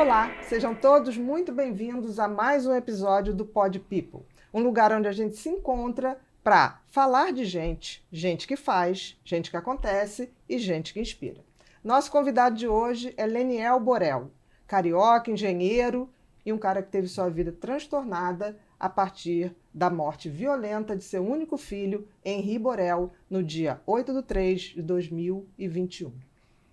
Olá, sejam todos muito bem-vindos a mais um episódio do Pod People, um lugar onde a gente se encontra para falar de gente, gente que faz, gente que acontece e gente que inspira. Nosso convidado de hoje é Leniel Borel, carioca, engenheiro e um cara que teve sua vida transtornada a partir da morte violenta de seu único filho, Henri Borel, no dia 8/3/2021.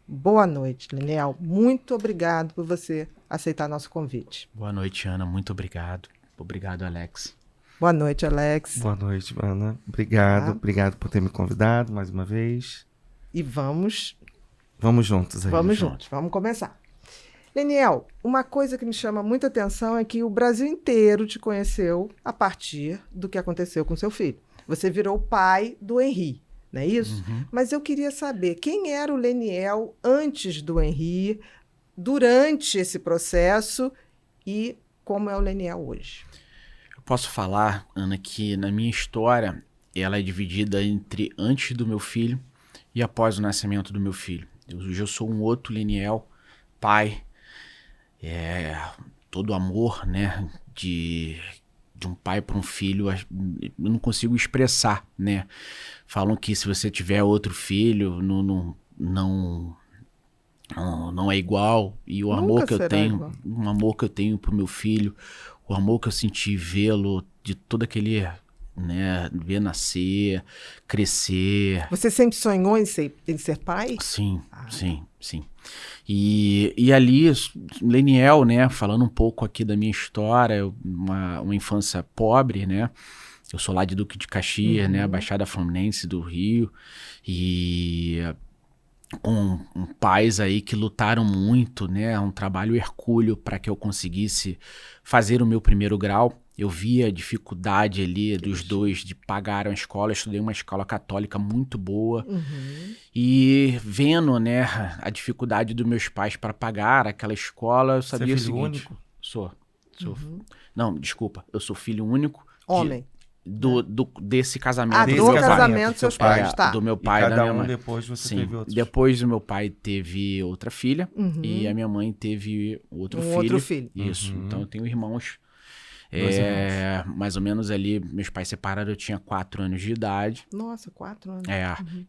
Boa noite, Leniel. Muito obrigado por você aceitar nosso convite. Boa noite, Ana. Muito obrigado. Obrigado, Alex. Boa noite, Alex. Boa noite, Ana. Obrigado. Tá. Obrigado por ter me convidado mais uma vez. E vamos juntos aí. Vamos começar. Leniel, uma coisa que me chama muita atenção é que o Brasil inteiro te conheceu a partir do que aconteceu com seu filho. Você virou pai do Henri, não é isso? Uhum. Mas eu queria saber quem era o Leniel antes do Henri, durante esse processo e como é o Leniel hoje. Eu posso falar, Ana, que na minha história ela é dividida entre antes do meu filho e após o nascimento do meu filho. Hoje eu sou um outro Leniel, pai, todo amor, né, de um pai para um filho, eu não consigo expressar, né? Falam que se você tiver outro filho, não é igual. E o amor que eu tenho, igual. o amor que eu tenho pro meu filho, o amor que eu senti vê-lo, de todo aquele, né, ver nascer, crescer. Você sempre sonhou em ser pai? Sim, sim. E ali, Leniel, né, falando um pouco aqui da minha história, uma infância pobre, né? Eu sou lá de Duque de Caxias, né, Baixada Fluminense do Rio, e com pais aí que lutaram muito, né, um trabalho hercúleo para que eu conseguisse fazer o meu primeiro grau. Eu via a dificuldade ali dos dois de pagar a escola. Eu estudei uma escola católica muito boa. E vendo, né, a dificuldade dos meus pais para pagar aquela escola, eu sabia o seguinte. Você é filho único? Sou. Não, desculpa. Eu sou filho único. Homem. Desse casamento. Do casamento seus pais, tá. Do meu pai E e da cada minha mãe. depois você Sim. teve outros. Depois o meu pai teve outra filha e a minha mãe teve outro filho. Outro filho. Isso. Então eu tenho irmãos. Dois irmãos. Mais ou menos ali, meus pais separaram, eu tinha 4 anos de idade. Nossa, 4 anos.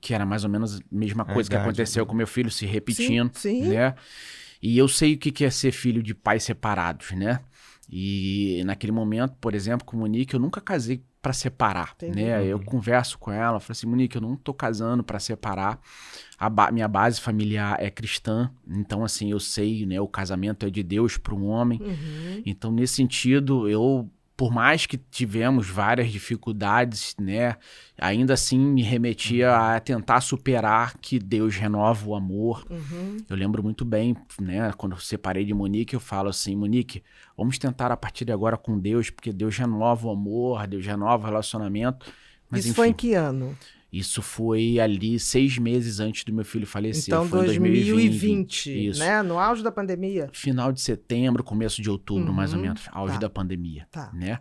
Que era mais ou menos a mesma coisa que idade, aconteceu com meu filho, se repetindo, Sim. né? E eu sei o que é ser filho de pais separados, né? E naquele momento, por exemplo, com o Monique, eu nunca casei para separar, Entendi. né? Eu converso com ela, falo assim, Monique, eu não tô casando para separar. Minha base familiar é cristã, então assim, eu sei, né? O casamento é de Deus para um homem. Então, nesse sentido, por mais que tivemos várias dificuldades, né, ainda assim me remetia a tentar superar que Deus renova o amor. Eu lembro muito bem, né, quando eu separei de Monique, eu falo assim, Monique, vamos tentar a partir de agora com Deus, porque Deus renova o amor, Deus renova o relacionamento. Mas, Isso enfim, foi em que ano? isso foi ali 6 meses antes do meu filho falecer. Então, foi em 2020, Isso. né? No auge da pandemia. Final de setembro, começo de outubro, mais ou menos. Auge Tá. da pandemia, Tá. né?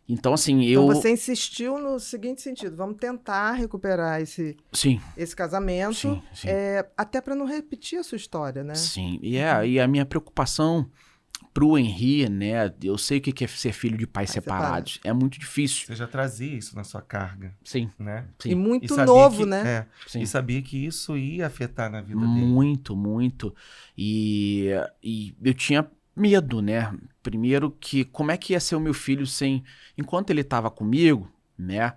Então, assim, Então, você insistiu no seguinte sentido, vamos tentar recuperar esse Sim, casamento, sim. até para não repetir a sua história, né? Sim, e a minha preocupação pro Henri, né? Eu sei o que é ser filho de pais separados. É muito difícil. Você já trazia isso na sua carga, Sim, né? sim. E muito sabia novo, que- né? Sim. E sabia que isso ia afetar na vida dele. Muito. E eu tinha medo, né? Primeiro que como é que ia ser o meu filho sem... Enquanto ele estava comigo, né?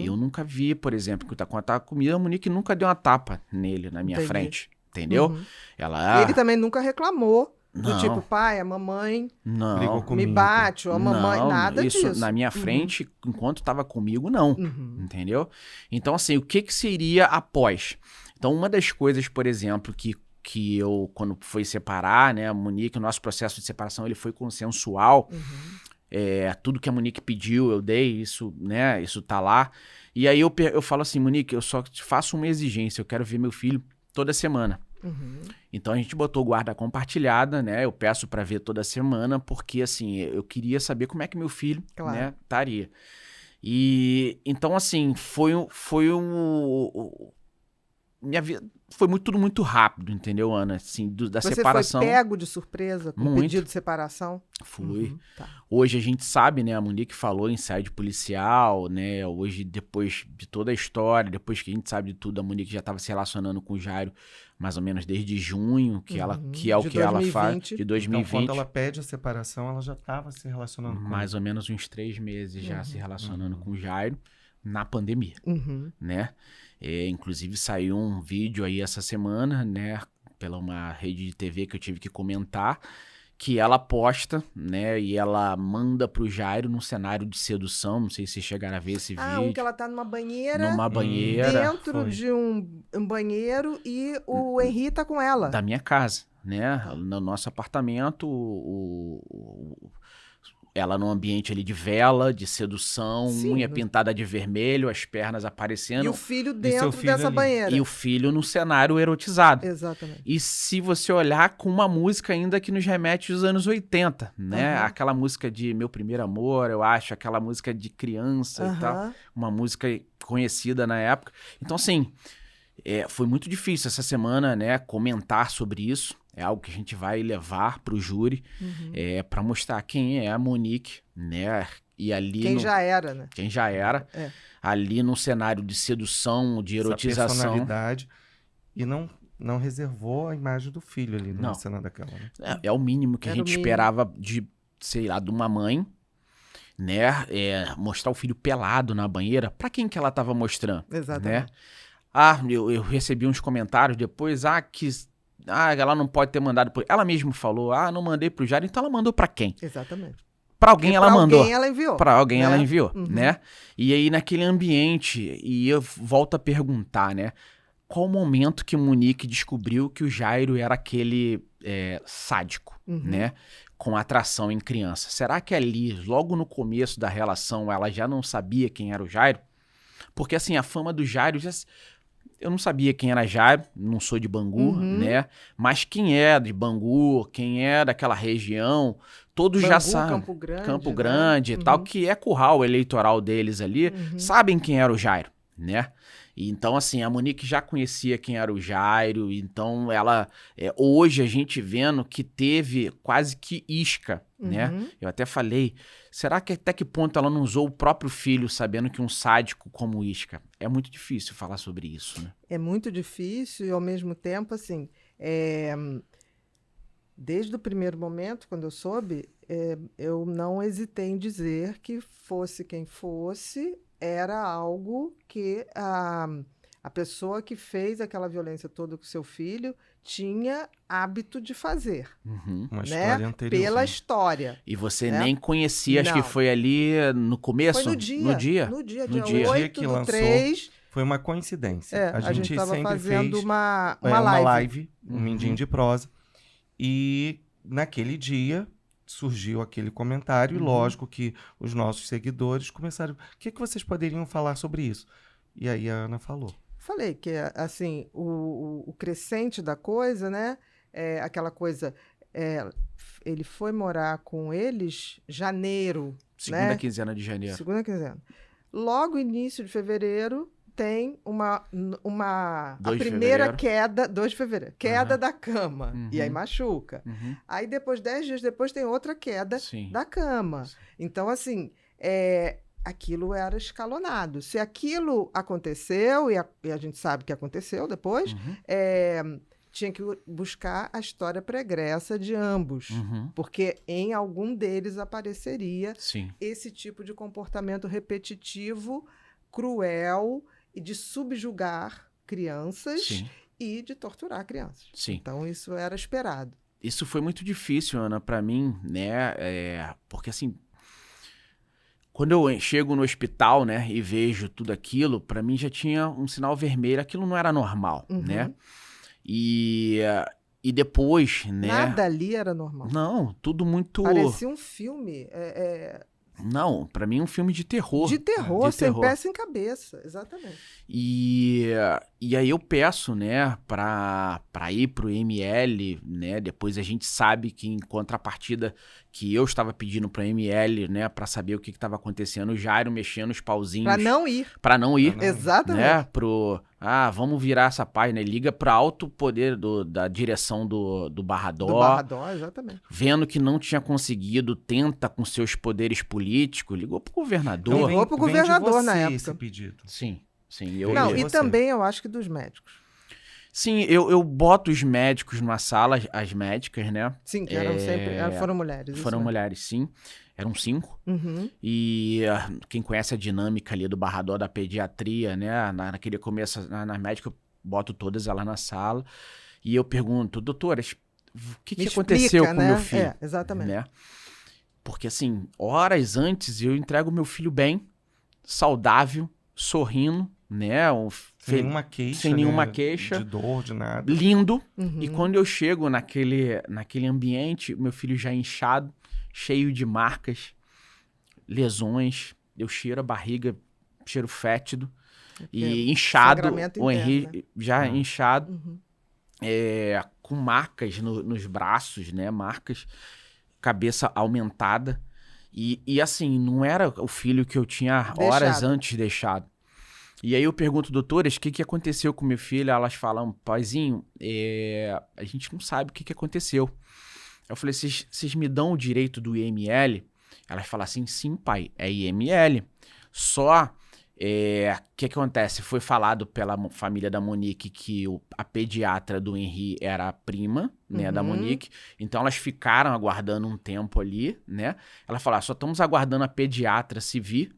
Eu nunca vi, por exemplo, que quando estava comigo, a Monique nunca deu uma tapa nele na minha Entendi. frente. Entendeu? Ela... Ele também nunca reclamou do Não. tipo, pai, a mamãe Não. Brigou me comigo. bate, ou a mamãe, Não, nada isso disso. na minha frente, enquanto estava comigo, não. Entendeu? Então, assim, o que seria após? Então, uma das coisas, por exemplo, que eu, quando fui separar, né, a Monique, o nosso processo de separação, ele foi consensual. Tudo que a Monique pediu, eu dei, isso, né, isso tá lá. E aí eu falo assim, Monique, eu só te faço uma exigência, eu quero ver meu filho toda semana. Então a gente botou guarda compartilhada, né? Eu peço pra ver toda semana, porque assim, eu queria saber como é que meu filho, Claro. né, estaria. E então assim, foi minha vida foi tudo muito rápido, entendeu, Ana? Assim, da Você separação. foi pego de surpresa com o Muito. pedido de separação? Fui. Tá. Hoje a gente sabe, né? A Monique falou em site policial, né? Hoje, depois de toda a história, depois que a gente sabe de tudo, a Monique já estava se relacionando com o Jairo mais ou menos desde junho, que é o De que ela faz, 2020. de Então, 2020. quando ela pede a separação, ela já estava se relacionando com Mais ou menos uns 3 meses já se relacionando com o Jairo na pandemia, né? Inclusive saiu um vídeo aí essa semana, né? Pela uma rede de TV que eu tive que comentar, que ela posta, né? E ela manda pro Jairo num cenário de sedução, não sei se vocês chegaram a ver esse vídeo. Que ela tá numa banheira. Numa banheira. Dentro Foi. de um banheiro e o Henri tá com ela. Da minha casa, né? No nosso apartamento, ela num ambiente ali de vela, de sedução, Sim, unha pintada de vermelho, as pernas aparecendo. E o filho seu dentro filho dessa ali. banheira. E o filho num cenário erotizado. Exatamente. E se você olhar com uma música ainda que nos remete aos anos 80, né? Aquela música de Meu Primeiro Amor, eu acho, aquela música de criança e tal. Uma música conhecida na época. Então, assim, foi muito difícil essa semana, né? Comentar sobre isso. É algo que a gente vai levar pro júri para mostrar quem é a Monique, né? E ali Quem já era, né? Quem já era. Ali num cenário de sedução, de essa erotização. personalidade. E não reservou a imagem do filho ali na cena daquela. Né? É o mínimo que a gente esperava de, sei lá, de uma mãe, né? Mostrar o filho pelado na banheira. Pra quem que ela tava mostrando? Exatamente. Né? Eu recebi uns comentários depois, ela não pode ter mandado por... Ela mesma falou, não mandei pro Jairo, então ela mandou pra quem? Exatamente. Pra alguém ela mandou. Pra alguém ela enviou. Pra alguém né? ela enviou, né? E aí naquele ambiente, e eu volto a perguntar, né? Qual o momento que Monique descobriu que o Jairo era aquele sádico, né? Com atração em criança. Será que ali, logo no começo da relação, ela já não sabia quem era o Jairo? Porque assim, a fama do Jairo eu não sabia quem era Jairo, não sou de Bangu, né? Mas quem é de Bangu, quem é daquela região, todos Bangu, já sabem. Campo Grande e tal, que é curral eleitoral deles ali, sabem quem era o Jairo, né? E então, assim, a Monique já conhecia quem era o Jairo, então ela... hoje a gente vendo que teve quase que isca, né? Eu até falei, será que até que ponto ela não usou o próprio filho sabendo que um sádico como isca? É muito difícil falar sobre isso, né? É muito difícil e, ao mesmo tempo, assim... Desde o primeiro momento, quando eu soube, eu não hesitei em dizer que fosse quem fosse, era algo que a pessoa que fez aquela violência toda com seu filho tinha hábito de fazer. Uma né? história anterior. Pela história. E você né? nem conhecia, acho que foi ali no começo? Foi no dia. No dia? No dia, No dia dia. 8 que do lançou, 3. Foi uma coincidência. A gente estava sempre fazendo fez uma live, um Mindinho de Prosa. E naquele dia surgiu aquele comentário, e lógico que os nossos seguidores começaram, o que vocês poderiam falar sobre isso? E aí a Ana falou. Falei que, assim, o crescente da coisa, né? Aquela coisa, ele foi morar com eles janeiro, Segunda né? quinzena de janeiro. Segunda quinzena. Logo início de fevereiro tem a primeira queda, 2 de fevereiro, queda da cama, e aí machuca. Aí depois, 10 dias depois, tem outra queda da cama. Então, assim, aquilo era escalonado. Se aquilo aconteceu, e a gente sabe que aconteceu depois, tinha que buscar a história pregressa de ambos, porque em algum deles apareceria esse tipo de comportamento repetitivo, cruel, e de subjugar crianças e de torturar crianças. Então, isso era esperado. Isso foi muito difícil, Ana, pra mim, né? Porque, assim, quando eu chego no hospital, né, e vejo tudo aquilo, pra mim já tinha um sinal vermelho. Aquilo não era normal, né? E depois, né? Nada ali era normal. Não, tudo muito... Parecia um filme... Não, pra mim é um filme de terror. De terror, sem pé, sem cabeça, exatamente. E aí eu peço, né, pra ir pro ML, né, depois a gente sabe que em contrapartida que eu estava pedindo pro ML, né, pra saber o que estava acontecendo, o Jairo mexendo os pauzinhos. Pra não ir. Pra não ir. Exatamente. Né, vamos virar essa página. Ele liga para alto poder da direção do Barra Dó. Do Barra Dó, exatamente. Vendo que não tinha conseguido, tenta com seus poderes políticos, ligou pro governador. Ligou pro governador na época. Esse pedido. Sim. Não, e também eu acho que dos médicos. Sim, eu boto os médicos numa sala, as médicas, né? Sim, que eram sempre. Foram mulheres. Foram mulheres, sim. Eram 5. Uhum. E quem conhece a dinâmica ali do Barra Dó da pediatria, né? Naquele começo, na médica, eu boto todas elas na sala. E eu pergunto, doutoras, o que aconteceu com o meu filho? Exatamente. Né? Porque, assim, horas antes eu entrego meu filho bem, saudável, sorrindo, né? Sem nenhuma queixa. Sem nenhuma queixa. De dor, de nada. Lindo. Uhum. E quando eu chego naquele ambiente, meu filho já inchado, cheio de marcas, lesões, eu cheiro a barriga, cheiro fétido e inchado, o Henri já inchado, Uhum. Com marcas nos braços, né, marcas, cabeça aumentada e assim, não era o filho que eu tinha horas antes deixado. E aí eu pergunto, doutoras, o que aconteceu com meu filho? Elas falam, paizinho, a gente não sabe o que aconteceu. Eu falei, vocês me dão o direito do IML? Elas falam assim, sim, pai, é IML. Só, o que acontece? Foi falado pela família da Monique que a pediatra do Henri era a prima, né, da Monique. Então, elas ficaram aguardando um tempo ali, né? Ela falou, só estamos aguardando a pediatra se vir,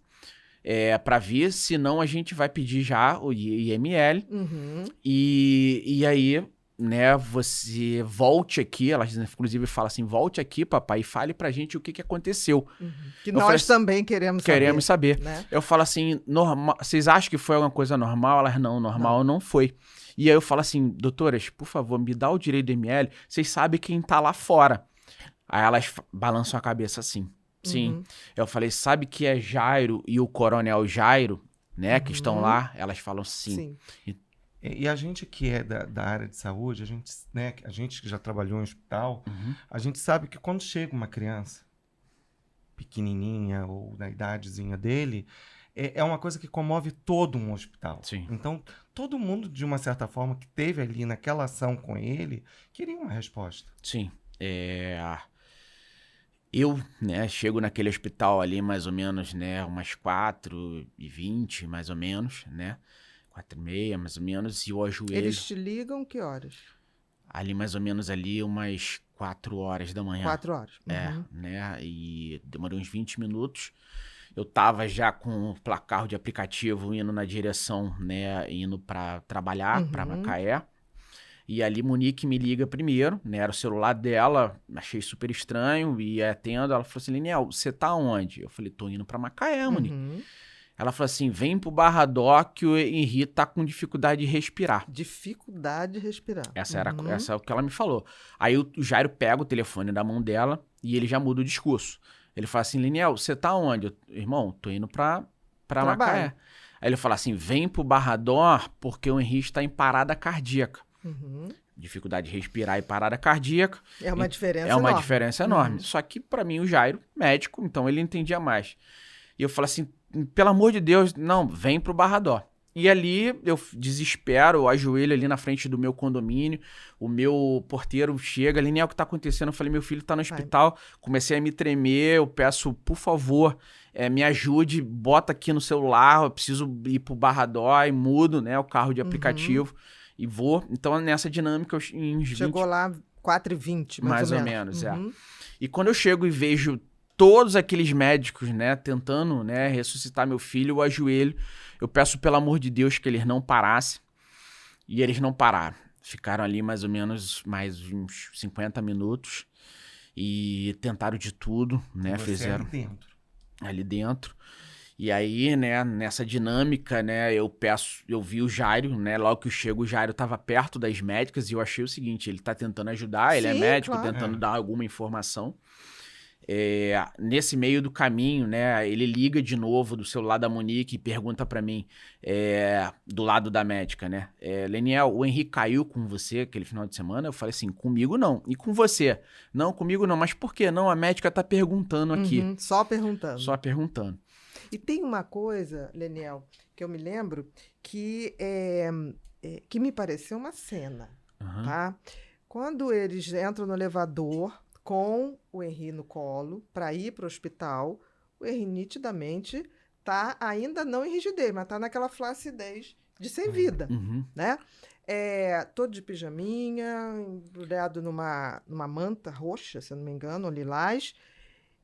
para vir, senão a gente vai pedir já o IML. Uhum. E aí... né, você volte aqui, ela inclusive fala assim, volte aqui, papai, e fale pra gente o que aconteceu. Uhum. Que nós também queremos saber. Né? Eu falo assim, vocês acham que foi alguma coisa normal? Elas, não, normal não foi. E aí eu falo assim, doutoras, por favor, me dá o direito do ML, vocês sabem quem tá lá fora. Aí elas balançam a cabeça assim, sim. Uhum. Eu falei, sabe que é Jairo e o coronel Jairo, né, que estão lá? Elas falam sim. E a gente que é da área de saúde, a gente que já trabalhou em hospital, a gente sabe que quando chega uma criança pequenininha ou na idadezinha dele, é uma coisa que comove todo um hospital. Sim. Então, todo mundo, de uma certa forma, que teve ali naquela ação com ele, queria uma resposta. Sim. Eu, né, chego naquele hospital ali mais ou menos, né, umas 4h20, mais ou menos, né? 4h30, mais ou menos, e eu ajoelho. Eles te ligam que horas? Ali, mais ou menos, ali, umas 4h da manhã. 4h. Né? E demorou uns 20 minutos. Eu tava já com o placar de aplicativo indo na direção, né? Indo pra trabalhar, pra Macaé. E ali, Monique me liga primeiro, né? Era o celular dela, achei super estranho, e atendo. Ela falou assim, Liniel, você tá onde? Eu falei, tô indo pra Macaé, Monique. Ela falou assim, vem pro Barra Dó que o Henri tá com dificuldade de respirar. Dificuldade de respirar. Essa é o que ela me falou. Aí o Jairo pega o telefone da mão dela e ele já muda o discurso. Ele fala assim, Liniel, você tá onde? Irmão, tô indo pra Macaé. Aí ele fala assim, vem pro Barra Dó porque o Henri está em parada cardíaca. Dificuldade de respirar e parada cardíaca. É uma diferença enorme. É uma diferença enorme. Só que pra mim o Jairo, médico, então ele entendia mais. E eu falo assim, pelo amor de Deus, não, vem pro Barra Dó. E ali eu desespero, eu ajoelho ali na frente do meu condomínio, o meu porteiro chega, Liniel, o que tá acontecendo? Eu falei, meu filho tá no hospital, comecei a me tremer, eu peço, por favor, me ajude, bota aqui no celular, eu preciso ir pro Barra Dó e mudo, né, o carro de aplicativo e vou. Então, nessa dinâmica, Chegou lá 4h20, mais ou menos. E quando eu chego e vejo todos aqueles médicos, né, tentando, né, ressuscitar meu filho, eu ajoelho, eu peço pelo amor de Deus que eles não parassem, e eles não pararam. Ficaram ali mais ou menos mais uns 50 minutos e tentaram de tudo, né, fizeram ali dentro. E aí, né, nessa dinâmica, né, eu vi o Jairo, né, logo que eu chego, o Jairo tava perto das médicas e eu achei o seguinte, ele tá tentando ajudar, ele é médico, tentando dar alguma informação. Nesse meio do caminho, né, ele liga de novo do celular da Monique e pergunta pra mim, do lado da médica, né, Leniel, o Henri caiu com você aquele final de semana? Eu falei assim, comigo não. E com você? Não, comigo não. Mas por que não? A médica tá perguntando aqui. Só perguntando. Só perguntando. E tem uma coisa, Leniel, que eu me lembro, que me pareceu uma cena, Aham. tá? Quando eles entram no elevador com o Henri no colo para ir para o hospital, o Henri nitidamente tá ainda não em rigidez, mas tá naquela flacidez de sem vida, Uhum. né? Todo de pijaminha, embrulhado numa manta roxa, se eu não me engano, ou lilás.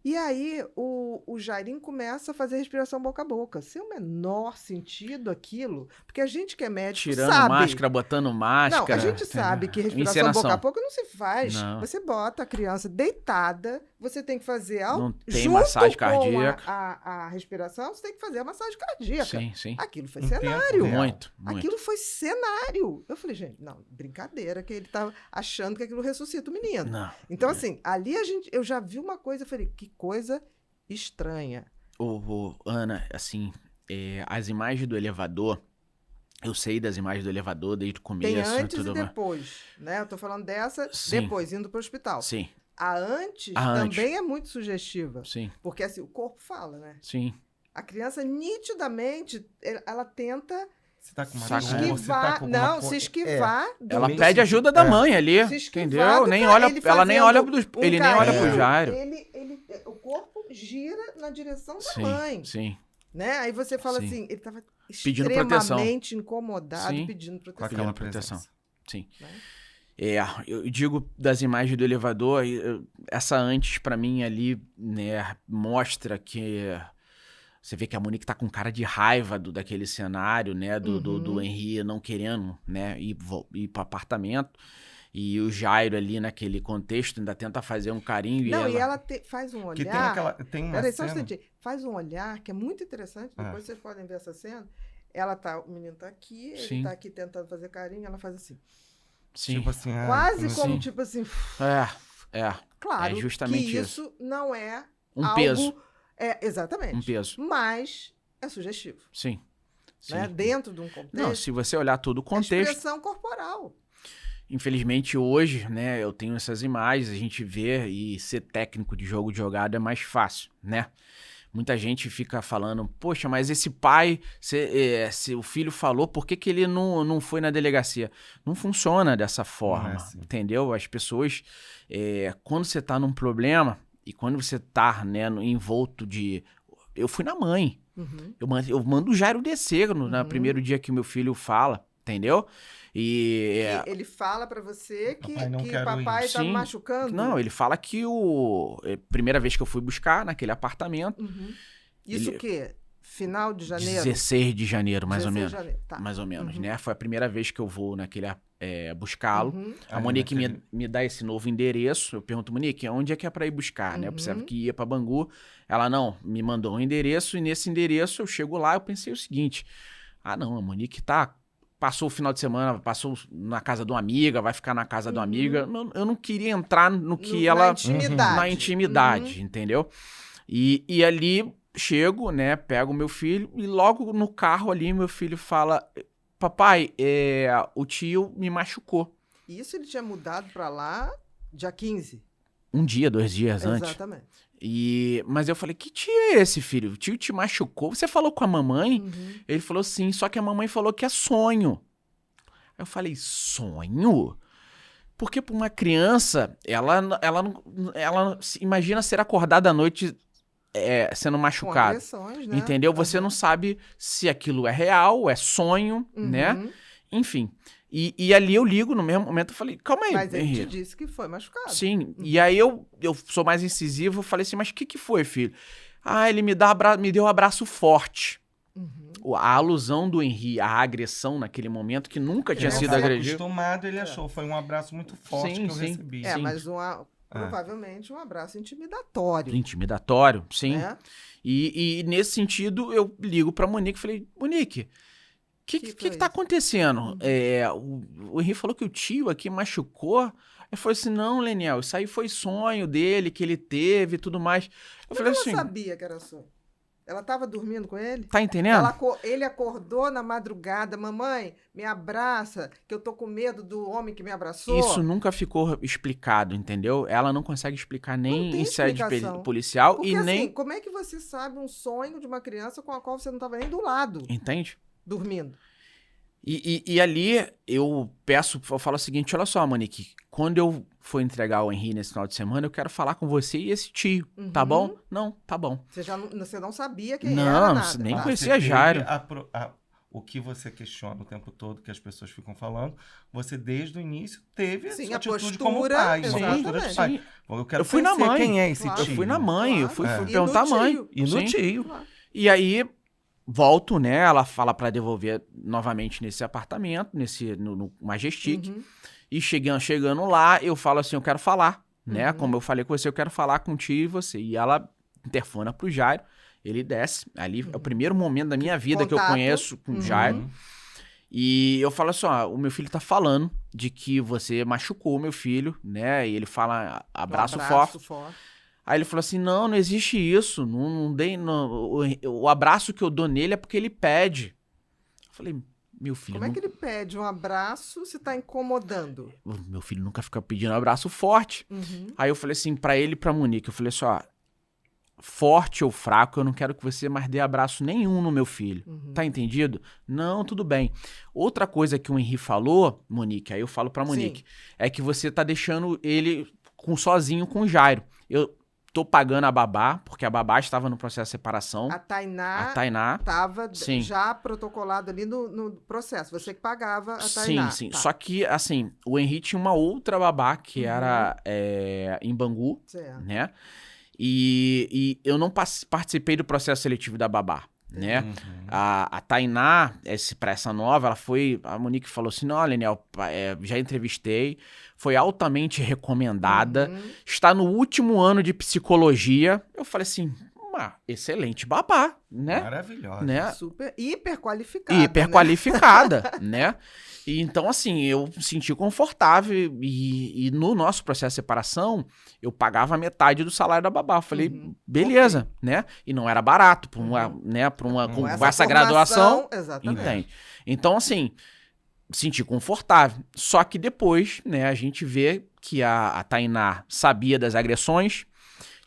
E aí o Jairinho começa a fazer respiração boca a boca. Sem o menor sentido aquilo, porque a gente que é médico Tirando sabe. máscara, botando máscara. Não, a gente entendeu? sabe que respiração Encenação. boca a boca não se faz. Não. Você bota a criança deitada, você tem que fazer Não tem junto massagem com cardíaca. a respiração, você tem que fazer a massagem cardíaca. Sim, sim. Aquilo foi Em tempo cenário. real. Muito, muito. Aquilo foi cenário. Eu falei, gente, não, brincadeira, que ele tá achando que aquilo ressuscita o menino. Não. Então, assim, ali eu já vi uma coisa, eu falei, que coisa estranha. Ana, assim, as imagens do elevador, eu sei das imagens do elevador desde o começo. Tem antes tudo e mais. depois, né? Eu tô falando dessa Sim. depois, indo para o hospital. Sim, A antes A antes. também é muito sugestiva, sim, porque assim, o corpo fala, né? sim. A criança nitidamente, ela tenta Você tá com uma Se dor, você esquivar, tá com alguma não, coisa- se esquivar do Ela Bem pede ajuda da é. mãe ali, Se esquivar entendeu? do Nem cara, olha, ele ela nem fazendo olha, um ele nem olha pro carinho, Jairo. o corpo gira na direção da Sim, mãe, sim, né? Aí você fala Sim. assim, ele estava Pedindo proteção. extremamente incomodado, Sim. pedindo Com proteção. aquela Pedindo proteção. presença. sim. Né? Eu digo das imagens do elevador, essa antes pra mim ali, né, mostra que você vê que a Monique tá com cara de raiva daquele cenário, né, do Henri não querendo, né, ir pro apartamento. E o Jairo ali naquele contexto ainda tenta fazer um carinho. Não, e ela faz um Que olhar. tem uma Peraí, só um cena... instantinho. Faz um olhar que é muito interessante. Depois vocês podem ver essa cena. O menino tá aqui, ele Sim. tá aqui tentando fazer carinho, ela faz assim. Sim. Tipo assim, Quase como como, Sim. tipo assim, É claro justamente que isso. isso não é Um algo... peso. Exatamente. Um peso. Mas é sugestivo. Sim. Sim. Né? Dentro de um contexto, Não, se você olhar todo o é contexto, expressão corporal. infelizmente hoje, né, eu tenho essas imagens, a gente vê e ser técnico de jogo de jogada é mais fácil, né? Muita gente fica falando, poxa, mas esse pai, se o filho falou, por que ele não foi na delegacia? Não funciona dessa forma, Não é assim. entendeu? As pessoas, quando você tá num problema e quando você tá, né, envolto de... Eu fui na mãe, Uhum. eu mando o Jairo descer no Uhum. primeiro dia que meu filho fala, entendeu? E... Ele fala pra você que Papai, não que quero papai ir. tá Sim. machucando. Não, ele fala que primeira vez que eu fui buscar naquele apartamento, Uhum. Isso Ele- o quê? Final de janeiro? 16 de janeiro, mais ou 16 menos. de janeiro. Tá. Mais ou menos, Uhum. né? Foi a primeira vez que eu vou naquele buscá-lo. Uhum. A Ali Monique naquele- me dá esse novo endereço. Eu pergunto, Monique, onde é que é pra ir buscar, né? Eu pensava Uhum. que ia pra Bangu. Ela, não, me mandou um endereço. E nesse endereço, eu chego lá, eu pensei o seguinte. Ah, não, a Monique passou o final de semana, passou na casa de uma amiga, vai ficar na casa de uma amiga. Eu não queria entrar no que ela... Na intimidade. Na intimidade, entendeu? E ali chego, né, pego o meu filho e logo no carro ali meu filho fala, papai, o tio me machucou. Isso ele tinha mudado pra lá dia 15. Um dia, 2 dias antes. Exatamente. Mas eu falei, que tio é esse, filho? O tio te machucou? Você falou com a mamãe? Uhum. Ele falou sim, só que a mamãe falou que é sonho. Aí eu falei, sonho? Porque para uma criança, ela imagina ser acordada à noite sendo Com machucada. agressões, né? Entendeu? Você não sabe se aquilo é real, é sonho, Uhum. né? Enfim. E ali eu ligo no mesmo momento, eu falei, calma aí, Mas ele te Henri. disse que foi machucado. Sim. E aí eu sou mais incisivo, eu falei assim, mas o que foi, filho? Ah, ele me deu um abraço forte. Uhum. A alusão do Henri, a agressão naquele momento, que nunca tinha Ele sido não foi agredido. acostumado, ele achou. Foi um abraço muito forte Sim, que eu sim. recebi. Mas provavelmente um abraço intimidatório. Intimidatório, sim. Né? E nesse sentido, eu ligo pra Monique e falei, Monique, o que foi tá isso? acontecendo? O Henri falou que o tio aqui machucou. Ele falou assim, não, Leniel, isso aí foi sonho dele, que ele teve e tudo mais. Eu Como falei ela assim, sabia que era sonho? Ela estava dormindo com ele? tá entendendo? Ele acordou na madrugada, mamãe, me abraça, que eu tô com medo do homem que me abraçou. Isso nunca ficou explicado, entendeu? Ela não consegue explicar nem tem em sede explicação. policial Porque e assim, nem... como é que você sabe um sonho de uma criança com a qual você não estava nem do lado, Entende? dormindo? E ali eu falo o seguinte, olha só, Monique, quando eu for entregar o Henri nesse final de semana, eu quero falar com você e esse tio, tá bom? Não, tá bom. Você não sabia quem Não, era nada. nem tá? conhecia Jairo. O que você questiona o tempo todo, que as pessoas ficam falando, você desde o início teve Sim, sua a atitude postura, como pai. Uma exatamente. postura de pai. Sim. Eu quero Eu fui na conhecer mãe. quem é esse Claro. tio. Eu fui na mãe, eu fui Claro. perguntar à mãe. tio. E no Sim. tio. Claro. E aí, volto, né? Ela fala pra devolver novamente nesse apartamento, no Majestic. Uhum. E chegando lá, eu falo assim, eu quero falar, né? Uhum. Como eu falei com você, eu quero falar com o tio e você. E ela interfona pro Jairo, ele desce. Ali é o primeiro momento da minha vida que eu Contato. conheço com o Jairo. E eu falo assim, ó, o meu filho tá falando de que você machucou o meu filho, né? E ele fala, abraço forte. Aí ele falou assim, não existe isso, o abraço que eu dou nele é porque ele pede. Eu falei, meu filho... Como é que ele pede um abraço se tá incomodando? Meu filho nunca fica pedindo abraço forte. Uhum. Aí eu falei assim, pra ele e pra Monique, eu falei assim, ó, forte ou fraco, eu não quero que você mais dê abraço nenhum no meu filho. Uhum. Tá entendido? Não, tudo bem. Outra coisa que o Henri falou, Monique, aí eu falo pra Monique, Sim. é que você tá deixando ele sozinho com o Jairo. Eu tô pagando a babá, porque a babá estava no processo de separação. A Tainá Estava estava já protocolado ali no processo. Você que pagava a Tainá. Sim. Tá. Só que, assim, o Henri tinha uma outra babá que era em Bangu, Certo. né? E eu não participei do processo seletivo da babá, né? Uhum. A Tainá, pra essa nova, ela foi... A Monique falou assim, não, Leniel, já entrevistei, foi altamente recomendada, está no último ano de psicologia. Eu falei assim, uma excelente babá, né? Maravilhosa. Né? Super hiper qualificada. Hiper qualificada, né? E então, assim, eu me senti confortável e no nosso processo de separação, eu pagava metade do salário da babá. Eu falei, beleza, né? E não era barato para com essa graduação. Exatamente. Entende? Então, assim, senti confortável. Só que depois, né, a gente vê que a Tainá sabia das agressões.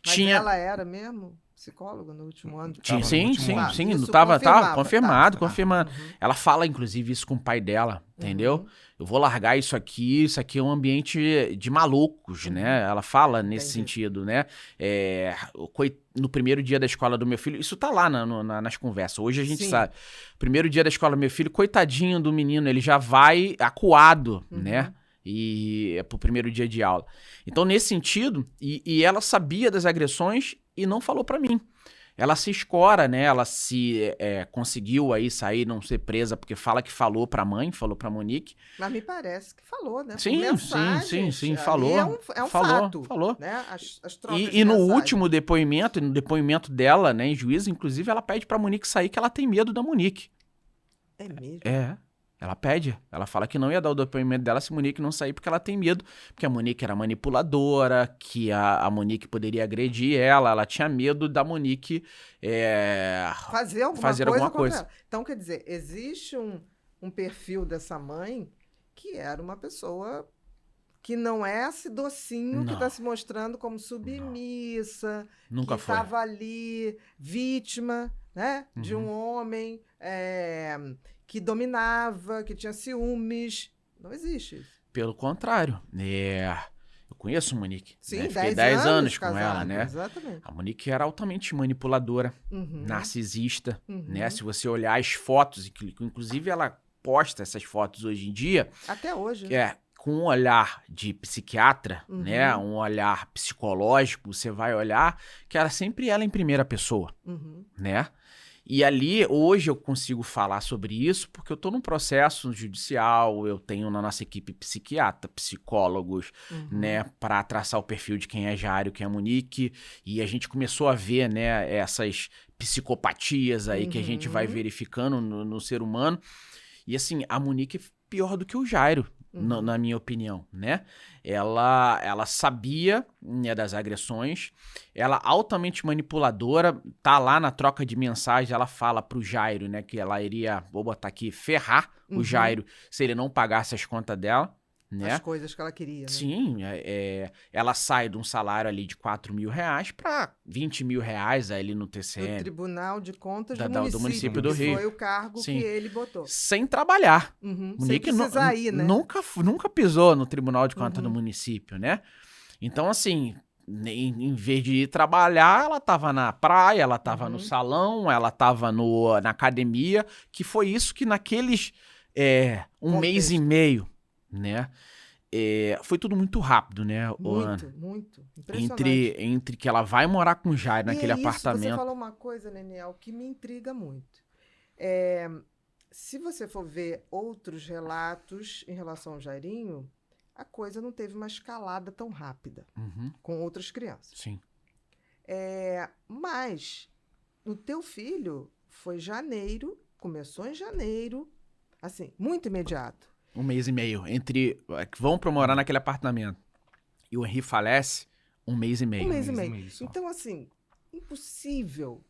Mas ela era mesmo psicóloga no último ano? Sim, Isso tava confirmava, confirmado. Ela fala, inclusive, isso com o pai dela, entendeu? Eu vou largar isso aqui é um ambiente de malucos, né? Ela fala nesse sentido, né? No primeiro dia da escola do meu filho, isso tá lá nas conversas, hoje a gente sabe. Primeiro dia da escola do meu filho, coitadinho do menino, ele já vai acuado, né? E é pro primeiro dia de aula. Então, nesse sentido, e ela sabia das agressões e não falou pra mim. Ela se escora, né? Ela se conseguiu aí sair, não ser presa, porque fala que falou pra mãe, falou pra Monique. Mas me parece que falou, né? Sim, falou. É um fato. Falou. Né? As trocas E no mensagem. último depoimento, no depoimento dela, né, em juízo, inclusive, ela pede pra Monique sair, que ela tem medo da Monique. É mesmo? Ela pede, ela fala que não ia dar o depoimento dela se a Monique não sair, porque ela tem medo, porque a Monique era manipuladora, que a Monique poderia agredir ela tinha medo da Monique fazer alguma coisa. Então, quer dizer, existe um perfil dessa mãe que era uma pessoa que não é esse docinho que está se mostrando como submissa, Nunca que foi. estava ali vítima, né, de um homem que dominava, que tinha ciúmes. Não existe isso. Pelo contrário. Eu conheço a Monique. Sim, né? Fiquei 10 anos com casado, ela, né? Exatamente. A Monique era altamente manipuladora, narcisista, né? Se você olhar as fotos, inclusive ela posta essas fotos hoje em dia. Até hoje. Com um olhar de psiquiatra, né? Um olhar psicológico, você vai olhar que era sempre ela em primeira pessoa, né? E ali, hoje eu consigo falar sobre isso porque eu estou num processo judicial, eu tenho na nossa equipe psiquiatra, psicólogos, né, para traçar o perfil de quem é Jairo, quem é Monique, e a gente começou a ver, né, essas psicopatias aí que a gente vai verificando no ser humano. E assim, a Monique é pior do que o Jairo, na minha opinião, né? Ela sabia, né, das agressões, ela altamente manipuladora, tá lá na troca de mensagem, ela fala pro Jairo, né, que ela iria, vou botar aqui, ferrar o Jairo se ele não pagasse as contas dela, né? As coisas que ela queria, né? Sim, ela sai de um salário ali de R$ 4.000 para R$ 20.000 ali no No TCM, Tribunal de Contas do do município do que Rio. foi o cargo Sim. que ele botou. sem trabalhar. Uhum. Sem Monique precisar ir, né? nunca pisou no Tribunal de Contas do Uhum. município, né? Então, assim, em vez de ir trabalhar, ela tava na praia, ela tava no Uhum. salão, ela tava na academia, que foi isso que naqueles um mês e Contexto. meio, né? Foi tudo muito rápido, né, Ana? Muito. Impressionante. Entre que ela vai morar com o Jair naquele E é isso, você apartamento. falou uma coisa, Neniel, que me intriga muito. Se você for ver outros relatos em relação ao Jairinho, a coisa não teve uma escalada tão rápida Uhum, com outras crianças. sim. Mas o teu filho foi janeiro, começou em janeiro, assim, muito imediato. Um mês e meio. Entre que vão pra morar naquele apartamento e o Henri falece, um mês e meio. Um mês e mês e meio. meio só. Então, assim, impossível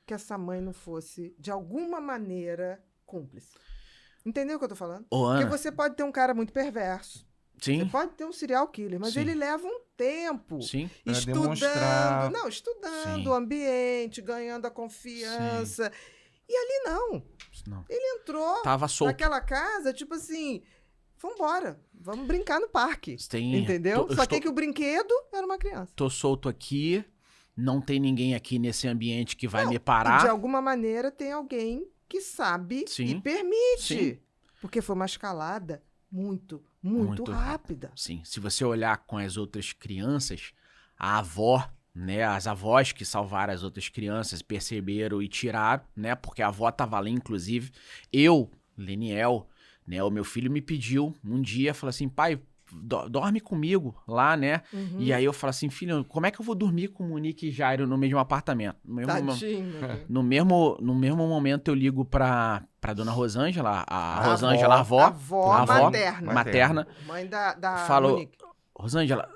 que essa mãe não fosse, de alguma maneira, cúmplice. Entendeu o que eu tô falando? Ô, Porque Ana, você pode ter um cara muito perverso. Você sim, pode ter um serial killer, mas Sim. ele leva um tempo sim. Pra estudando, demonstrar. estudando Sim. o ambiente, ganhando a confiança. E ali não. Não. Entrou Tava solto. naquela casa, tipo assim, vambora, vamos brincar no parque. Tem, Entendeu? tô- eu Só estou- que o brinquedo era uma criança. Tô solto aqui, não tem ninguém aqui nesse ambiente que vai Não, me E de parar. alguma maneira tem alguém que sabe Sim. e permite. Sim. Porque foi uma escalada muito Muito rápida. Sim, se você olhar com as outras crianças, a avó, né, as avós que salvaram as outras crianças perceberam e tiraram, né, porque a avó tava ali, inclusive. Eu, Leniel, né, o meu filho me pediu um dia, falou assim, pai, dorme comigo lá, né? Uhum. E aí eu falo assim, filho, como é que eu vou dormir com o Monique e Jairo no mesmo apartamento? Tadinho, meu Deus. No mesmo momento eu ligo pra dona Rosângela, a A Rosângela, a avó, avó materna. materna. Mãe da Falou, Monique. Rosângela,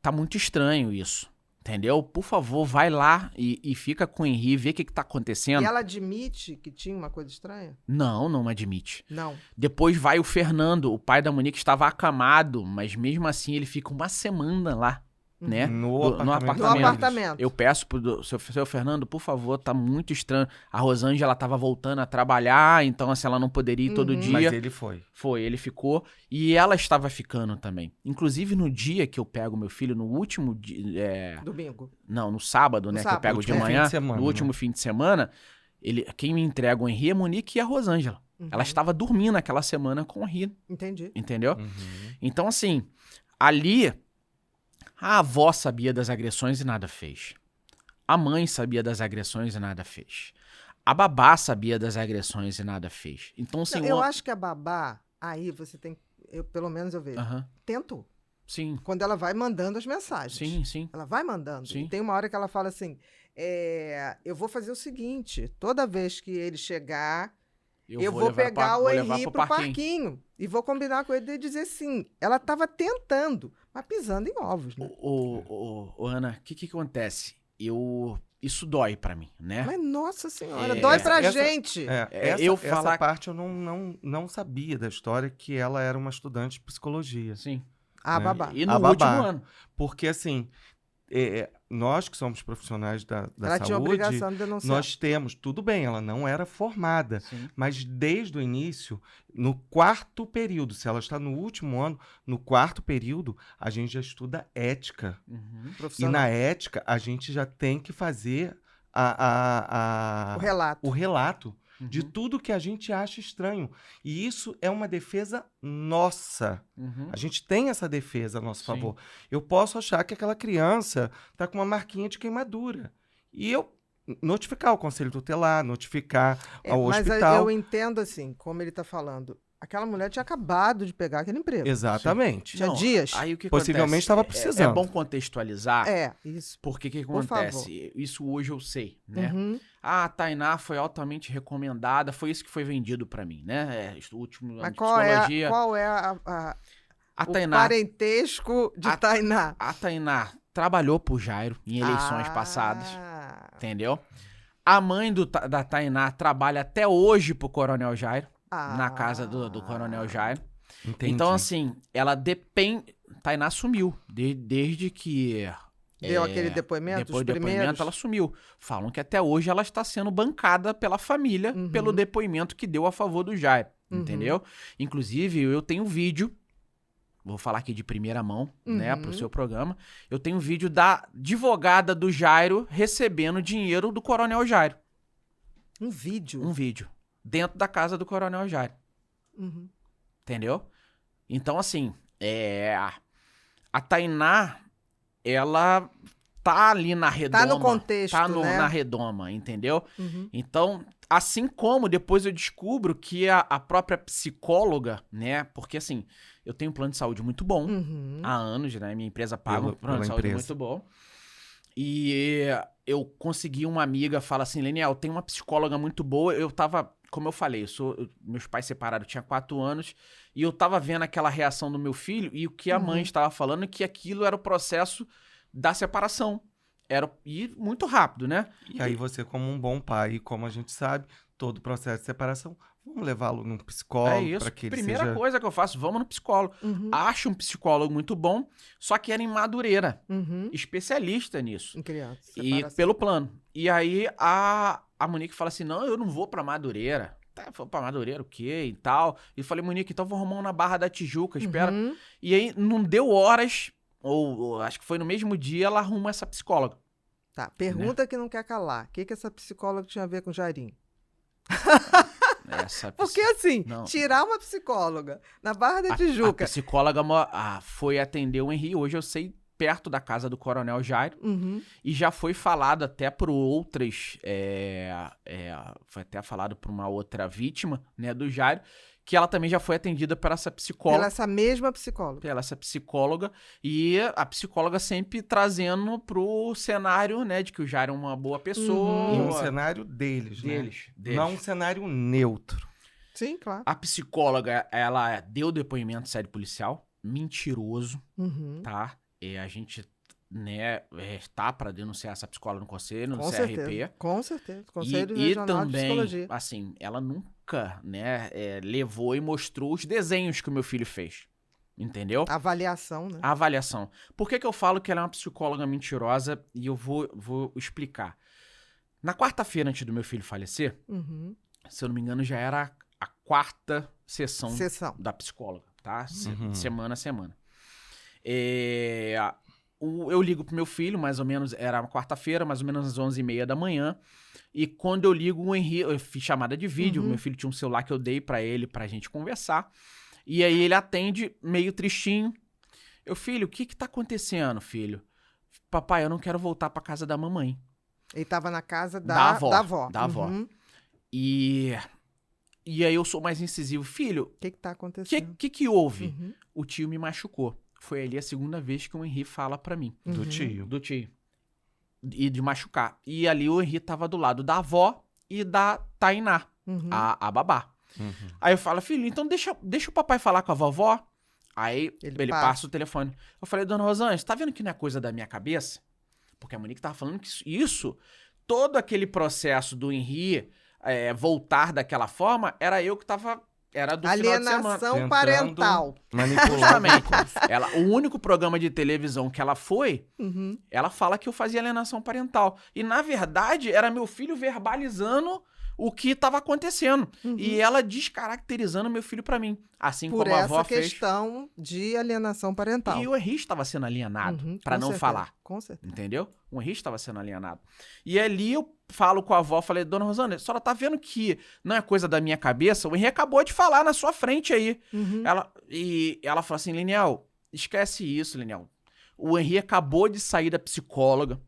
tá muito estranho isso, entendeu? Por favor, vai lá e fica com o Henri, vê o que tá acontecendo. E ela admite que tinha uma coisa estranha? Não admite. Não. Depois vai o Fernando, o pai da Monique estava acamado, mas mesmo assim ele fica uma semana lá, né? No No apartamento. apartamento. Eu peço pro seu Fernando, por favor, tá muito estranho. A Rosângela tava voltando a trabalhar, então assim, ela não poderia ir todo Uhum. dia. Mas ele foi. Foi, ele ficou. E ela estava ficando também. Inclusive, no dia que eu pego meu filho, no último dia. Domingo. Não, no sábado, No né? sábado. Que eu pego de Último manhã. fim de semana, no último né? fim de semana, quem me entrega o Henri é a Monique e a Rosângela. Uhum. Ela estava dormindo aquela semana com o Henri, Entendi. entendeu? Uhum. Então, assim, ali, a avó sabia das agressões e nada fez. A mãe sabia das agressões e nada fez. A babá sabia das agressões e nada fez. Então, assim... Não, eu acho que a babá, aí você tem. Pelo menos eu vejo. Aham. Tentou. Sim, Quando ela vai mandando as mensagens. sim. Ela vai mandando. Sim. E tem uma hora que ela fala assim: eu vou fazer o seguinte: toda vez que ele chegar, eu vou pegar o Henri pro parquinho. E vou combinar com ele e dizer sim. Ela estava tentando, mas pisando em ovos, né? Ô, Ana, o que acontece? Isso dói pra mim, né? Mas, nossa senhora, É, dói pra essa- gente. Essa parte eu não sabia da história, que ela era uma estudante de psicologia. Sim. Ah, né? babá. E no A último babá. ano. Porque, assim, nós que somos profissionais da Ela tinha a saúde, obrigação de denunciar. nós temos, tudo bem, ela não era formada, Sim. mas desde o início, no quarto período, se ela está no último ano, no quarto período, a gente já estuda ética. Uhum. E Profissional. na ética, a gente já tem que fazer O relato. o relato de Uhum. tudo que a gente acha estranho. E isso é uma defesa nossa. Uhum. A gente tem essa defesa a nosso Sim. favor. Eu posso achar que aquela criança está com uma marquinha de queimadura. E eu notificar o conselho tutelar, notificar ao Mas hospital. eu entendo assim, como ele está falando. Aquela mulher tinha acabado de pegar aquele emprego. Exatamente. Tinha Não, dias. Aí o que Possivelmente acontece? estava precisando. É bom contextualizar, Isso. porque o que Por favor. acontece? Isso hoje eu sei, né? Uhum. A Tainá foi altamente recomendada, foi isso que foi vendido pra mim, né? O último ano Mas de qual psicologia. é A o Tainá, parentesco de Tainá? a Tainá trabalhou pro Jairo em eleições Ah. passadas, entendeu? A mãe da Tainá trabalha até hoje pro Coronel Jairo, na casa do Coronel Jairo. Entendi. Então, assim, ela depende... Tainá sumiu. Desde que... Deu aquele depoimento, Depois os do primeiros? depoimento, ela sumiu. Falam que até hoje ela está sendo bancada pela família pelo depoimento que deu a favor do Jairo, entendeu? Inclusive, eu tenho vídeo, vou falar aqui de primeira mão, né, pro seu programa. Eu tenho um vídeo da advogada do Jairo recebendo dinheiro do Coronel Jairo. Um vídeo? Um vídeo. Dentro da casa do Coronel Jairo. Entendeu? Então, assim, a Tainá... ela tá ali na redoma. Tá no contexto, né? Na redoma, entendeu? Então, assim como depois eu descubro que a própria psicóloga, né? Porque assim, eu tenho um plano de saúde muito bom há anos, né? Minha empresa paga um plano de saúde muito bom. E eu consegui uma amiga, fala assim, Leniel, tem uma psicóloga muito boa. Eu tava, como eu falei, meus pais separaram, eu tinha 4 anos, e eu tava vendo aquela reação do meu filho, e o que a mãe estava falando é que aquilo era o processo da separação. E muito rápido, né? E aí você, como um bom pai, e como a gente sabe, todo o processo de separação, vamos levá-lo num psicólogo. É isso. Para que ele Primeira coisa que eu faço, vamos no psicólogo. Acho um psicólogo muito bom, só que era em Madureira. Especialista nisso. Em criança. E pelo plano. E aí a Monique fala assim, não, eu não vou pra Madureira. Tá, vou pra Madureira o quê e tal. E eu falei, Monique, então vou arrumar um na Barra da Tijuca, espera. E aí não deu horas, ou acho que foi no mesmo dia, ela arruma essa psicóloga. Tá, pergunta que não quer calar. O que essa psicóloga tinha a ver com o Jairinho? Porque assim, tirar uma psicóloga na Barra da Tijuca... A psicóloga foi atender o Henri, hoje eu sei, perto da casa do Coronel Jairo, e já foi falado até por outras, foi até falado por uma outra vítima, né, do Jairo, que ela também já foi atendida por essa psicóloga. Pela essa mesma psicóloga. Pela essa psicóloga, e a psicóloga sempre trazendo pro cenário, né, de que o Jairo é uma boa pessoa. E um cenário deles, né? Não um cenário neutro. Sim, claro. A psicóloga, ela deu depoimento de série policial, mentiroso, tá? A gente, né, está para denunciar essa psicóloga no conselho, no CRP. Com certeza. Conselho Regional de Psicologia. Assim, ela nunca, né, levou e mostrou os desenhos que o meu filho fez. Entendeu? Avaliação, né? A avaliação. Por que eu falo que ela é uma psicóloga mentirosa? E eu vou explicar. Na quarta-feira, antes do meu filho falecer, se eu não me engano, já era a 4ª sessão da psicóloga, tá? Semana a semana. Eu ligo pro meu filho, mais ou menos, era uma quarta-feira, mais ou menos às 11h30 da manhã. E quando eu ligo o Henri, eu fiz chamada de vídeo, meu filho tinha um celular que eu dei pra ele pra gente conversar. E aí ele atende, meio tristinho. Filho, o que tá acontecendo, filho? Papai, eu não quero voltar pra casa da mamãe. Ele tava na casa da avó. Da avó. E aí eu sou mais incisivo. Filho, o que tá acontecendo? O que houve? O tio me machucou. Foi ali a segunda vez que o Henri fala pra mim. Do tio. Do tio. E de machucar. E ali o Henri tava do lado da avó e da Tainá, a babá. Aí eu falo, filho, então deixa o papai falar com a vovó. Aí ele passa o telefone. Eu falei, dona Rosângela, você tá vendo que não é coisa da minha cabeça? Porque a Monique tava falando que isso, todo aquele processo do Henri voltar daquela forma, era eu que tava... Era do final de semana. Alienação parental. Justamente. O único programa de televisão que ela foi, ela fala que eu fazia alienação parental. E, na verdade, era meu filho verbalizando o que estava acontecendo. E ela descaracterizando meu filho pra mim. Assim como a avó fez. Por essa questão de alienação parental. E o Henri estava sendo alienado, pra não falar. Com certeza. Entendeu? O Henri estava sendo alienado. E ali eu falo com a avó, falei, dona Rosana, a senhora tá vendo que não é coisa da minha cabeça? O Henri acabou de falar na sua frente aí. Ela falou assim, Leniel, esquece isso, Leniel. O Henri acabou de sair da psicóloga.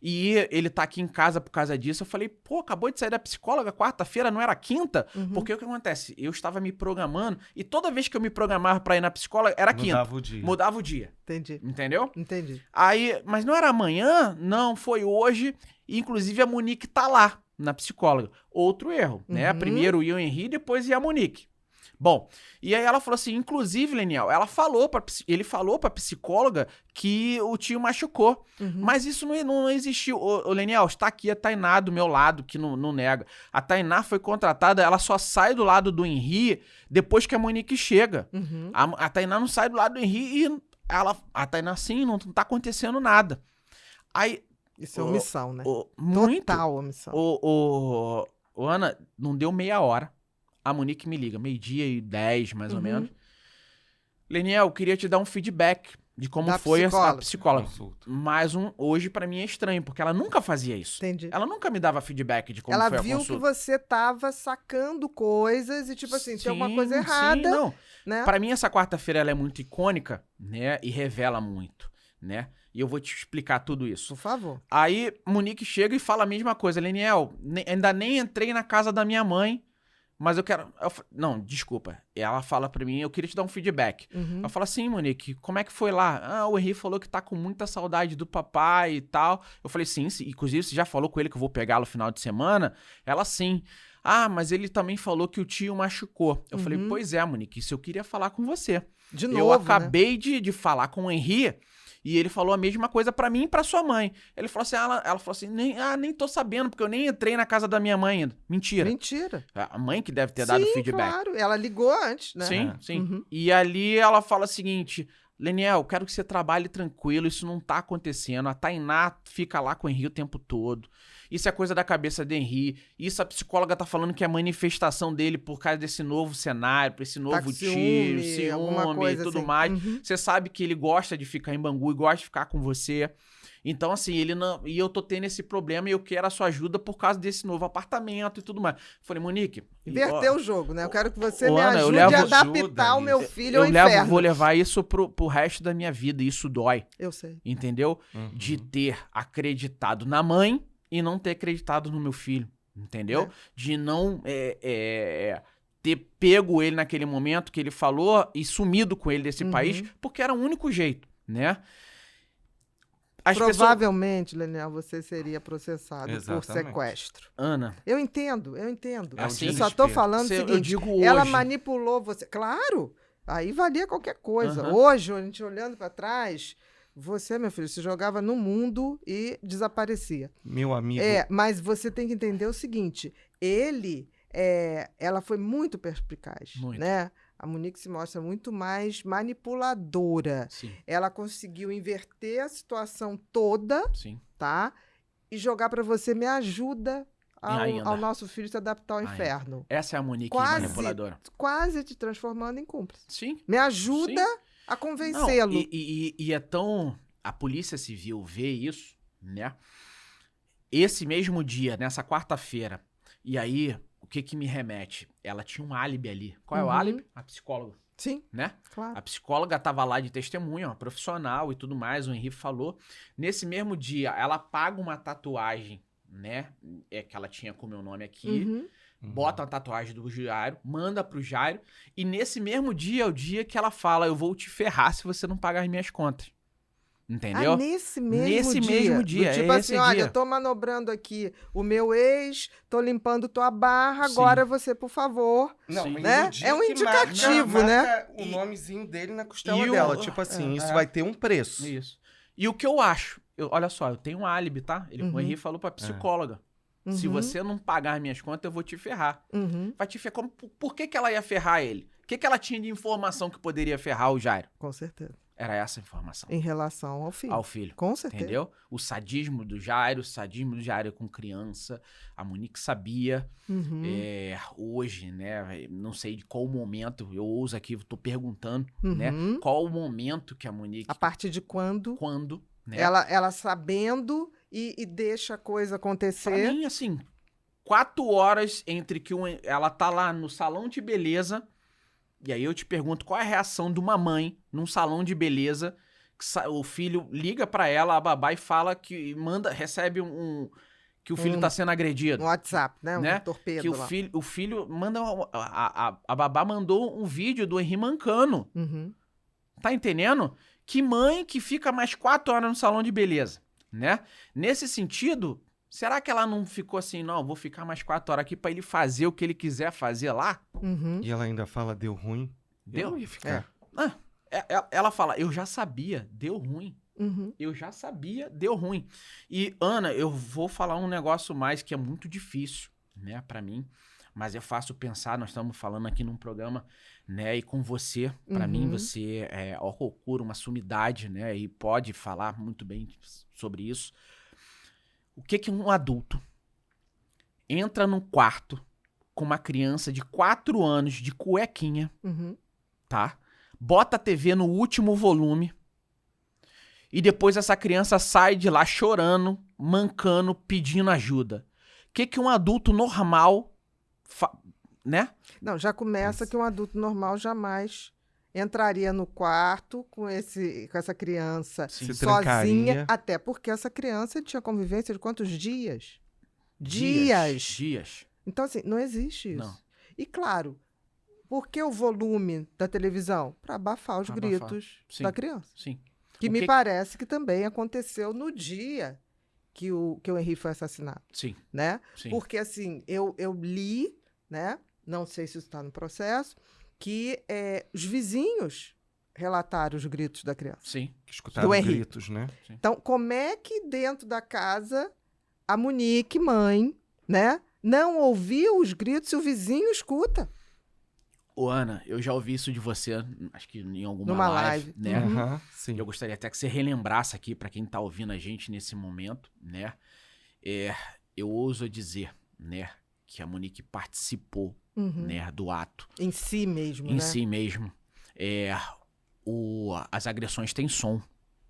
E ele tá aqui em casa por causa disso. Eu falei, pô, acabou de sair da psicóloga quarta-feira, não era quinta? Porque o que acontece? Eu estava me programando e toda vez que eu me programava pra ir na psicóloga, era quinta. Mudava o dia. Entendi. Entendeu? Entendi. Aí, mas não era amanhã? Não, foi hoje. E, inclusive, a Monique tá lá, na psicóloga. Outro erro, né? Primeiro ia o Henri, depois ia a Monique. Bom, e aí ela falou assim, inclusive, Leniel, ele falou pra psicóloga que o tio machucou. Mas isso não existiu. Ô, Leniel, está aqui a Tainá do meu lado, que não nega. A Tainá foi contratada, ela só sai do lado do Henri depois que a Monique chega. A Tainá não sai do lado do Henri e a Tainá, sim, não tá acontecendo nada. Aí... Isso é omissão, né? Muito. Total omissão. Ana, não deu meia hora. A Monique me liga, 12:10, mais ou menos. Leniel, eu queria te dar um feedback de como foi a psicóloga. Mais hoje pra mim é estranho, porque ela nunca fazia isso. Entendi. Ela nunca me dava feedback de como Ela foi a viu consulta. que você tava sacando coisas e tipo assim, tem alguma coisa errada, sim, não. né? Pra mim essa quarta-feira ela é muito icônica, né? E revela muito, né? E eu vou te explicar tudo isso. Por favor. Aí Monique chega e fala a mesma coisa. Leniel, ainda nem entrei na casa da minha mãe, mas eu quero... Não, desculpa. Ela fala pra mim, eu queria te dar um feedback. Eu falo assim, Monique, como é que foi lá? Ah, o Henri falou que tá com muita saudade do papai e tal. Eu falei, sim, inclusive você já falou com ele que eu vou pegá-lo no final de semana? Ela, sim. Ah, mas ele também falou que o tio machucou. Eu falei, pois é, Monique, isso eu queria falar com você. De novo, eu acabei de falar com o Henri... E ele falou a mesma coisa pra mim e pra sua mãe. Ele falou assim, ela falou assim, nem tô sabendo, porque eu nem entrei na casa da minha mãe ainda. Mentira. Mentira. A mãe que deve ter dado feedback. Claro. Ela ligou antes, né? Sim. E ali ela fala o seguinte, Leniel, quero que você trabalhe tranquilo, isso não tá acontecendo. A Tainá fica lá com o Henri o tempo todo. Isso é coisa da cabeça do Henri. Isso a psicóloga tá falando que é manifestação dele por causa desse novo cenário, por esse novo tiro, ciúme e tudo assim. mais. Você sabe que ele gosta de ficar em Bangu e gosta de ficar com você. Então, assim, ele não... E eu tô tendo esse problema e eu quero a sua ajuda por causa desse novo apartamento e tudo mais. Falei, Monique... Inverteu o jogo, né? Eu quero que você me Ana, ajude a adaptar o meu filho ao inferno. Vou levar isso pro resto da minha vida. E isso dói. Eu sei. Entendeu? De ter acreditado na mãe e não ter acreditado no meu filho. Entendeu? De não ter pego ele naquele momento que ele falou e sumido com ele desse país, porque era o único jeito, né? Provavelmente, Leniel, você seria processado por sequestro. Ana. Eu entendo. Assim, eu só tô falando o seguinte, eu digo hoje. Ela manipulou você. Claro, aí valia qualquer coisa. Hoje, a gente olhando para trás, você, meu filho, se jogava no mundo e desaparecia. Meu amigo. Mas você tem que entender o seguinte, ela foi muito perspicaz, né? A Monique se mostra muito mais manipuladora. Sim. Ela conseguiu inverter a situação toda, tá? E jogar para você, me ajuda ao nosso filho se adaptar ao inferno. Essa é a Monique manipuladora. Quase te transformando em cúmplice. Sim. Me ajuda a convencê-lo. E é tão... A Polícia Civil vê isso, né? Esse mesmo dia, nessa quarta-feira, e aí... O que me remete? Ela tinha um álibi ali. Qual é o álibi? A psicóloga. Sim, né? Claro. A psicóloga tava lá de testemunha, uma profissional e tudo mais, o Henri falou. Nesse mesmo dia, ela paga uma tatuagem, né? Que ela tinha com o meu nome aqui. Bota a tatuagem do Jairo, manda pro Jairo. E nesse mesmo dia é o dia que ela fala, eu vou te ferrar se você não pagar as minhas contas. Entendeu? Nesse mesmo dia. Tipo assim, olha, eu tô manobrando aqui o meu ex, tô limpando tua barra, agora você, por favor. Não, né? É um indicativo, né? O nomezinho dele na costela dela. Tipo assim, isso vai ter um preço. Isso. E o que eu acho, olha só, eu tenho um álibi, tá? O Henri falou pra psicóloga. Se você não pagar as minhas contas, eu vou te ferrar. Vai te ferrar. Por que ela ia ferrar ele? O que ela tinha de informação que poderia ferrar o Jairo? Com certeza. Era essa a informação. Em relação ao filho. Ao filho. Com certeza. Entendeu? O sadismo do Jairo com criança. A Monique sabia. Hoje, né? Não sei de qual momento. Eu ouso aqui, tô perguntando, né? Qual o momento que a Monique... A partir de quando? Quando, né? Ela sabendo e deixa a coisa acontecer. Pra mim, assim, 4 horas entre que ela tá lá no salão de beleza... E aí eu te pergunto, qual é a reação de uma mãe num salão de beleza, que o filho liga pra ela, a babá, e fala que recebe que o filho tá sendo agredido. No WhatsApp, né? Um torpedo que lá. o filho manda... A babá mandou um vídeo do Henri mancando. Tá entendendo? Que mãe que fica mais 4 horas no salão de beleza, né? Nesse sentido, Será que ela não ficou assim, não, vou ficar mais 4 horas aqui pra ele fazer o que ele quiser fazer lá? Uhum. E ela ainda fala, deu ruim. Deu? Eu não ia ficar. Ela fala, eu já sabia, deu ruim. Uhum. Eu já sabia, deu ruim. E, Ana, eu vou falar um negócio mais que é muito difícil, né, pra mim. Mas é fácil pensar, nós estamos falando aqui num programa, né, e com você, pra mim, você é uma sumidade, né, e pode falar muito bem sobre isso. O que um adulto entra num quarto com uma criança de 4 anos de cuequinha, Uhum. tá? Bota a TV no último volume e depois essa criança sai de lá chorando, mancando, pedindo ajuda. O que um adulto normal, né? Não, já começa que um adulto normal jamais entraria no quarto com essa criança Sim. Se sozinha, trancaria. até porque essa criança tinha convivência de quantos dias? Dias. Então, assim, não existe isso. Não. E, claro, por que o volume da televisão? Para abafar os Pra abafar. gritos Sim. da criança. Sim. Que O me que- parece que também aconteceu no dia que o Henri foi assassinado, Sim. né? Sim. Porque, assim, eu li, né? Não sei se isso está no processo, que os vizinhos relataram os gritos da criança. Sim. Escutaram Do Henri. gritos, né? Então, como é que dentro da casa a Monique, mãe, né, não ouviu os gritos e o vizinho escuta? Ô, Ana, eu já ouvi isso de você, acho que em alguma Numa live, live. né? Aham, sim. Eu gostaria até que você relembrasse aqui pra quem tá ouvindo a gente nesse momento, né? Eu ouso dizer, né, que a Monique participou, né, do ato Em si mesmo, em né? si mesmo. As agressões têm som,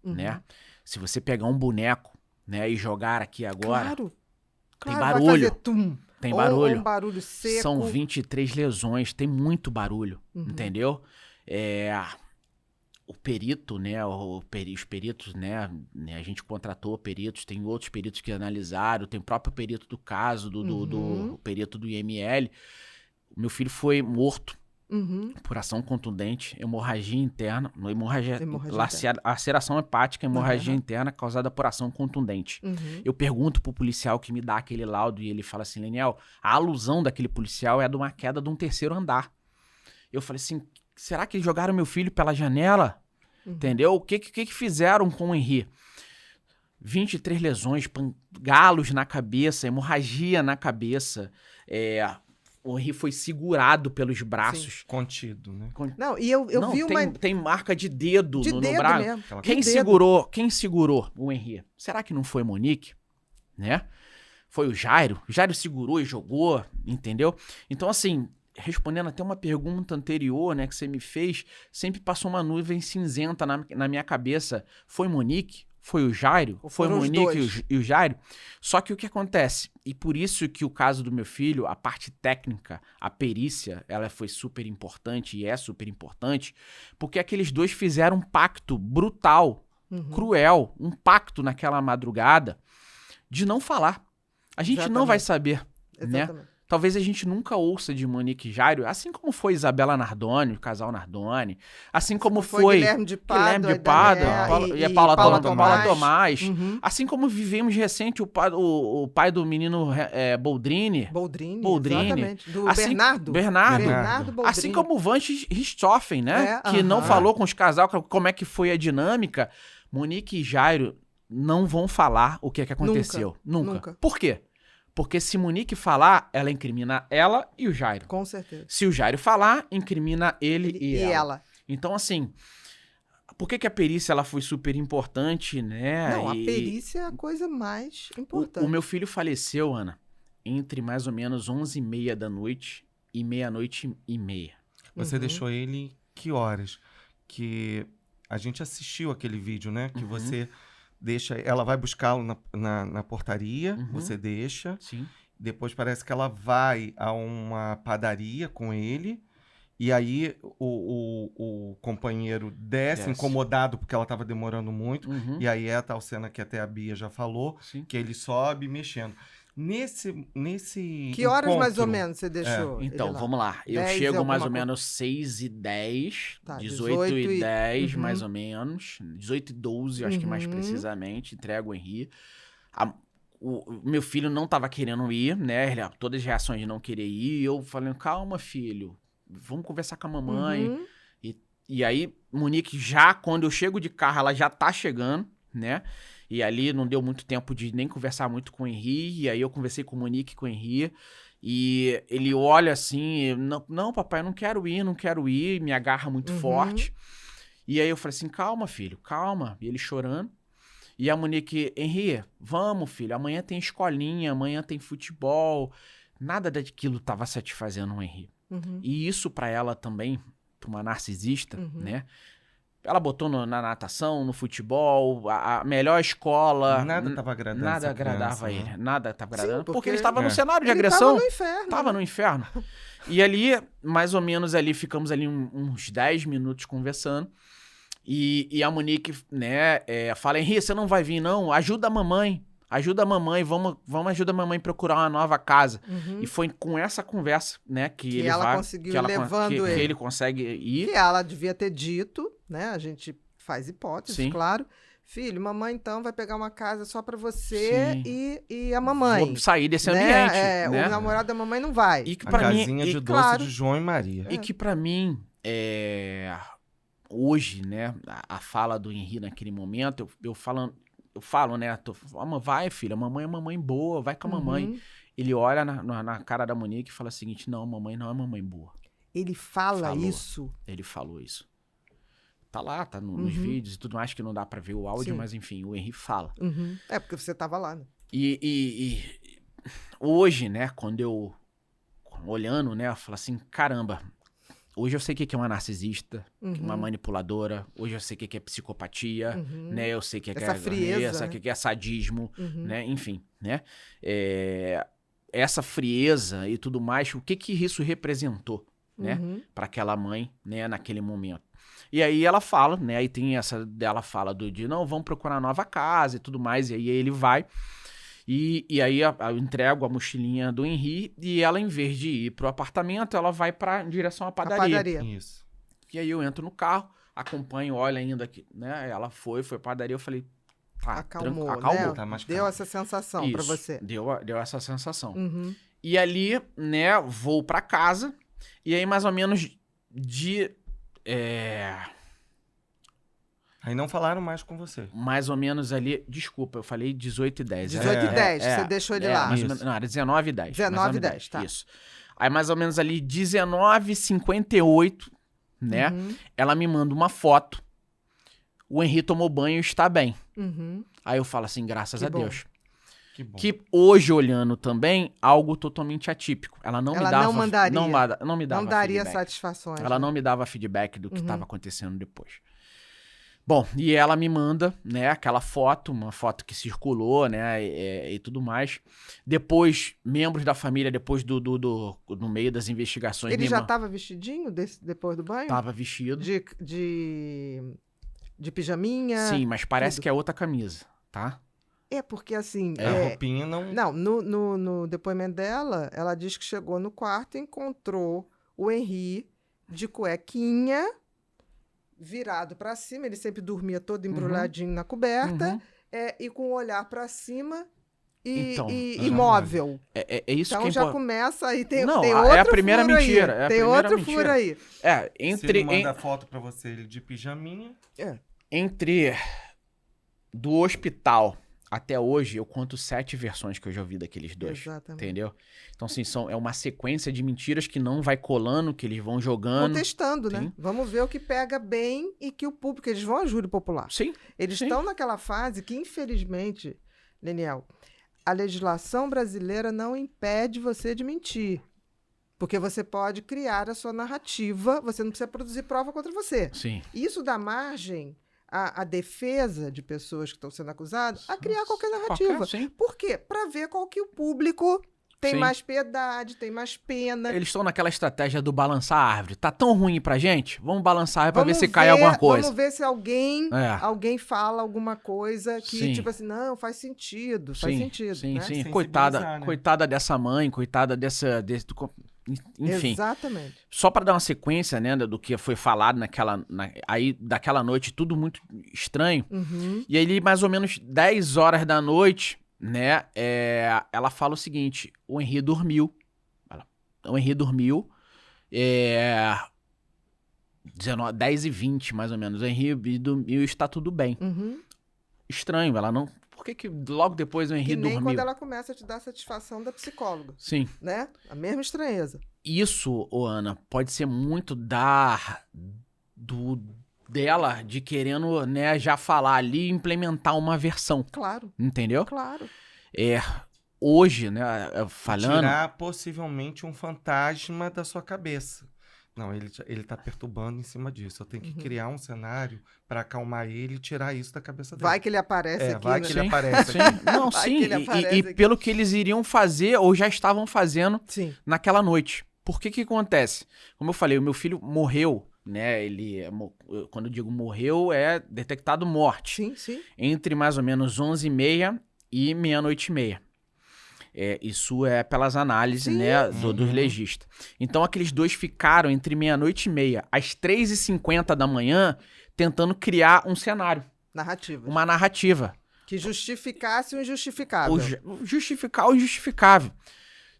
né? Se você pegar um boneco, né, e jogar aqui agora, Claro. tem Claro, vai barulho. fazer tum. Tem Ou barulho. um barulho seco. São 23 lesões, tem muito barulho, entendeu? O perito, né, os peritos, né, a gente contratou peritos, tem outros peritos que analisaram, tem o próprio perito do caso, do perito do IML. O meu filho foi morto por ação contundente, hemorragia interna, laceração hepática, hemorragia interna causada por ação contundente. Eu pergunto pro policial que me dá aquele laudo e ele fala assim, Leniel, a alusão daquele policial é de uma queda de um 3º andar. Eu falei assim, será que jogaram meu filho pela janela? Entendeu? O que fizeram com o Henri? 23 lesões, galos na cabeça, hemorragia na cabeça, o Henri foi segurado pelos braços. Contido, né? Não, e eu Não, vi uma... tem marca de dedo De no dedo braço. mesmo. Quem De dedo. segurou o Henri? Será que não foi Monique? Né? Foi o Jairo? O Jairo segurou e jogou, entendeu? Então, assim, respondendo até uma pergunta anterior, né, que você me fez, sempre passou uma nuvem cinzenta na minha cabeça. Foi Monique? Foi o Jairo? Ou Foi foram os Monique dois? e o Jairo? Só que o que acontece? E por isso que o caso do meu filho, a parte técnica, a perícia, ela foi super importante e é super importante, porque aqueles dois fizeram um pacto brutal, cruel, um pacto naquela madrugada de não falar. A gente não vai saber, né? Exatamente. Talvez a gente nunca ouça de Monique e Jairo, assim como foi Isabela Nardoni, o casal Nardoni, assim como foi Guilherme de Pádua, e a Paula Tomás. Tomás, assim como vivemos recente o pai do menino Boldrini, Boldrini, Boldrini. exatamente. Do Assim- Bernardo. Bernardo. Bernardo Boldrini. Assim como o Van Richthofen, né? É, que não aham. falou com os casal como é que foi a dinâmica. Monique e Jairo não vão falar o que aconteceu. Nunca. Por quê? Porque se Monique falar, ela incrimina ela e o Jairo. Com certeza. Se o Jairo falar, incrimina ele e ela. Então, assim, por que a perícia ela foi super importante, né? Não, a perícia é a coisa mais importante. O meu filho faleceu, Ana, entre mais ou menos 11h30 da noite e 00:30. Você deixou ele que horas? Que a gente assistiu aquele vídeo, né? Que você deixa... Ela vai buscá-lo na portaria, você deixa. Sim. Depois parece que ela vai a uma padaria com ele. E aí o companheiro desce, incomodado porque ela estava demorando muito. E aí é a tal cena que até a Bia já falou, Sim. que ele sobe mexendo. Nesse Que horas mais ou encontro- menos você deixou? Então, ele lá? vamos lá. Eu 10 chego alguma mais ou coisa. menos 6h10, Tá, 18h10, Uhum. mais ou menos. 18h12, acho que mais precisamente. Entrego o Henri. o meu filho não tava querendo ir, né? Todas as reações de não querer ir. E eu falei, calma, filho, vamos conversar com a mamãe. Uhum. E aí, Monique, já quando eu chego de carro, ela já tá chegando, né? E ali não deu muito tempo de nem conversar muito com o Henri. E aí eu conversei com o Monique e com o Henri. E ele olha assim, não, papai, eu não quero ir, me agarra muito forte. E aí eu falei assim, calma, filho, calma. E ele chorando. E a Monique, Henri, vamos, filho, amanhã tem escolinha, amanhã tem futebol. Nada daquilo tava satisfazendo o Henri. E isso pra ela também, pra uma narcisista, né? Ela botou na natação, no futebol, a melhor escola. Nada tava agradando Nada essa agradava criança, ele. né? Nada tava agradando. Sim, porque ele estava no cenário de ele agressão. tava no inferno. Tava no inferno. E ali, mais ou menos ali, ficamos ali uns 10 minutos conversando. E a Monique, né, fala, Henri, você não vai vir, não? Ajuda a mamãe, vamos ajudar a mamãe a procurar uma nova casa. E foi com essa conversa, né, que ele ela vai... conseguiu que ela levando que ele. ele consegue ir. Que ela devia ter dito, né? A gente faz hipóteses, Sim. claro. Filho, mamãe então vai pegar uma casa só pra você Sim. e a mamãe. Vou sair desse né? ambiente, né? O namorado da mamãe não vai. E que A pra mim, casinha de doce claro. de João e Maria. E que pra mim, hoje, né, a fala do Henri naquele momento, eu falo, né, vai, filha, a mamãe é mamãe boa, vai com a mamãe. Ele olha na cara da Monique e fala o seguinte, não, a mamãe não é mamãe boa. Ele falou. Isso. Ele falou isso. Tá lá, tá nos vídeos e tudo mais, que não dá pra ver o áudio, Sim. mas enfim, o Henri fala. É, porque você tava lá, né? E hoje, né, quando eu, olhando, né, eu falo assim, caramba, hoje eu sei o que é uma narcisista, uma manipuladora, hoje eu sei o que é psicopatia, né, eu sei o que Essa frieza, o né? que é sadismo, né, enfim, né, essa frieza e tudo mais, o que isso representou, né, para aquela mãe, né, naquele momento. E aí ela fala, né, aí tem essa dela fala de não, vamos procurar nova casa e tudo mais, e aí ele vai. E aí eu entrego a mochilinha do Henri e ela, em vez de ir pro apartamento, ela vai em direção à padaria. Isso. E aí eu entro no carro, acompanho, olho ainda aqui, né? Ela foi pra padaria, eu falei, tá, Acalmou, acalmou. né? Tá mais Deu calmo. essa sensação pra Isso, você. deu essa sensação. Uhum. E ali, né, vou pra casa, e aí mais ou menos Aí não falaram mais com você. mais ou menos ali, desculpa, eu falei 18h10. 18h10, você deixou ele lá. Mais ou menos, não, era 19h10. 19h10, tá. Isso. Aí mais ou menos ali 19h58, né, ela me manda uma foto, o Henri tomou banho e está bem. Aí eu falo assim, graças Que a bom. Deus. Que bom. Que hoje, olhando também, algo totalmente atípico. Ela não me Ela dava... não mandaria. Não me dava Não daria feedback. satisfações. Ela né? não me dava feedback do que estava acontecendo depois. Bom, e ela me manda, né, aquela foto, uma foto que circulou, né, e tudo mais. Depois, membros da família, depois no meio das investigações... Ele me já estava vestidinho depois do banho? Tava vestido. De pijaminha? Sim, mas parece tudo. que é outra camisa, tá? É, porque assim... A roupinha não... Não, no depoimento dela, ela diz que chegou no quarto e encontrou o Henri de cuequinha, virado para cima. Ele sempre dormia todo embrulhadinho na coberta, e com o olhar para cima e Então, imóvel. É isso Então que é já importante. começa aí, tem Não, tem é a outro primeira furo mentira, aí. é a Tem primeira outro mentira. furo aí. Se ele manda foto pra você, ele de pijaminha... Entre do hospital até hoje, eu conto 7 versões que eu já ouvi daqueles dois. Exatamente. Entendeu? Então, assim, é uma sequência de mentiras que não vai colando, que eles vão jogando. Vão testando, né? Sim. Vamos ver o que pega bem e que o público... Eles vão a júri popular. Sim. Eles sim. estão naquela fase que, infelizmente, Leniel, a legislação brasileira não impede você de mentir. Porque você pode criar a sua narrativa, você não precisa produzir prova contra você. Sim. Isso dá margem à defesa de pessoas que estão sendo acusadas a criar qualquer narrativa. Sim. Por quê? Para ver qual que o público tem Sim. mais piedade, tem mais pena. Eles estão naquela estratégia do balançar a árvore. Tá tão ruim pra gente? Vamos balançar a árvore pra ver Vamos se cai alguma coisa. Vamos ver se alguém É. fala alguma coisa que, Sim. tipo assim, não, faz sentido, faz sentido. Sim, né? sim. Sensibilizar, né? Coitada dessa mãe, coitada enfim. Exatamente. Só pra dar uma sequência, né, do que foi falado aí daquela noite, tudo muito estranho. Uhum. E aí, mais ou menos 10 horas da noite, né, ela fala o seguinte, o Henri dormiu. O Henri dormiu, 10h20, mais ou menos. O Henri dormiu e está tudo bem. Uhum. Estranho, ela não... Por que logo depois o Henri Que nem dormiu? quando ela começa a te dar satisfação da psicóloga, Sim. né? A mesma estranheza. Isso, Ana, pode ser muito dela de querendo, né, já falar ali e implementar uma versão. Claro, Entendeu? claro. Hoje, né, falando... Tirar possivelmente um fantasma da sua cabeça. Não, ele tá perturbando em cima disso. Eu tenho que criar um cenário para acalmar ele e tirar isso da cabeça dele. Vai que ele aparece aqui, vai né? que ele aparece Sim, aqui. não, Vai sim. que ele aparece E aqui. pelo que eles iriam fazer ou já estavam fazendo Sim. naquela noite. Por que acontece? Como eu falei, o meu filho morreu, né? Quando eu digo morreu, é detectado morte. Sim, sim. Entre mais ou menos 11h30 e meia-noite e meia. Isso é pelas análises, Sim. né, dos legistas. Então, aqueles dois ficaram entre meia-noite e meia, às 3h50 da manhã, tentando criar um cenário, Narrativa. uma narrativa. Que justificasse o injustificável. Justificar o injustificável.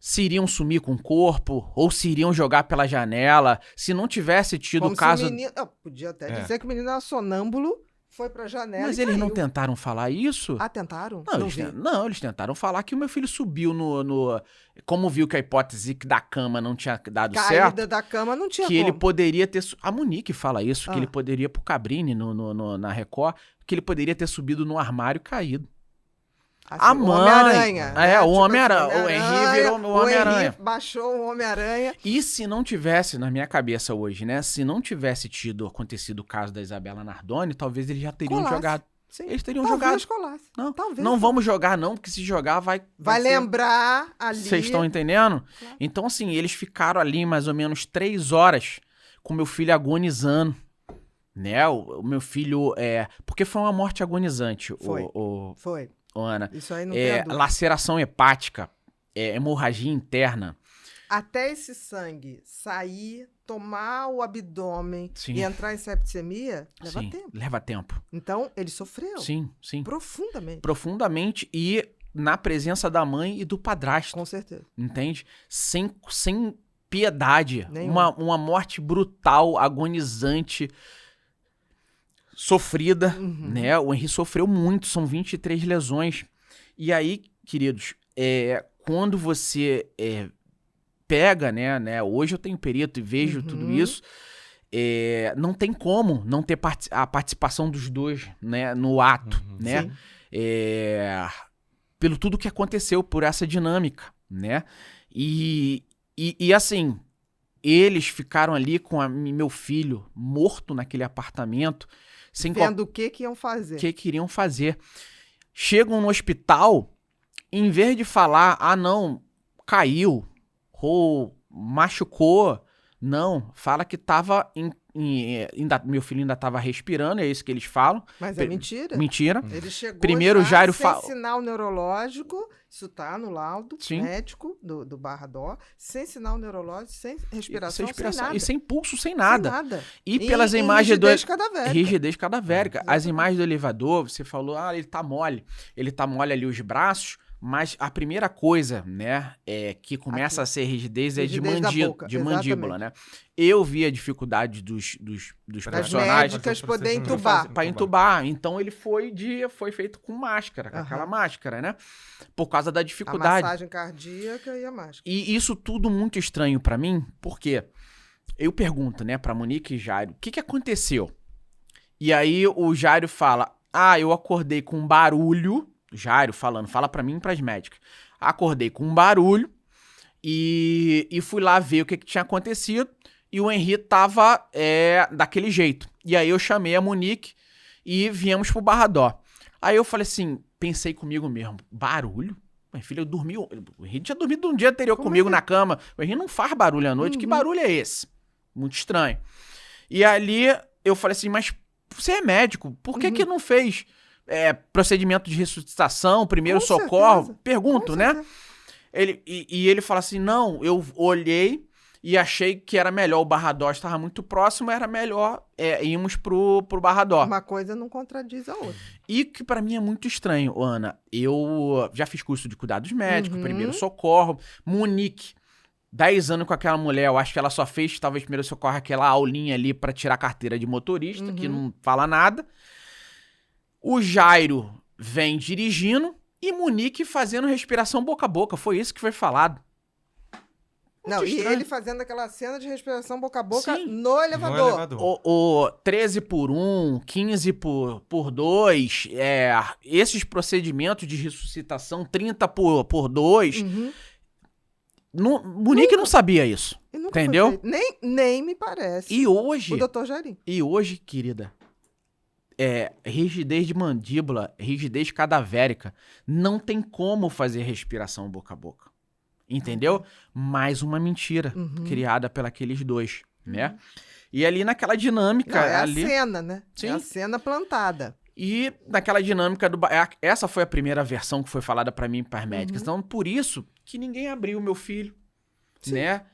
Se iriam sumir com o corpo, ou se iriam jogar pela janela, se não tivesse tido Como o caso... se o menino... Eu podia até dizer que o menino era sonâmbulo, foi pra janela Mas e eles não caiu. tentaram falar isso? Ah, tentaram? Não, eles tentaram falar que o meu filho subiu no... Como viu que a hipótese da cama não tinha dado Caída certo, da cama não tinha que como. ele poderia ter... A Monique fala isso, Ah. que ele poderia, pro Cabrini na Record, que ele poderia ter subido no armário e caído. Assim, A o mãe... Homem-Aranha. né? O Tipo Homem-Aranha. assim, O Henri virou o Homem-Aranha. O Henri baixou o Homem-Aranha. E se não tivesse, na minha cabeça hoje, né? Se não tivesse acontecido o caso da Isabela Nardoni, talvez eles já teriam Colasse. jogado. Sim. Eles teriam Talvez jogado. colasse. Não, Talvez. não vamos jogar não, porque se jogar vai ser- lembrar ali. Vocês estão entendendo? Claro. Então, assim, eles ficaram ali mais ou menos 3 horas com meu filho agonizando, né? O meu filho, porque foi uma morte agonizante, Foi. o Foi. Ana. Isso aí não tem a dúvida. Laceração hepática, hemorragia interna. Até esse sangue sair, tomar o abdômen Sim. e entrar em septicemia, leva Sim, tempo. leva tempo. Então, ele sofreu Sim, sim. profundamente. Profundamente e na presença da mãe e do padrasto, Com certeza. entende? Sem piedade. Nenhuma. Uma morte brutal, agonizante, sofrida, né? O Henri sofreu muito, são 23 lesões. E aí, queridos, quando você pega, né? Hoje eu tenho perito e vejo tudo isso, não tem como não ter a participação dos dois, né, no ato, né? Sim. Pelo tudo que aconteceu, por essa dinâmica, né? E assim, eles ficaram ali com meu filho morto naquele apartamento, sem Vendo o que iam fazer. que queriam fazer. Chegam no hospital, em vez de falar, não, caiu, ou machucou, não, fala que tava meu filho ainda estava respirando, é isso que eles falam. Mas é mentira. Mentira. Ele chegou Primeiro, já Jairo sem sinal neurológico, isso tá no laudo Sim. médico do Barra-Dó, sem sinal neurológico, sem respiração, sem nada. E sem pulso, sem nada. Sem nada. E pelas em imagens rigidez cadavérica. rigidez cadavérica. As Exatamente. imagens do elevador, você falou, ele tá mole. Ele tá mole ali os braços, mas a primeira coisa, né, que começa a ser rigidez é Rigidez da boca, de mandíbula, exatamente. né? Eu vi a dificuldade dos Das profissionais médicas fazer o poder procedimento. entubar. para entubar. Então ele foi feito com máscara, com aquela máscara, né? Por causa da A dificuldade. massagem cardíaca e a máscara. E isso tudo muito estranho pra mim, porque eu pergunto, né, pra Monique e Jairo, o que aconteceu? E aí o Jairo fala, eu acordei com um barulho, Jairo falando, fala pra mim e pras médicas, acordei com um barulho e fui lá ver o que tinha acontecido e o Henri tava daquele jeito. E aí eu chamei a Monique e viemos pro Barra-Dó. Aí eu falei assim, pensei comigo mesmo, barulho? Minha filha dormiu. O Henri tinha dormido um dia anterior Como comigo é que- na cama. O Henri não faz barulho à noite. Que barulho é esse? Muito estranho. E ali eu falei assim, mas você é médico, por que não fez procedimento de ressuscitação, primeiro Com socorro? certeza. Pergunto, Com né? certeza. Ele fala assim, não, eu olhei e achei que era melhor. O Barradó estava muito próximo, era melhor irmos pro Barradó. Uma coisa não contradiz a outra. E que pra mim é muito estranho, Ana. Eu já fiz curso de cuidados médicos, Uhum. primeiro socorro, Munique. 10 anos com aquela mulher, eu acho que ela só fez, talvez, primeiro socorro, aquela aulinha ali pra tirar a carteira de motorista, que não fala nada. O Jairo vem dirigindo e Munique fazendo respiração boca a boca. Foi isso que foi falado. Não, e estranho. ele fazendo aquela cena de respiração boca a boca Sim. no elevador. No elevador. O 13 por 1, 15 por 2, esses procedimentos de ressuscitação, 30 por 2. Uhum. Munique não sabia isso. E nunca foi Entendeu? feito. Nem me parece. E hoje... O doutor Jairim. E hoje, querida, rigidez de mandíbula, rigidez cadavérica, não tem como fazer respiração boca a boca. Entendeu? Mais uma mentira criada pelos dois, né? E ali naquela dinâmica... Não, é ali, a cena, né? Sim. É a cena plantada. E naquela dinâmica essa foi a primeira versão que foi falada pra mim e para as médicas. Então, por isso que ninguém abriu o meu filho, né?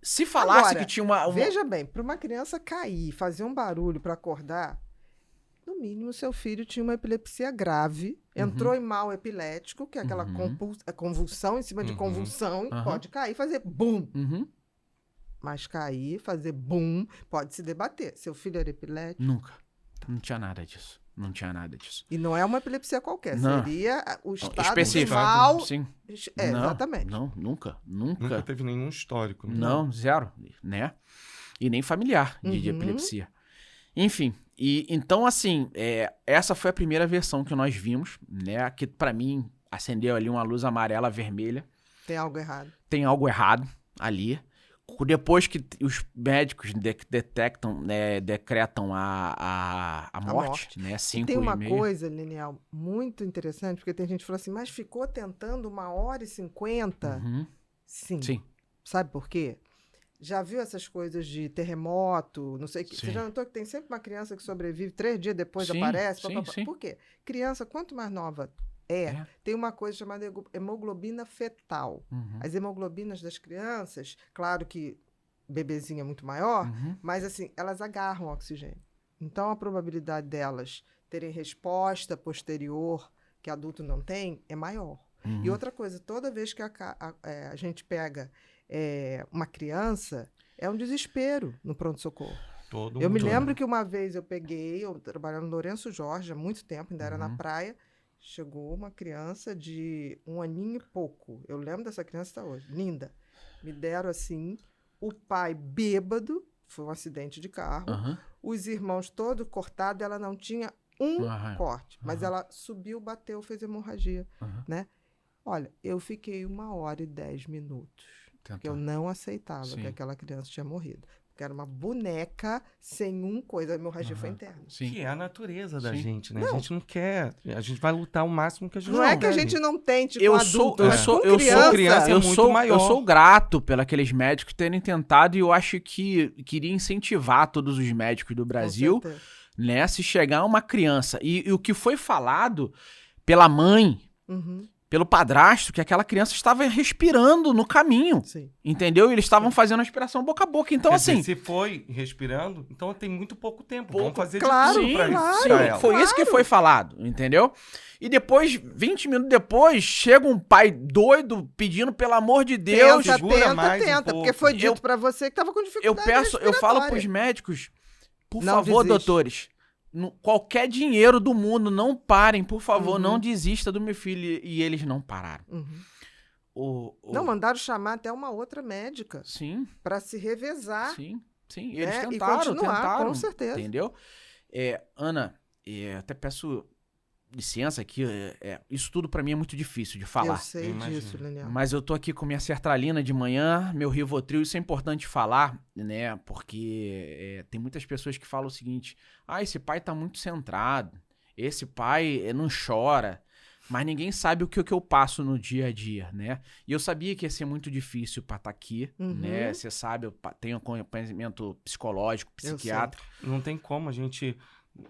Se falasse Agora, que tinha uma... Veja bem, para uma criança cair, fazer um barulho para acordar, no mínimo seu filho tinha uma epilepsia grave, entrou em mal epilético, que é aquela convulsão em cima de convulsão, pode cair, fazer bum. Uhum. Mas cair, fazer bum, pode se debater. Seu filho era epilético. Nunca. Não tinha nada disso. Não tinha nada disso. E não é uma epilepsia qualquer, Não. seria o estado Específico. mal. Sim. É, Não, exatamente. Não, nunca. Nunca teve nenhum histórico. né? Não, zero, né? E nem familiar de epilepsia. Enfim, e então assim, essa foi a primeira versão que nós vimos, né? Que pra mim acendeu ali uma luz amarela, vermelha. Tem algo errado. Tem algo errado ali. Depois que os médicos decretam a morte, né? 5 Tem uma e meia. coisa, Linial, muito interessante, porque tem gente que fala assim, mas ficou tentando 1h50? Uhum. Sim. Sim. Sabe por quê? Já viu essas coisas de terremoto, não sei o que. Sim. Você já notou que tem sempre uma criança que sobrevive, 3 dias depois Sim, aparece? sim, sim. Por quê? Criança, quanto mais nova tem uma coisa chamada hemoglobina fetal. Uhum. As hemoglobinas das crianças, claro que bebezinho é muito maior, mas assim, elas agarram oxigênio. Então, a probabilidade delas terem resposta posterior, que adulto não tem, é maior. E outra coisa, toda vez que a gente pega uma criança, é um desespero no pronto-socorro. Eu me lembro que uma vez eu trabalhando no Lourenço Jorge, há muito tempo, ainda era na praia, chegou uma criança de 1 aninho e pouco. Eu lembro dessa criança até hoje. Linda. Me deram assim, o pai bêbado, foi um acidente de carro, os irmãos todos cortados, ela não tinha corte, mas ela subiu, bateu, fez hemorragia, né? Olha, eu fiquei 1h10 porque eu não aceitava que aquela criança tinha morrido. Porque era uma boneca sem coisa. A hemorragia foi interna. Sim. Que é a natureza da Sim. gente, né? A gente não quer. A gente vai lutar o máximo que a gente Não é que a gente não tente com Eu adulto, sou mas com criança. Eu sou grato pelos médicos terem tentado, e eu acho que queria incentivar todos os médicos do Brasil, Com certeza. né? Se chegar uma criança. E o que foi falado pela mãe, pelo padrasto, que aquela criança estava respirando no caminho. Sim. Entendeu? E eles estavam fazendo a respiração boca a boca. Então, Quer assim. dizer, se foi respirando, então tem muito pouco tempo. Vamos fazer claro, de tudo pra claro. isso. pra ela. Foi isso que foi falado, entendeu? E depois, 20 minutos depois, chega um pai doido pedindo, pelo amor de Deus. segura mais um Tenta, pouco. porque foi dito pra você que tava com dificuldade Eu falo pros médicos, por Não favor, desiste. doutores, qualquer dinheiro do mundo, não parem, por favor, não desista do meu filho. E eles não pararam. Não, mandaram chamar até uma outra médica Sim, pra se revezar. sim. Eles né? E tentaram, continuar, com certeza. Entendeu? Ana, até peço licença aqui, isso tudo pra mim é muito difícil de falar. Eu sei disso, Linial. Mas eu tô aqui com minha sertralina de manhã, meu Rivotril, isso é importante falar, né? Porque tem muitas pessoas que falam o seguinte: esse pai tá muito centrado, esse pai não chora, mas ninguém sabe o que eu passo no dia a dia, né? E eu sabia que ia ser muito difícil pra estar aqui, né? Você sabe, eu tenho acompanhamento psicológico, psiquiátrico. Não tem como a gente...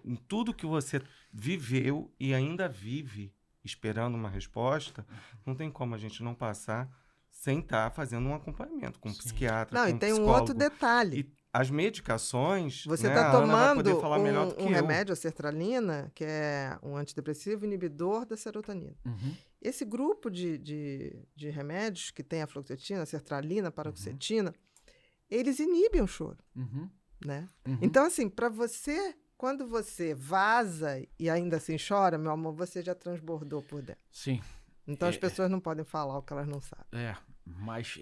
Em tudo que você viveu e ainda vive esperando uma resposta, não tem como a gente não passar sem estar fazendo um acompanhamento com um Sim. psiquiatra, Não, com e um tem um psicólogo. outro detalhe. E as medicações, Você né, está a Ana vai tomando poder falar melhor do que um eu. remédio, a sertralina, que é um antidepressivo inibidor da serotonina. Uhum. Esse grupo de remédios que tem a fluoxetina, a sertralina, a paroxetina, eles inibem o choro, Uhum. né? Uhum. Então, assim, para você, quando você vaza e ainda assim chora, meu amor, você já transbordou por dentro. Sim. Então, as pessoas não podem falar o que elas não sabem. Mas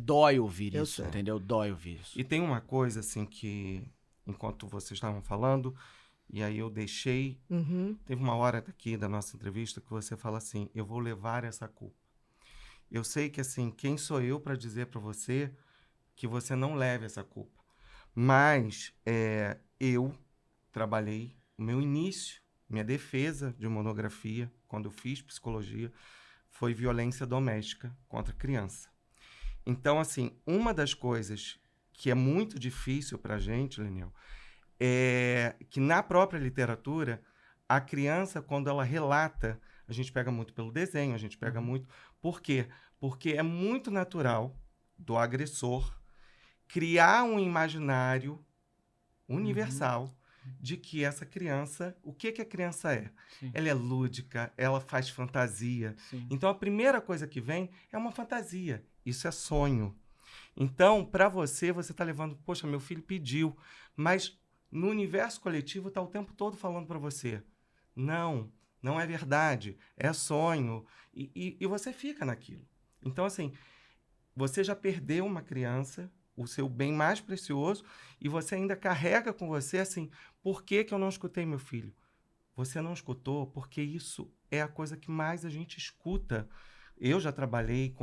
dói ouvir Eu isso, sei. entendeu? Dói ouvir isso. E tem uma coisa, assim, que enquanto vocês estavam falando, e aí eu deixei, Uhum. teve uma hora aqui da nossa entrevista que você fala assim, eu vou levar essa culpa. Eu sei que, assim, quem sou eu para dizer para você que você não leve essa culpa? Mas eu trabalhei, o meu início, minha defesa de monografia, quando eu fiz psicologia, foi violência doméstica contra criança. Então, assim, uma das coisas que é muito difícil para a gente, Leniel, é que na própria literatura, a criança, quando ela relata, a gente pega muito pelo desenho, a gente pega muito... Por quê? Porque é muito natural do agressor criar um imaginário universal de que essa criança... O que a criança é? Sim. Ela é lúdica, ela faz fantasia. Sim. Então, a primeira coisa que vem é uma fantasia. Isso é sonho. Então, para você está levando... Poxa, meu filho pediu. Mas no universo coletivo está o tempo todo falando para você. Não é verdade. É sonho. E você fica naquilo. Então, assim, você já perdeu uma criança, o seu bem mais precioso, e você ainda carrega com você assim, por que eu não escutei meu filho? Você não escutou porque isso é a coisa que mais a gente escuta. Eu já trabalhei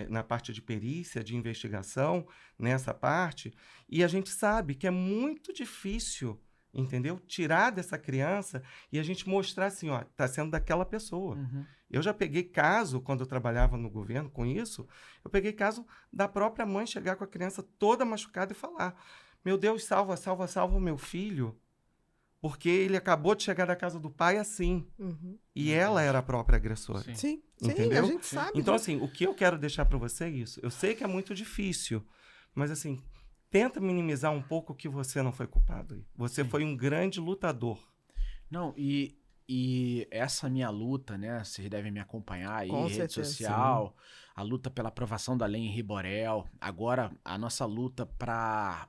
na parte de perícia, de investigação, nessa parte, e a gente sabe que é muito difícil, entendeu? Tirar dessa criança e a gente mostrar assim, ó, tá sendo daquela pessoa. Uhum. Eu já peguei caso, quando eu trabalhava no governo com isso, eu peguei caso da própria mãe chegar com a criança toda machucada e falar, meu Deus, salva o meu filho, porque ele acabou de chegar da casa do pai assim. Uhum. E ela era a própria agressora. Sim. Sim, Entendeu? a gente sabe. Então, disso. assim, o que eu quero deixar para você é isso. Eu sei que é muito difícil, mas, assim, tenta minimizar um pouco que você não foi culpado. Você foi um grande lutador. Não, e essa minha luta, né? Vocês devem me acompanhar aí, Com rede certeza. social, a luta pela aprovação da lei em Riborel, agora a nossa luta para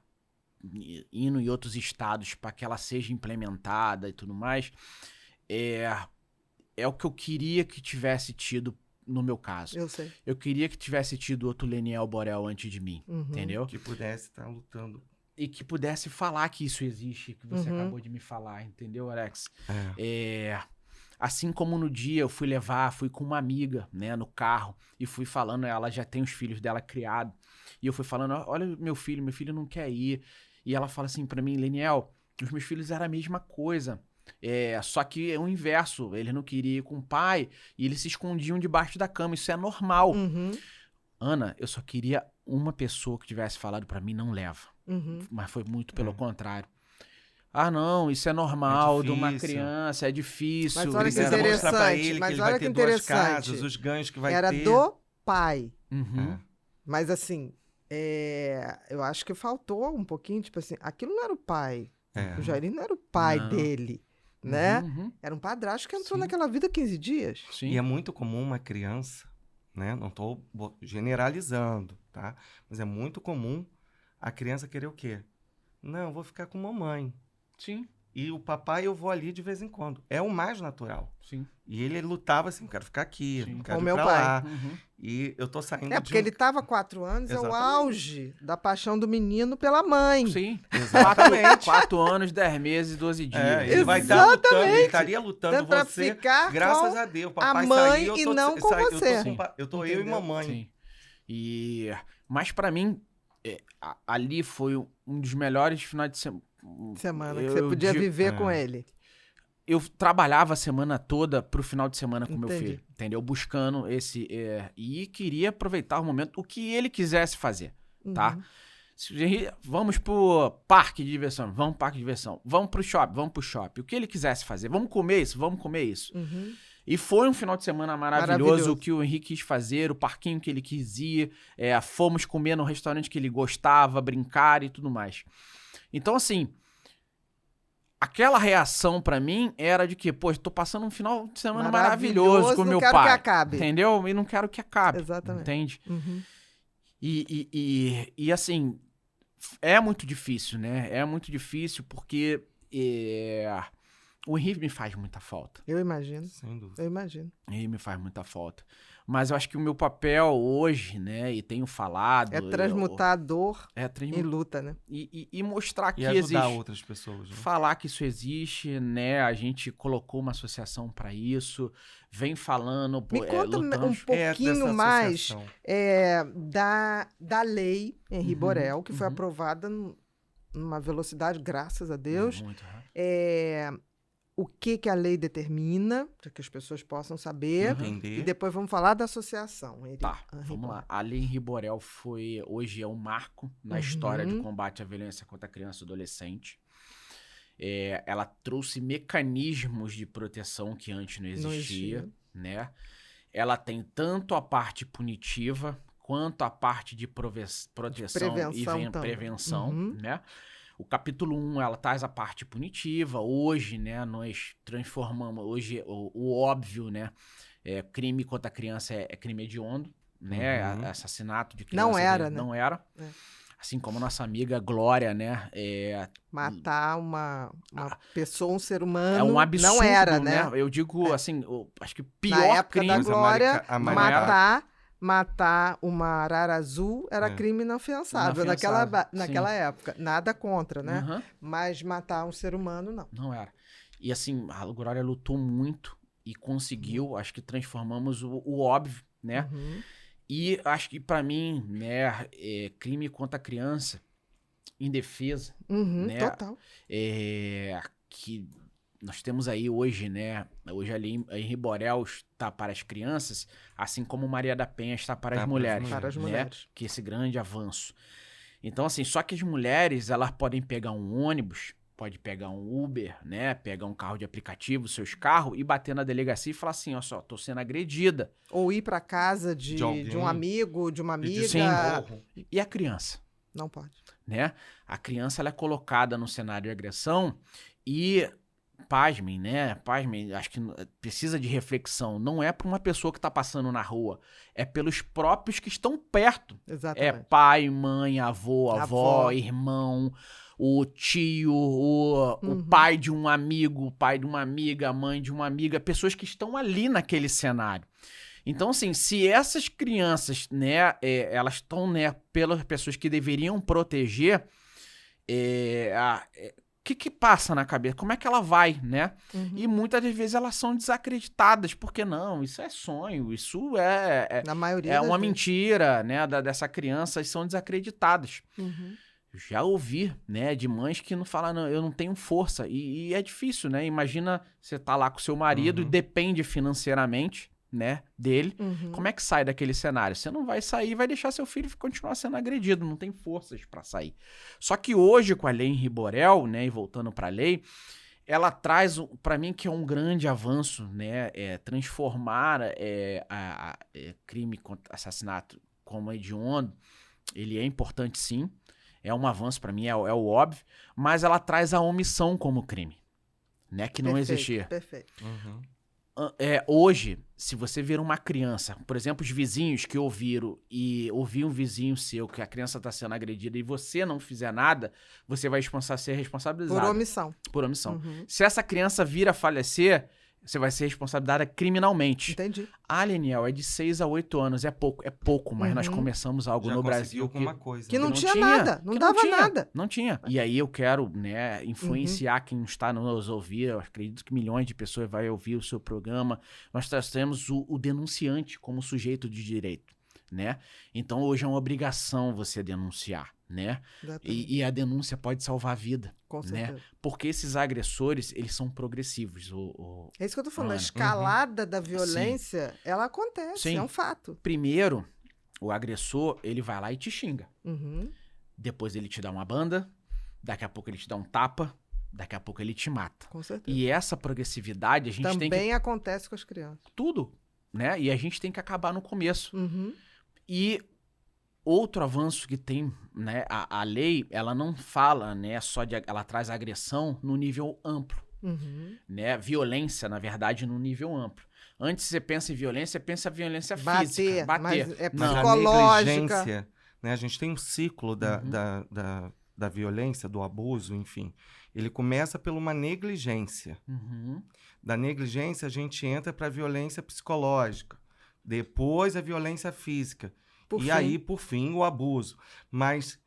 indo em outros estados para que ela seja implementada e tudo mais, é o que eu queria que tivesse tido no meu caso. Eu sei. Eu queria que tivesse tido outro Leniel Borel antes de mim, Uhum. entendeu? Que pudesse estar lutando. E que pudesse falar que isso existe, que você Uhum. acabou de me falar, entendeu, Alex? Assim como no dia eu fui com uma amiga, né, no carro, e fui falando, ela já tem os filhos dela criados, e eu fui falando, olha meu filho não quer ir. E ela fala assim pra mim, Leniel, os meus filhos eram a mesma coisa, só que é o inverso, eles não queriam ir com o pai, e eles se escondiam debaixo da cama, isso é normal. Uhum. Ana, eu só queria uma pessoa que tivesse falado pra mim, não leva. Uhum. Mas foi muito pelo contrário. Ah, não, isso é normal de uma difícil. criança, é difícil. Mas olha que Precisa mostrar pra interessante, ele que mas ele olha vai que ter duas interessante. casas, os ganhos que vai Era ter. do pai. Uhum. Mas assim, eu acho que faltou um pouquinho, tipo assim, aquilo não era o pai. O Jair não era o pai Não. dele, né? Uhum. Era um padrasto que entrou Sim. naquela vida 15 dias. Sim. E é muito comum uma criança, né? Não estou generalizando, tá? Mas é muito comum a criança querer o quê? Não, eu vou ficar com mamãe. Sim. E o papai eu vou ali de vez em quando. É o mais natural. Sim. E ele lutava assim, quero ficar aqui, Sim. não quero Com ir meu pra pai. lá. Uhum. E eu tô saindo Porque ele estava 4 anos, é o Exatamente. auge da paixão do menino pela mãe. Sim. Exatamente. 4 anos, 10 meses, 12 dias. Ele vai estar lutando, ele estaria lutando Dá pra você, ficar graças com a Deus. Papai a mãe saiu, e não com você. Eu tô eu e Entendeu? mamãe. Sim. Mas pra mim, ali foi um dos melhores finais de Semana, que você podia viver com ele. Eu trabalhava a semana toda pro final de semana com meu Entendi. filho, entendeu? Buscando esse... e queria aproveitar o momento, o que ele quisesse fazer, tá? Vamos pro parque de diversão, vamos pro parque de diversão. Vamos pro shopping, o que ele quisesse fazer. Vamos comer isso. Uhum. E foi um final de semana maravilhoso, o que o Henrique quis fazer, o parquinho que ele quis ir, fomos comer no restaurante que ele gostava, brincar e tudo mais. Então, assim, aquela reação pra mim era de que, pô, tô passando um final de semana maravilhoso com meu pai. Não quero que acabe. Entendeu? E não quero que acabe. Exatamente. Entende? Uhum. E assim, é muito difícil, né? É muito difícil porque o Henrique me faz muita falta. Eu imagino. Sem dúvida. Eu imagino. Ele me faz muita falta. Mas eu acho que o meu papel hoje, né, e tenho falado... É transmutar a dor em luta, né? E mostrar que E ajudar existe. outras pessoas. Né? Falar que isso existe, né? A gente colocou uma associação para isso, vem falando... Me conta um pouquinho mais da lei Henri Borel, que foi aprovada numa velocidade, graças a Deus. Muito, O que a lei determina, para que as pessoas possam saber. Entender. E depois vamos falar da associação. Vamos lá. A lei Henri Borel hoje é um marco na história de combate à violência contra a criança e adolescente. Ela trouxe mecanismos de proteção que antes não existia, né? Ela tem tanto a parte punitiva quanto a parte de proteção e prevenção, né? O capítulo 1, ela traz a parte punitiva. Hoje, né, nós transformamos... Hoje, o óbvio, né? Crime contra a criança é crime hediondo, né? Assassinato de criança... Não era, né? Não era. Assim como a nossa amiga Glória, né? Matar uma pessoa, um ser humano... É um absurdo, não era, né? Eu digo, assim, acho que o pior Na época crime... da Glória, Maria... matar uma arara azul era crime inafiançável naquela época. Nada contra, né? Mas matar um ser humano, não. Não era. E assim, a Glória lutou muito e conseguiu, acho que transformamos o óbvio, né? E acho que pra mim, né, crime contra a criança, indefesa, né? Total. Que nós temos aí hoje, né? Hoje ali Henri Borel está para as crianças, assim como Maria da Penha está para as mulheres. Para as mulheres. Que esse grande avanço. Então, assim, só que as mulheres, elas podem pegar um ônibus, pode pegar um Uber, né? Pegar um carro de aplicativo, seus carros, e bater na delegacia e falar assim, ó só, tô sendo agredida. Ou ir para casa de um amigo, de uma amiga. Sim. E a criança? Não pode. Né? A criança, ela é colocada no cenário de agressão e... Pasmem, né? Pasmem, acho que precisa de reflexão. Não é para uma pessoa que está passando na rua, é pelos próprios que estão perto. Exatamente. É pai, mãe, avô, avó, irmão, o tio, o pai de um amigo, o pai de uma amiga, a mãe de uma amiga, pessoas que estão ali naquele cenário. Então, assim, se essas crianças, né, elas estão, né, pelas pessoas que deveriam proteger, o que passa na cabeça? Como é que ela vai, né? E muitas das vezes elas são desacreditadas, porque não, isso é sonho, isso Na maioria é uma vezes. Mentira, né, dessa criança, e são desacreditadas. Já ouvi, né, de mães que não falam, não, eu não tenho força, e é difícil, né? Imagina você tá lá com seu marido e depende financeiramente, né, dele. Como é que sai daquele cenário? Você não vai sair e vai deixar seu filho continuar sendo agredido, não tem forças para sair. Só que hoje, com a lei Henri Borel, né, e voltando para a lei, ela traz, para mim, que é um grande avanço, né, transformar crime contra assassinato como hediondo. Ele é importante, sim, é um avanço para mim, é o óbvio, mas ela traz a omissão como crime, né, que não existia. Perfeito. Hoje, se você ver uma criança, por exemplo, os vizinhos que ouviram um vizinho seu que a criança está sendo agredida e você não fizer nada, você vai ser responsabilizado. Por omissão. Se essa criança vir a falecer, você vai ser responsabilizada criminalmente. Entendi. Leniel, é de 6 a 8 anos, é pouco, mas nós começamos algo Já no Brasil alguma coisa, que não tinha nada, não dava nada. Não tinha. E aí eu quero, né, influenciar quem está nos ouvir. Eu acredito que milhões de pessoas vão ouvir o seu programa. Nós trazemos o denunciante como sujeito de direito, né? Então hoje é uma obrigação você denunciar, né? E a denúncia pode salvar a vida. Com certeza. Né? Porque esses agressores, eles são progressivos. É isso que eu tô falando. A escalada da violência, ela acontece, é um fato. Primeiro, o agressor, ele vai lá e te xinga. Depois ele te dá uma banda, daqui a pouco ele te dá um tapa, daqui a pouco ele te mata. Com certeza. E essa progressividade a gente tem que... Também acontece com as crianças. Tudo, né? E a gente tem que acabar no começo. Uhum. E outro avanço que tem, né? A lei, ela não fala, né? Ela traz agressão no nível amplo, Uhum. né? Violência, na verdade, no nível amplo. Antes você pensa em violência, pensa em violência física. Bater. Mas é Não. psicológica. negligência, né? A gente tem um ciclo da violência, do abuso, enfim. Ele começa por uma negligência. Uhum. Da negligência, a gente entra para a violência psicológica. Depois, a violência física. Por E fim. aí, por fim, o abuso. Mas,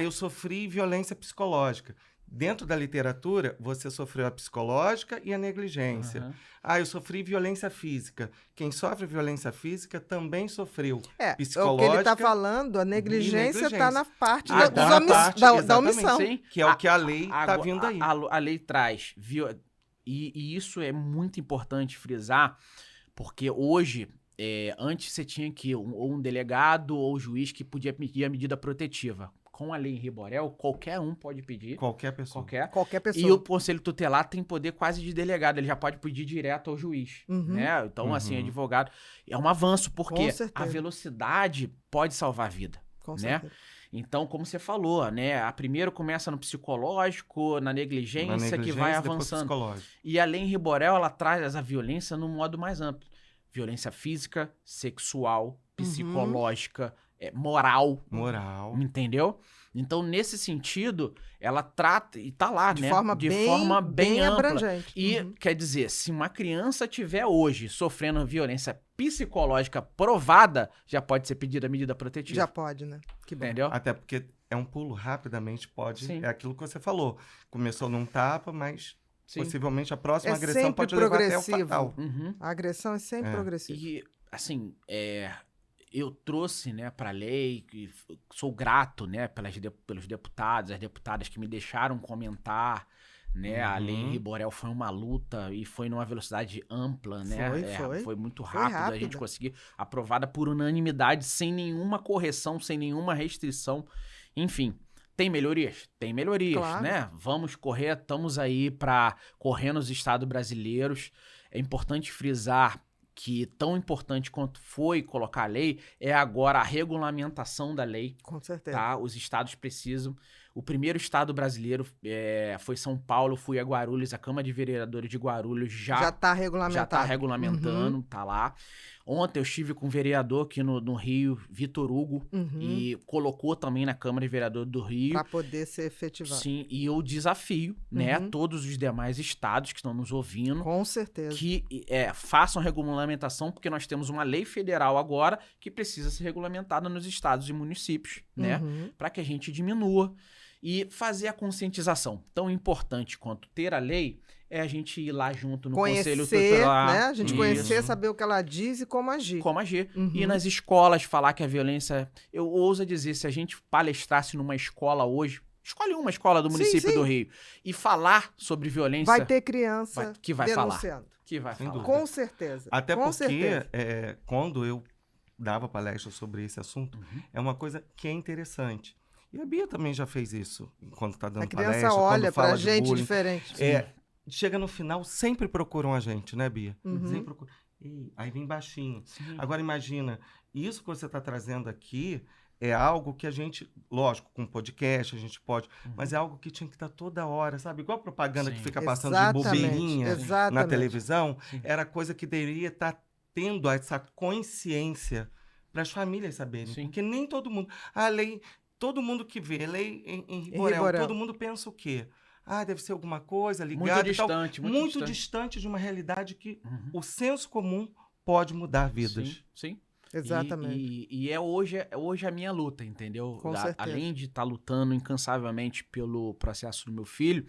eu sofri violência psicológica. Dentro da literatura, você sofreu a psicológica e a negligência. Uhum. Eu sofri violência física. Quem sofre violência física também sofreu O que ele psicológica. está falando, a negligência está na parte Ah, dos tá na parte, da exatamente, omissão. Sim. Que é o que a lei está Agora, vindo aí. A lei traz. E isso é muito importante frisar, porque hoje, antes você tinha que ou um delegado ou juiz que podia pedir a medida protetiva. Com a lei em Riborel, qualquer um pode pedir. Qualquer pessoa. Qualquer pessoa. E o conselho tutelar tem poder quase de delegado, ele já pode pedir direto ao juiz, Uhum. né? Então, assim, Uhum. advogado é um avanço, porque Com certeza. a velocidade pode salvar a vida. Com né? certeza. Então, como você falou, né? A primeiro começa no psicológico, na negligência que vai depois avançando. psicológico. E a lei em Riborel, ela traz a violência no modo mais amplo. Violência física, sexual, psicológica, moral. Moral. Entendeu? Então, nesse sentido, ela trata, e tá lá, De né? forma bem ampla. abrangente. E, Uhum. quer dizer, se uma criança tiver hoje sofrendo violência psicológica provada, já pode ser pedida a medida protetiva. Já pode, né? Que bom. Entendeu? Até porque é um pulo rapidamente, pode. Sim. É aquilo que você falou. Começou num tapa, mas Sim. possivelmente a próxima É agressão sempre pode levar até o progressivo. fatal. Uhum. A agressão é sempre progressiva. E, assim, eu trouxe, né, para a lei, que sou grato, né, pelos deputados, as deputadas que me deixaram comentar, né, a lei em Riborel foi uma luta e foi numa velocidade ampla, né, foi muito rápido, a gente rápida. conseguir aprovada por unanimidade, sem nenhuma correção, sem nenhuma restrição, enfim. Tem melhorias? Tem melhorias, Claro. né? Vamos correr, estamos aí para correr nos estados brasileiros. É importante frisar que tão importante quanto foi colocar a lei é agora a regulamentação da lei, Com certeza. tá? Os estados precisam. O primeiro estado brasileiro foi São Paulo, fui a Guarulhos, a Câmara de Vereadores de Guarulhos Já está regulamentado. já tá regulamentando, Uhum. tá lá. Ontem eu estive com um vereador aqui no Rio, Vitor Hugo, Uhum. e colocou também na Câmara de Vereadores do Rio. Para poder ser efetivado. Sim, e eu desafio, né, Uhum. todos os demais estados que estão nos ouvindo, Com certeza. que façam regulamentação, porque nós temos uma lei federal agora que precisa ser regulamentada nos estados e municípios, né? Uhum. Para que a gente diminua e fazer a conscientização. Tão importante quanto ter a lei é a gente ir lá junto no Conselho Conhecer, Tutelar. né? A gente Isso. conhecer, saber o que ela diz e como agir. Como agir. Uhum. E nas escolas falar que a violência... Eu ouso dizer, se a gente palestrasse numa escola hoje, escolhe uma escola do Sim, município sim. do Rio, e falar sobre violência... Vai ter criança que vai falar. denunciando. Que vai Sem falar. dúvida. Com certeza. Até Com porque, certeza. quando eu dava palestra sobre esse assunto, é uma coisa que é interessante. E a Bia também já fez isso, quando está dando A criança palestra, olha quando fala pra de gente bullying. diferente. Chega no final, sempre procuram a gente, né, Bia? Uhum. Sempre procuram. Ei, aí vem baixinho. Sim. Agora imagina, isso que você está trazendo aqui é algo que a gente, lógico, com podcast a gente pode, mas é algo que tinha que estar toda hora, sabe? Igual a propaganda Sim. que fica passando Exatamente, de bobeirinha na exatamente. televisão, Sim. era coisa que deveria estar tendo essa consciência para as famílias saberem. Sim. Porque nem todo mundo... A lei, todo mundo que vê lei em Riborel, Riborel. todo mundo pensa o quê? Deve ser alguma coisa Muito ligada e tal. distante, Muito distante de uma realidade que Uhum. o senso comum pode mudar vidas. Sim, sim. Exatamente. E hoje a minha luta, entendeu? Com certeza. Além de estar lutando incansavelmente pelo processo do meu filho,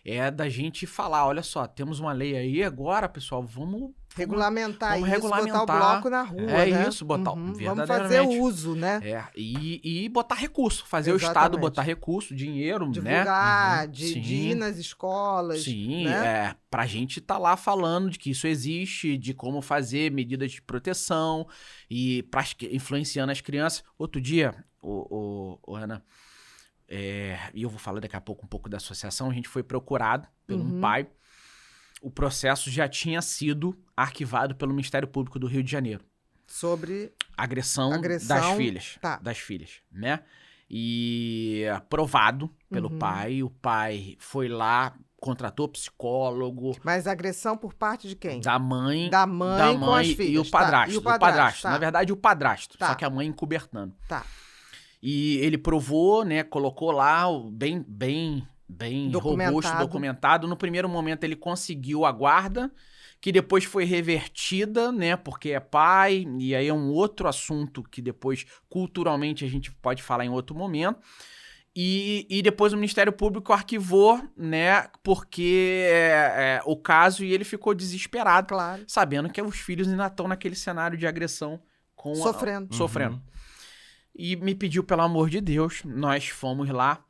é da gente falar, olha só, temos uma lei aí agora, pessoal, vamos Regulamentar vamos isso, regulamentar. botar o bloco na rua, É né? isso, botar Vamos fazer verdadeiramente. uso, né? E botar recurso, fazer o Exatamente. Estado botar recurso, dinheiro, né? Divulgar, Uhum. de Sim. ir nas escolas. Sim, né? pra gente tá lá falando de que isso existe, de como fazer medidas de proteção e influenciando as crianças. Outro dia, Ana, e eu vou falar daqui a pouco um pouco da associação, a gente foi procurado por um pai. O processo já tinha sido arquivado pelo Ministério Público do Rio de Janeiro. Sobre Agressão das filhas, né? E aprovado pelo pai. O pai foi lá, contratou psicólogo. Mas agressão por parte de quem? Da mãe com as filhas. E o padrasto. E o padrasto. Na verdade, o padrasto. Tá. Só que a mãe encobertando. Tá. E ele provou, né? Colocou lá bem robusto, documentado. No primeiro momento, ele conseguiu a guarda, que depois foi revertida, né? Porque é pai, e aí é um outro assunto que depois, culturalmente, a gente pode falar em outro momento. E depois o Ministério Público arquivou, né? Porque o caso, e ele ficou desesperado, Claro. sabendo que os filhos ainda estão naquele cenário de agressão. Sofrendo. E me pediu, pelo amor de Deus, nós fomos lá.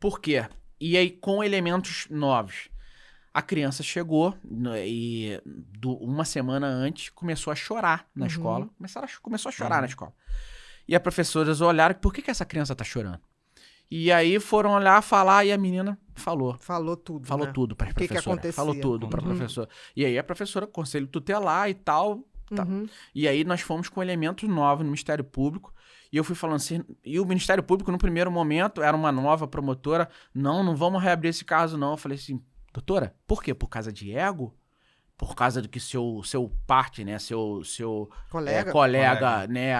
Por quê? E aí, com elementos novos. A criança chegou e uma semana antes começou a chorar na escola. Começou a chorar na escola. E as professoras olharam, por que essa criança tá chorando? E aí foram olhar, falar, e a menina falou. Falou tudo, Falou né? tudo pra professora. O que acontecia. Falou tudo pra professora. E aí a professora, conselho tutelar e tal. Tá. E aí nós fomos com elementos novos no Ministério Público. E eu fui falando assim, e o Ministério Público, no primeiro momento, era uma nova promotora. Não vamos reabrir esse caso, não. Eu falei assim, doutora, por quê? Por causa de ego? Por causa do que seu parte, né? Seu colega, né?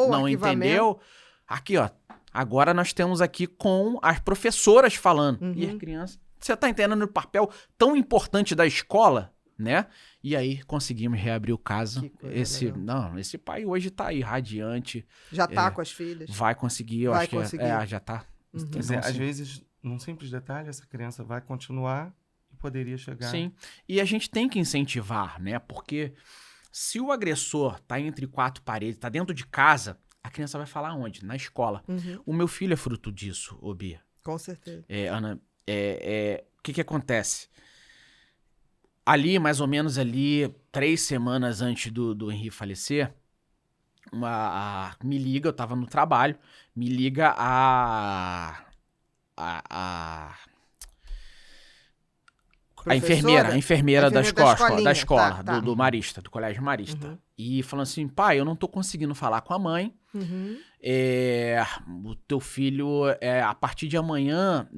Não entendeu. Aqui, ó. Agora nós temos aqui com as professoras falando. E as crianças. Você tá entendendo o papel tão importante da escola, né? E aí conseguimos reabrir o caso. Esse pai hoje tá aí, radiante. Já tá com as filhas. Vai conseguir, eu acho que já tá. Quer dizer, às vezes, num simples detalhe, essa criança vai continuar e poderia chegar. Sim. E a gente tem que incentivar, né? Porque se o agressor tá entre quatro paredes, tá dentro de casa, a criança vai falar onde? Na escola. O meu filho é fruto disso, ô Bia. Com certeza. Ana, o que acontece? Ali, mais ou menos 3 semanas antes do Henri falecer, me liga, eu tava no trabalho, me liga a enfermeira da escola, do Marista, do Colégio Marista. E falando assim, pai, eu não tô conseguindo falar com a mãe. O teu filho, a partir de amanhã,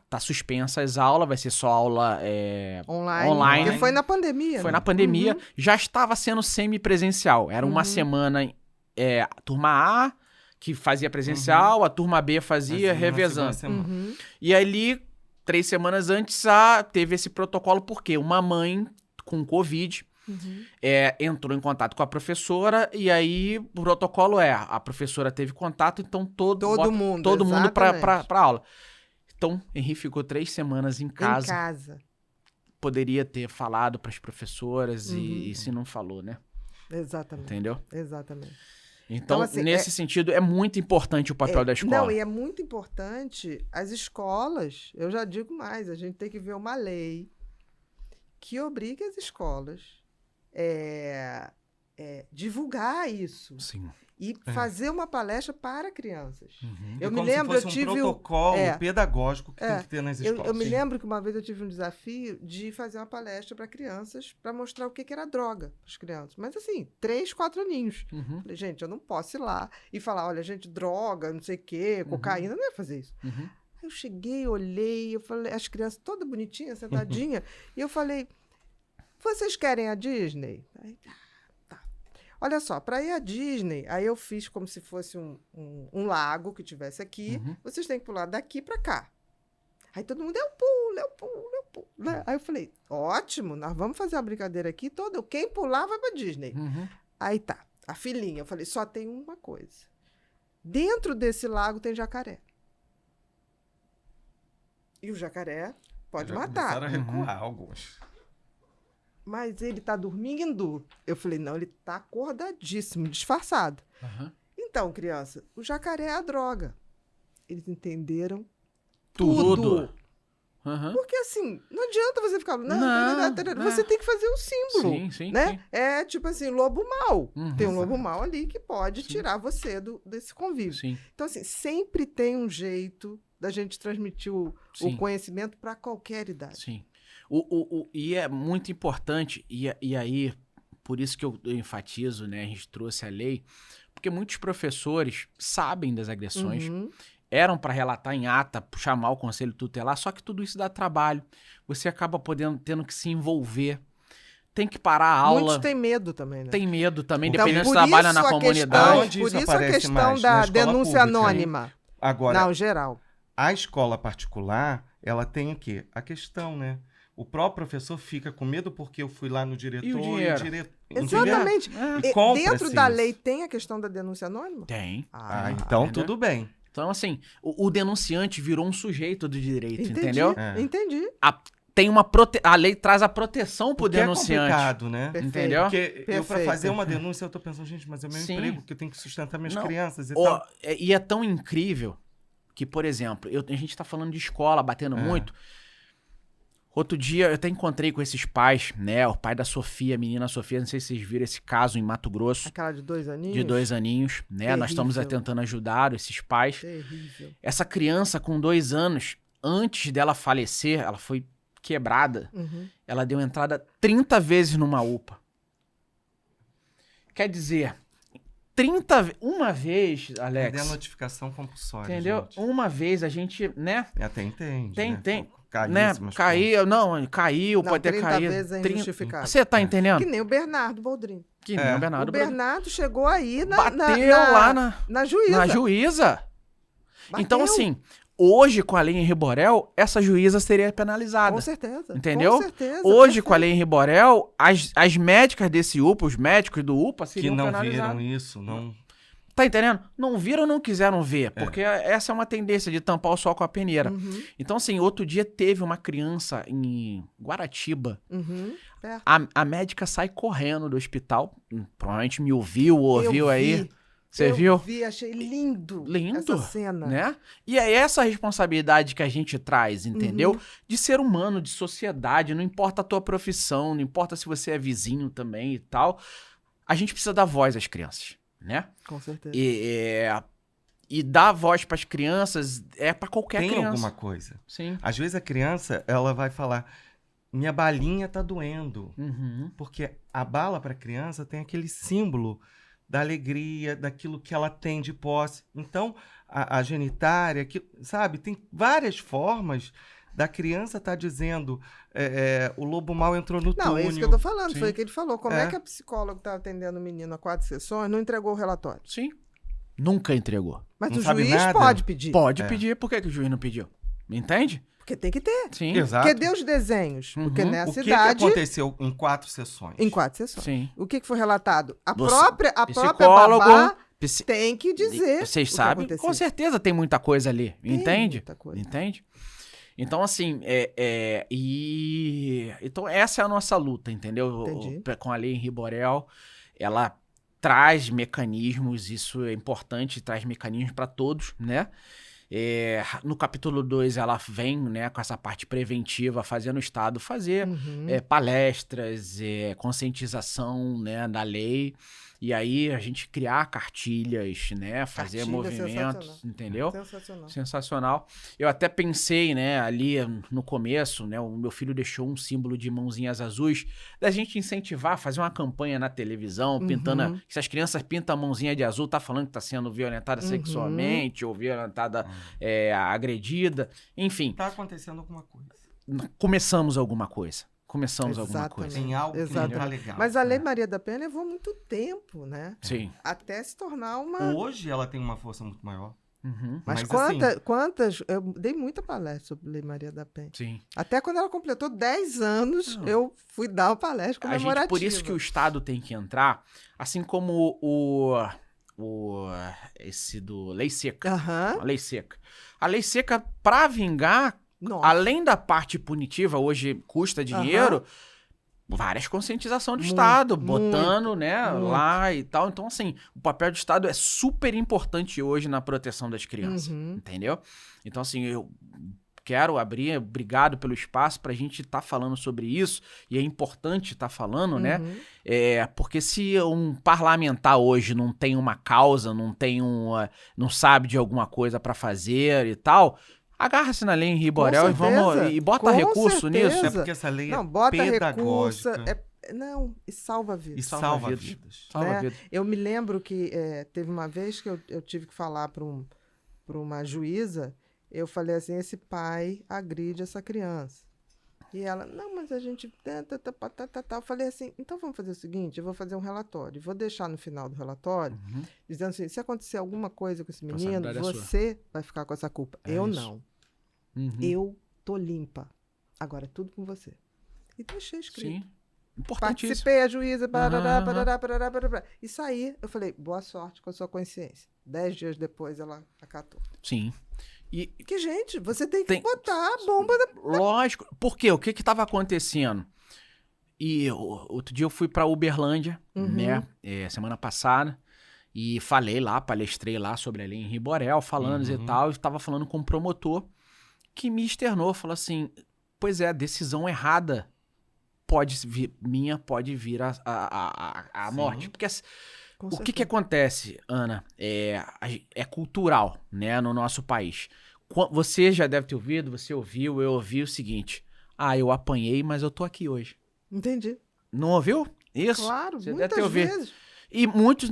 tá suspensa as aulas, vai ser só aula online. Porque foi na pandemia. Foi na pandemia. Já estava sendo semipresencial. Era uma semana, turma A, que fazia presencial, a turma B fazia revezando. E ali, 3 semanas antes, teve esse protocolo, porque uma mãe com Covid entrou em contato com a professora, e aí o protocolo a professora teve contato, então todo mundo pra aula. Então, Henri ficou 3 semanas em casa. Poderia ter falado pras professoras e se não falou, né? Exatamente. Entendeu? Exatamente. Então assim, nesse sentido, é muito importante o papel da escola. Não, e é muito importante as escolas, eu já digo mais, a gente tem que ver uma lei que obrigue as escolas divulgar isso. Sim. E fazer uma palestra para crianças. Eu me lembro, eu tive um protocolo pedagógico que tem que ter nas escolas. Eu me lembro que uma vez eu tive um desafio de fazer uma palestra para crianças para mostrar o que era droga para as crianças. Mas assim, 3, 4 aninhos. Falei, gente, eu não posso ir lá e falar, olha, gente, droga, não sei o quê, cocaína, não ia fazer isso. Aí eu cheguei, olhei, eu falei, as crianças todas bonitinhas, sentadinhas, e eu falei, vocês querem a Disney? Aí, olha só, para ir à Disney, aí eu fiz como se fosse um lago que tivesse aqui. Vocês têm que pular daqui para cá. Aí todo mundo, eu pulo. Né? Aí eu falei, ótimo, nós vamos fazer uma brincadeira aqui toda. Quem pular vai para Disney. Aí tá, a filhinha. Eu falei, só tem uma coisa. Dentro desse lago tem jacaré. E o jacaré pode matar. Começaram a recuar alguns. Mas ele tá dormindo? Eu falei, não, ele tá acordadíssimo, disfarçado. Então, criança, o jacaré é a droga. Eles entenderam tudo. Aham. Porque assim, não adianta você ficar... Não, você tem que fazer o símbolo. Sim, sim, Né? sim. É tipo assim, lobo mau. Uhum. Tem um lobo mau ali que pode Sim. tirar você desse convívio. Sim, Então, assim, sempre tem um jeito da gente transmitir o Sim. conhecimento para qualquer idade. sim. E é muito importante, e aí, por isso que eu enfatizo, né? A gente trouxe a lei, porque muitos professores sabem das agressões, Uhum. eram para relatar em ata, chamar o conselho tutelar, só que tudo isso dá trabalho. Você acaba tendo que se envolver. Tem que parar a aula. Muitos têm medo também, né? Tem medo também, Então, dependendo se por trabalha isso na a comunidade. Onde por isso isso a aparece questão mais? da Na escola denúncia pública, anônima. Agora, Não, geral. a escola particular, ela tem o quê? A questão, né? O próprio professor fica com medo porque eu fui lá no diretor E o dinheiro? entendeu? Exatamente. E compra-se Dentro da isso. lei tem a questão da denúncia anônima? Tem. Ah, então entendeu? tudo bem. Então, assim, o denunciante virou um sujeito do direito, Entendi, entendeu? É. Entendi. A lei traz a proteção pro Porque é denunciante. complicado, né? Perfeito. Entendeu? Porque eu, pra Perfeito. fazer uma denúncia, eu tô pensando, gente, mas é meu Sim. emprego, que eu tenho que sustentar minhas Não. crianças e Ó, tal. e é tão incrível que, por exemplo, a gente tá falando de escola, batendo muito. Outro dia eu até encontrei com esses pais, né? O pai da Sofia, a menina Sofia, não sei se vocês viram esse caso em Mato Grosso, Aquela de 2 aninhos? de 2 aninhos, né? Nós estamos Terrível. tentando ajudar esses pais. Terrível. Essa criança com 2 anos, antes dela falecer, ela foi quebrada. Uhum. Ela deu entrada 30 vezes numa UPA. Quer dizer, uma vez, Cadê Alex, a notificação compulsória, entendeu? gente? Uma vez a gente, né? Até entende, Tem, né? tem. Caríssimas Caiu, caiu, Não, pode ter 30 caído. vezes é 30. injustificável. Você tá entendendo? Que nem o Bernardo Boldrin. Que nem o Bernardo O Bernardo chegou aí bateu lá na juíza. na juíza. Bateu. Então, assim, hoje com a lei Henri Borel, essa juíza seria penalizada. Com certeza. Entendeu? Com certeza. Hoje, com a perfeito. lei Henri Borel, as médicas desse UPA, os médicos do UPA, Que seriam não penalizados. viram isso, não... Tá entendendo? Não viram ou não quiseram ver, porque essa é uma tendência de tampar o sol com a peneira. Uhum, Então, assim, outro dia teve uma criança em Guaratiba. uhum. Perto. A médica sai correndo do hospital. Provavelmente me ouviu Eu aí. vi. Você Eu viu? vi, achei lindo. Lindo, essa cena. Né? E é essa responsabilidade que a gente traz, entendeu? Uhum. De ser humano, de sociedade. Não importa a tua profissão, não importa se você é vizinho também e tal. A gente precisa dar voz às crianças, né? Com certeza. E dar voz para as crianças é para qualquer Tem criança. alguma coisa. Sim. Às vezes a criança, ela vai falar, minha balinha tá doendo. Uhum. Porque a bala para criança tem aquele símbolo da alegria, daquilo que ela tem de posse. Então, a genitária, sabe, tem várias formas da criança estar dizendo o lobo mau entrou no túnel. Não, é isso que eu tô falando. Sim. Foi o que ele falou. Como é, É. que a psicóloga que tá atendendo o menino há 4 sessões não entregou o relatório? Sim. Nunca entregou. Mas Não o sabe juiz nada? pode pedir. Pode pedir. Por que o juiz não pediu? Entende? Porque tem que ter. Sim. Exato. Porque deu os desenhos. Porque Uhum. nessa O que idade... aconteceu em 4 sessões? Em 4 sessões. Sim. O que foi relatado? A Você- própria psicólogo, babá psi- tem que dizer Vocês o que sabem, aconteceu. com certeza tem muita coisa ali, Tem entende? muita coisa. Entende? Então, assim, então essa é a nossa luta, entendeu? Entendi. Com a lei Henri Borel, ela traz mecanismos, isso é importante, traz mecanismos para todos, né? No capítulo 2, ela vem, né, com essa parte preventiva, fazendo o Estado fazer Uhum. palestras, conscientização, né, da lei, e aí a gente criar cartilhas, né, fazer Cartilha, movimentos, sensacional. entendeu? Sensacional. Sensacional. Eu até pensei, né, ali no começo, né, o meu filho deixou um símbolo de mãozinhas azuis, da gente incentivar, fazer uma campanha na televisão, pintando, se as crianças pintam a mãozinha de azul, tá falando que tá sendo violentada sexualmente, ou violentada, agredida, enfim, Tá acontecendo alguma coisa. começamos alguma coisa. Exatamente. Tem algo que não tá Exatamente. legal. Mas a Lei Maria da Penha levou muito tempo, né? Sim. Até se tornar uma... Hoje ela tem uma força muito maior. Uhum. Mas assim- quantas... Eu dei muita palestra sobre Lei Maria da Penha. Sim. Até quando ela completou 10 anos, Não. eu fui dar uma palestra A gente, comemorativa. por isso que o Estado tem que entrar, assim como esse do Lei Seca. Aham. A Lei Seca. A Lei Seca, pra vingar, Nossa. além da parte punitiva, hoje custa dinheiro, várias conscientização do Muito, Estado, muito, botando, né, muito. lá e tal. Então, assim, o papel do Estado é super importante hoje na proteção das crianças, Uhum. entendeu? Então, assim, quero abrir, obrigado pelo espaço pra gente estar falando sobre isso, e é importante estar falando, né? Porque se um parlamentar hoje não tem uma causa, não sabe de alguma coisa pra fazer e tal, agarra-se na lei Henri Borel e bota com recurso certeza. nisso. É porque essa lei Não, é bota recurso. pedagógica. E salva vidas. E salva vidas. Salva Né? vida. Eu me lembro que teve uma vez que eu tive que falar para uma juíza, eu falei assim, esse pai agride essa criança. E ela, não, mas a gente... Eu falei assim, então vamos fazer o seguinte, eu vou fazer um relatório, vou deixar no final do relatório, dizendo assim, se acontecer alguma coisa com esse menino, você vai ficar com essa culpa. Eu não. Eu tô limpa. Agora é tudo com você. E deixei escrito. Sim. Importantíssimo. Participei, a juíza, parará. E saí. Eu falei, boa sorte com a sua consciência. 10 dias depois ela acatou. Sim. Que, gente, você tem que botar a bomba da... Lógico. Por quê? O que estava acontecendo? E outro dia eu fui para Uberlândia, né? Semana passada. E palestrei lá sobre a lei Henri Borel, falando e tal. E estava falando com um promotor que me externou. Falou assim, pois é, decisão errada pode vir a morte. Porque o que acontece, Ana, é cultural, né, no nosso país. Você já deve ter ouvido, você ouviu, eu ouvi o seguinte, eu apanhei, mas eu tô aqui hoje. Entendi. Não ouviu? Isso? Claro, você muitas deve ter ouvido. vezes. E muitos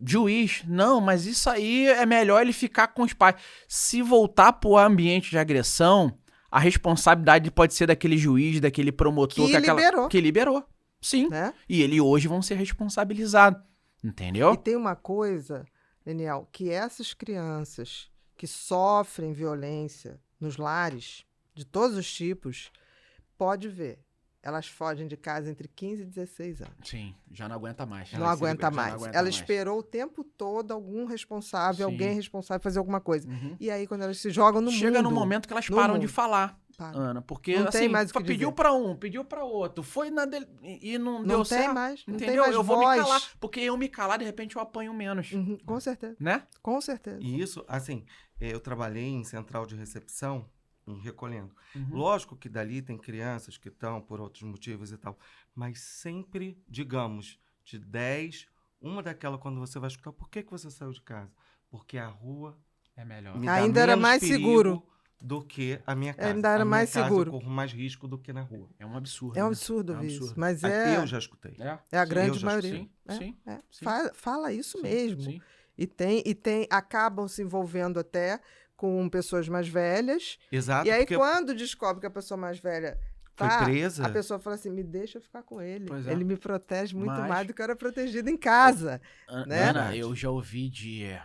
juiz, não, mas isso aí é melhor ele ficar com os pais. Se voltar pro ambiente de agressão, a responsabilidade pode ser daquele juiz, daquele promotor que liberou. Sim. Né? E ele hoje vão ser responsabilizados. Entendeu? E tem uma coisa, Daniel, que essas crianças que sofrem violência nos lares, de todos os tipos, pode ver. Elas fogem de casa entre 15 e 16 anos. Sim, já não aguenta mais. Não aguenta mais. Ela esperou o tempo todo algum responsável, alguém responsável fazer alguma coisa. E aí, quando elas se jogam no mundo... Chega no momento que elas param de falar, Ana. Porque, não tem mais o que pediu dizer. pra um, pediu pra outro. Foi na dele e não deu certo. Não entendeu? tem mais eu vou voz. me calar. Porque eu me calar, de repente, eu apanho menos. Com certeza. Né? Com certeza. E isso, assim, eu trabalhei em central de recepção, recolhendo. Lógico que dali tem crianças que estão por outros motivos e tal, mas sempre, digamos, de 10, uma daquela quando você vai escutar, por que você saiu de casa? Porque a rua é melhor. Me dá ainda era menos mais perigo seguro do que a minha casa. Ainda era mais seguro. Eu corro mais risco do que na rua. É um absurdo. É um né? absurdo É um ouvir absurdo. isso. Mas Eu já escutei. é a grande já maioria. Sim. Sim. Fala isso mesmo. Sim. E acabam se envolvendo até com pessoas mais velhas. Exato. E aí, quando descobre que a pessoa mais velha foi presa, a pessoa fala assim, me deixa eu ficar com ele. Pois é. Ele me protege muito mais do que eu era protegida em casa. Né? Ana, eu já ouvi de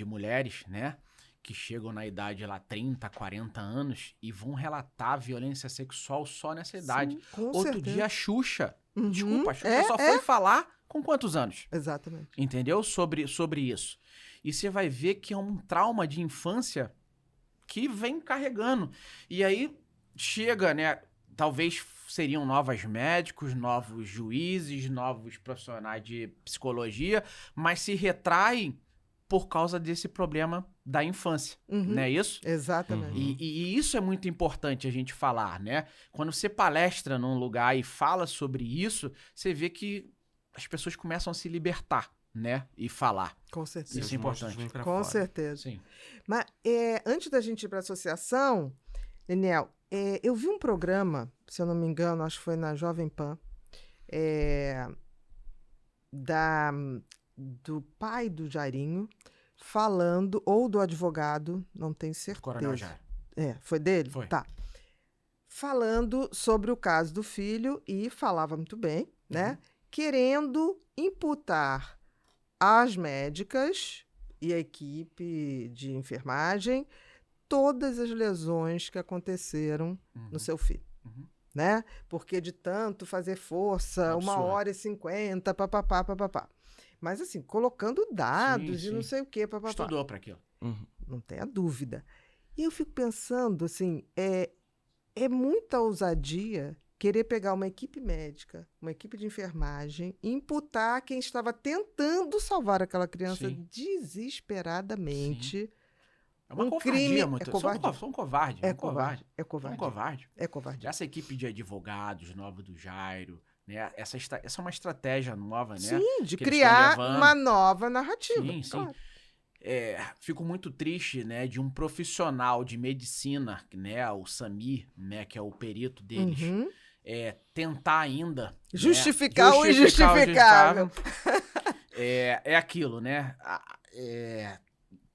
mulheres, né, que chegam na idade lá 30, 40 anos e vão relatar violência sexual só nessa idade. Sim, com Outro certeza. dia a Xuxa, desculpa, a Xuxa só foi falar com quantos anos? Exatamente. Entendeu? Sobre isso. E você vai ver que é um trauma de infância que vem carregando. E aí chega, né? Talvez seriam novos médicos, novos juízes, novos profissionais de psicologia, mas se retraem por causa desse problema da infância, não é isso? Exatamente. E isso é muito importante a gente falar, né? Quando você palestra num lugar e fala sobre isso, você vê que as pessoas começam a se libertar, né? E falar. Com certeza. Isso é importante. Com certeza. Sim. Mas antes da gente ir para a associação, Daniel, eu vi um programa, se eu não me engano, acho que foi na Jovem Pan, do pai do Jairinho, falando, ou do advogado, não tenho certeza. Coronel Jair. Foi dele? Foi. Tá. Falando sobre o caso do filho e falava muito bem, né? Querendo imputar às médicas e à equipe de enfermagem todas as lesões que aconteceram no seu filho. Né? Porque de tanto fazer força, 1h50, papapá. Mas assim, colocando dados e não sei o quê, papapá. Estudou para aquilo. Não tenha dúvida. E eu fico pensando, assim, é muita ousadia querer pegar uma equipe médica, uma equipe de enfermagem e imputar quem estava tentando salvar aquela criança desesperadamente É uma um covardia crime... muito. É covarde? São covarde. É covarde. É covarde. São covarde. É covarde. Essa equipe de advogados nova do Jairo, né? Essa é uma estratégia nova, né? Sim, de que eles criar estão levando. uma nova narrativa. Sim, sim. Claro. Fico muito triste, né, de um profissional de medicina, né, o Samir, né, que é o perito deles, Uhum. tentar ainda Justificar o injustificável. injustificável. É aquilo, né?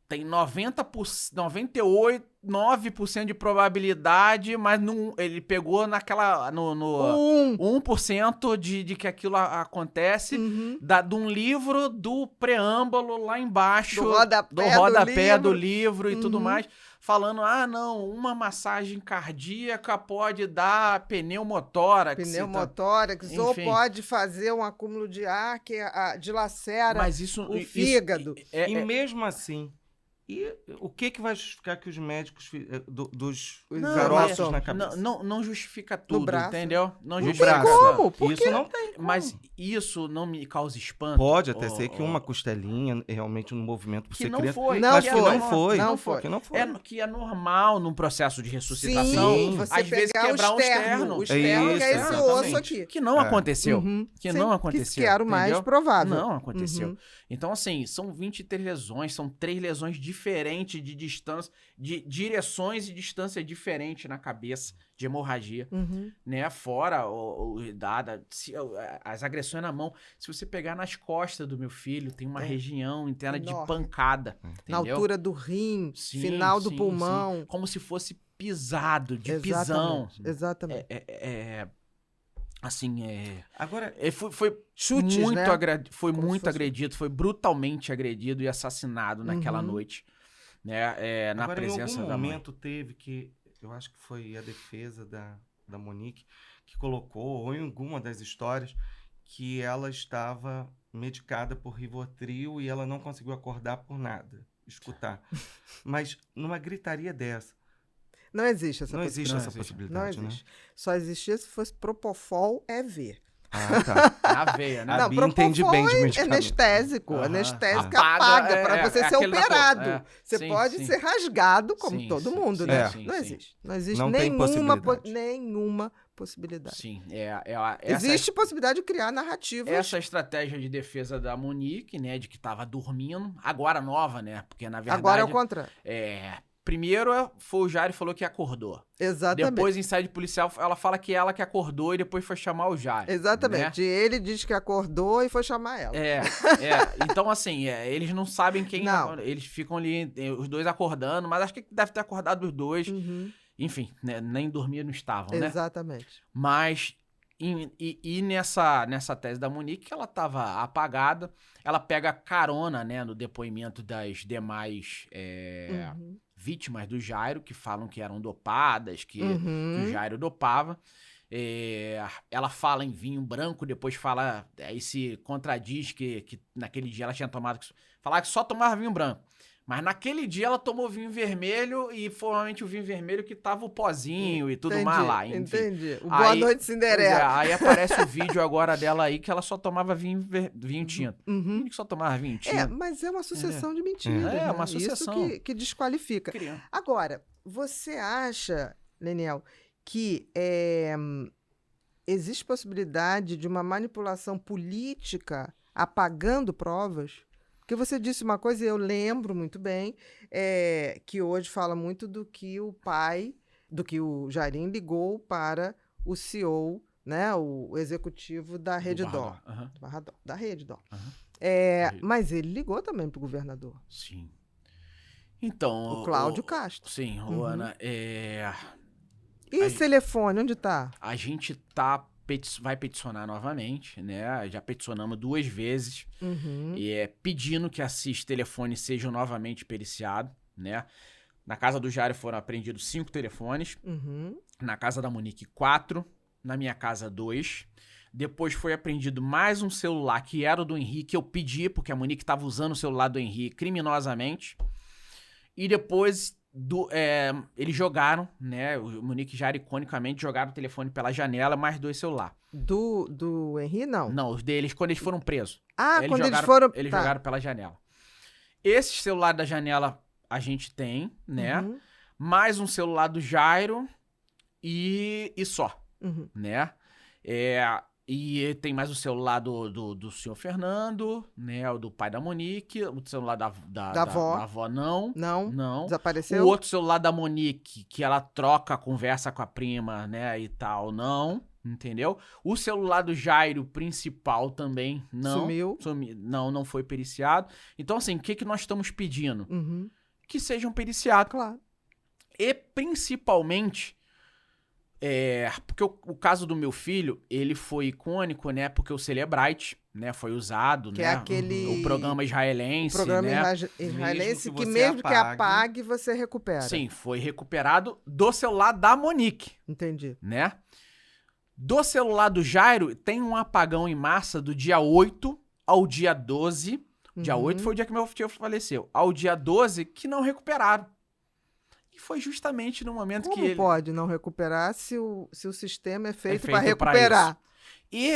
Tem 98,9% de probabilidade, mas ele pegou no 1% de que aquilo acontece, Uhum. de um livro do preâmbulo lá embaixo, Do rodapé do livro e tudo Uhum. mais, falando, não, uma massagem cardíaca pode dar pneumotórax. Pneumotórax, ou Enfim. pode fazer um acúmulo de ar que dilacera Mas isso, o fígado. E mesmo assim, o que vai justificar que os médicos dos Os caroços na cabeça? Não justifica tudo, braço. entendeu? Não No justifica. braço. Como? Por Isso quê? não tem como. Mas isso não me causa espanto. Pode até ser que uma costelinha realmente no movimento por que ser não criança. foi. Não Mas que que foi. não foi. Não foi. Que não foi. Que é normal num processo de ressuscitação. Sim, você às vezes pegar quebrar o externo. O externo, Isso, que é esse exatamente. osso aqui. Que não aconteceu. Uhum. Que Sim, não aconteceu. Que era o mais entendeu? provável. Não aconteceu. Uhum. Então, assim, são 23 lesões, são 3 lesões diferentes de distância, de direções e distância diferentes na cabeça, de hemorragia, Uhum. né? Fora as agressões na mão. Se você pegar nas costas do meu filho, tem uma região interna de Enorme. pancada. Na Entendeu? altura do rim, Sim, final do sim, pulmão. sim. Como se fosse pisado, de Exatamente, pisão. Exatamente. Assim, Agora, foi Chutes, muito, né? foi Como se muito fosse- agredido, foi brutalmente agredido e assassinado naquela Uhum. noite, né? Na agora, em presença algum da mãe. momento teve que, eu acho que foi a defesa da Monique, que colocou, ou em alguma das histórias, que ela estava medicada por Rivotril e ela não conseguiu acordar por nada, escutar. Mas numa gritaria dessa, Não existe essa não possibilidade. existe Não essa existe. possibilidade, Não existe. Só existia se fosse Propofol EV. né? Ah, tá. Na veia, né? A Não, Bia entende Propofol bem de é medicamento. anestésico. Aham. Anestésico Apaga, apaga para você ser aquele da cor, operado. Você Sim, pode sim. ser rasgado, como Sim, todo sim, mundo, sim, né? sim, Não sim. existe. Não existe Não tem possibilidade. nenhuma possibilidade. Sim, Existe possibilidade de criar narrativas. essa estratégia de defesa da Monique, né, de que tava dormindo, agora nova, né? Porque na verdade Agora é o contrário. primeiro foi o Jairo que falou que acordou. Exatamente. Depois, em site policial, ela fala que ela que acordou e depois foi chamar o Jairo. Exatamente. Né? Ele diz que acordou e foi chamar ela. Então, assim, eles não sabem quem... Não. Eles ficam ali, os dois acordando, mas acho que deve ter acordado os dois. Uhum. Enfim, né, nem dormir não estavam, né? Exatamente. Mas... nessa tese da Monique, que ela estava apagada, ela pega carona, né, no depoimento das demais Uhum. vítimas do Jairo, que falam que eram dopadas, que Uhum. o Jairo dopava. Ela fala em vinho branco, depois fala, aí se contradiz que naquele dia ela tinha tomado, falar que só tomava vinho branco. Mas naquele dia ela tomou vinho vermelho e foi realmente o vinho vermelho que tava o pozinho e tudo mais lá. Enfim. Entendi. O Boa Noite Cinderela. Aí aparece o vídeo agora dela aí que ela só tomava vinho tinto. Uhum. Que só tomava vinho tinto. Mas é uma sucessão de mentiras. É, né? uma sucessão. Isso que desqualifica. Criança. Agora, você acha, Leniel, que existe possibilidade de uma manipulação política apagando provas? Porque você disse uma coisa, e eu lembro muito bem, que hoje fala muito do que o Jairinho ligou para o CEO, né, o executivo da Rede Dó. Aham. Da Rede Dó. Aham. Mas ele ligou também para o governador, Sim. Então... o Cláudio Castro. Sim, Uhum. Ana, E esse telefone, onde está? a gente vai peticionar novamente, né? Já peticionamos 2 vezes, Uhum. pedindo que esses telefones sejam novamente periciados, né? Na casa do Jairo foram apreendidos 5 telefones, Uhum. na casa da Monique 4, na minha casa 2. Depois foi apreendido mais um celular que era o do Henrique, eu pedi, porque a Monique estava usando o celular do Henrique criminosamente. E depois eles jogaram, né? O Monique já iconicamente jogaram o telefone pela janela, mais 2 celulares. Do Henri, não? Não, os deles, quando eles foram presos. Ah, quando eles jogaram, foram... Eles tá. jogaram pela janela. Esse celular da janela, a gente tem, né? Uhum. Mais um celular do Jairo e só, Uhum. né? E tem mais o celular do senhor Fernando, né? O do pai da Monique, o celular da avó. Da avó não. Não? Não. Desapareceu? O outro celular da Monique, que ela troca, conversa com a prima, né, e tal, não, entendeu? O celular do Jairo principal também não. Sumiu. Não foi periciado. Então, assim, o que nós estamos pedindo? Uhum. Que sejam periciados. Claro. E principalmente, porque o caso do meu filho, ele foi icônico, né, porque o Celebrite, né, foi usado, Que né, é aquele... o programa israelense, O programa né, israelense Mesmo que que mesmo você que apague, você recupera. sim, foi recuperado do celular da Monique, Entendi. né? Do celular do Jairo, tem um apagão em massa do dia 8 ao dia 12. Dia 8 foi o dia que meu tio faleceu. Ao dia 12, que não recuperaram. E foi justamente no momento Como que ele... pode não recuperar se o sistema é feito feito para pra recuperar? E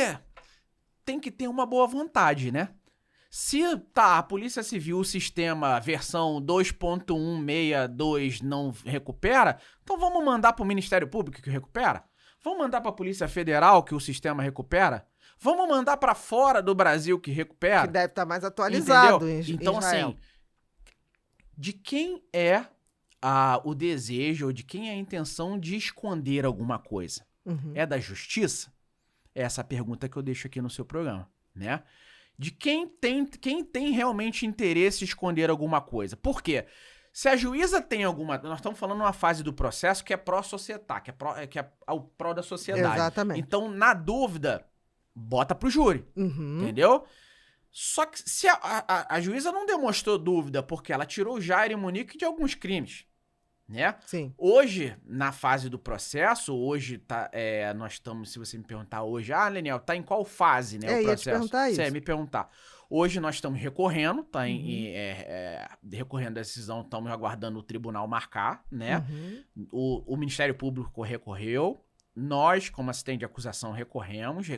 tem que ter uma boa vontade, né? Se tá, a Polícia Civil, o sistema versão 2.162 não recupera, então vamos mandar pro Ministério Público que recupera? Vamos mandar pra Polícia Federal que o sistema recupera? Vamos mandar pra fora do Brasil que recupera? Que deve estar mais atualizado em Então, Israel. assim, de quem é o desejo ou de quem é a intenção de esconder alguma coisa? Uhum. É da justiça? É essa a pergunta que eu deixo aqui no seu programa, né? De quem tem realmente interesse em esconder alguma coisa. Por quê? Se a juíza tem alguma... Nós estamos falando numa fase do processo que é pró-societar, que é o pró da sociedade. Exatamente. Então, na dúvida, bota pro júri, Uhum. entendeu? Só que se a juíza não demonstrou dúvida porque ela tirou o Jairo e Monique de alguns crimes, né? Sim. Hoje, na fase do processo, hoje tá, nós estamos, se você me perguntar hoje, Leniel, tá em qual fase, né, o Ia te processo? perguntar isso. Me perguntar. Hoje nós estamos recorrendo, recorrendo a decisão, estamos aguardando o tribunal marcar, né? Uhum. O Ministério Público recorreu, nós, como assistente de acusação, recorremos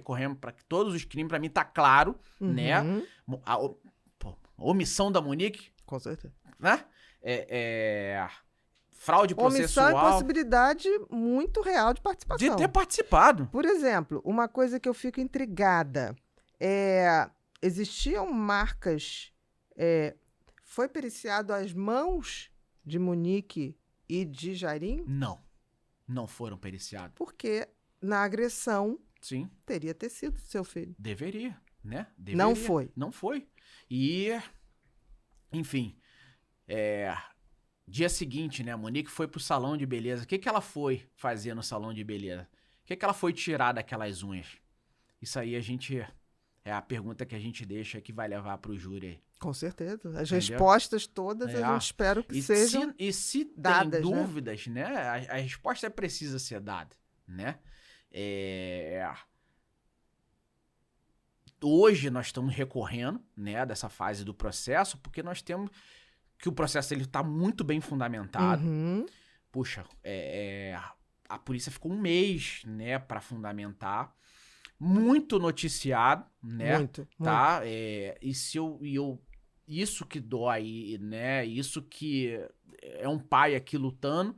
para que todos os crimes, para mim tá claro, né? Uhum. A omissão da Monique, Com certeza. né? Fraude processual. Omissão e possibilidade muito real de participação. De ter participado. Por exemplo, uma coisa que eu fico intrigada existiam marcas... foi periciado as mãos de Monique e de Jairinho? Não foram periciados. Porque na agressão Sim. teria ter sido seu filho. Deveria, né? Não foi. Não foi. E, enfim, dia seguinte, né? A Monique foi pro salão de beleza. O que ela foi fazer no salão de beleza? O que ela foi tirar daquelas unhas? Isso aí é a pergunta que a gente deixa que vai levar pro júri aí. Com certeza. As Entendeu? respostas todas a gente espera que sejam se dadas, tem dúvidas, né? A resposta precisa ser dada, né? Hoje nós estamos recorrendo, né, dessa fase do processo, porque nós temos que o processo ele está muito bem fundamentado. Uhum. Puxa, a polícia ficou um mês, né, para fundamentar. Muito noticiado, né? Muito. Tá? Isso que dói, né? Isso que é um pai aqui lutando.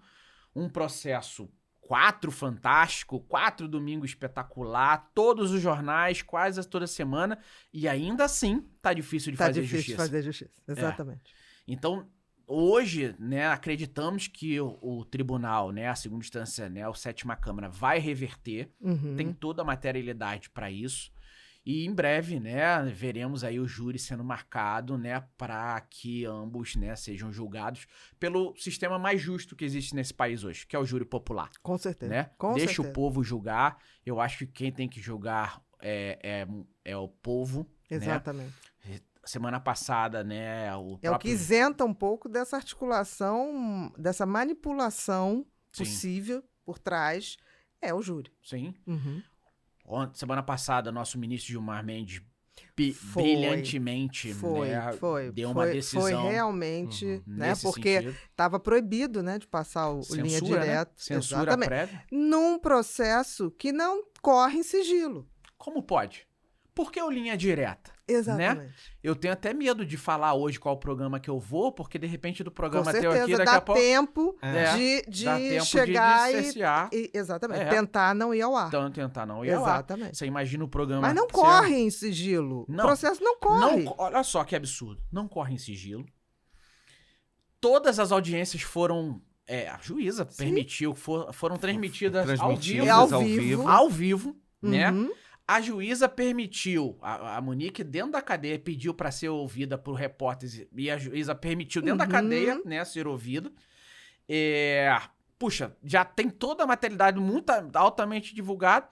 Um processo 4 fantástico, 4 domingo espetacular, todos os jornais, quase toda semana. E ainda assim, tá difícil de fazer justiça. De fazer justiça, exatamente. Então, hoje, né, acreditamos que o tribunal, né, a segunda instância, né, a 7ª Câmara, vai reverter. Uhum. Tem toda a materialidade para isso. E em breve, né, veremos aí o júri sendo marcado, né, para que ambos, né, sejam julgados pelo sistema mais justo que existe nesse país hoje, que é o júri popular. Com certeza. Né? Deixa o povo julgar. Eu acho que quem tem que julgar é o povo. Exatamente. Né? Semana passada, né, o que isenta um pouco dessa articulação, dessa manipulação possível por trás, é o júri. Sim. Uhum. Semana passada, nosso ministro Gilmar Mendes brilhantemente deu uma decisão. Foi realmente, né? Porque estava proibido, né, de passar o linha direta. Né? Censura prévia. Num processo que não corre em sigilo. Como pode? Por que o linha direta? Exatamente. Eu tenho até medo de falar hoje qual programa que eu vou, porque de repente do Com programa teu certeza, aqui, daqui dá a pouco... tempo de dá tempo chegar de cercear. exatamente, tentar não ir ao ar. Então, tentar não ir ao ar. Exatamente. Você imagina o programa... Mas não corre em sigilo. Não. O processo não corre. Olha só que absurdo. Não corre em sigilo. Todas as audiências foram... a juíza permitiu, foram transmitidas ao vivo. Ao vivo, né? A juíza permitiu, a Monique dentro da cadeia pediu para ser ouvida por repórteres e a juíza permitiu dentro da cadeia, né, ser ouvida. Puxa, já tem toda a materialidade muito altamente divulgada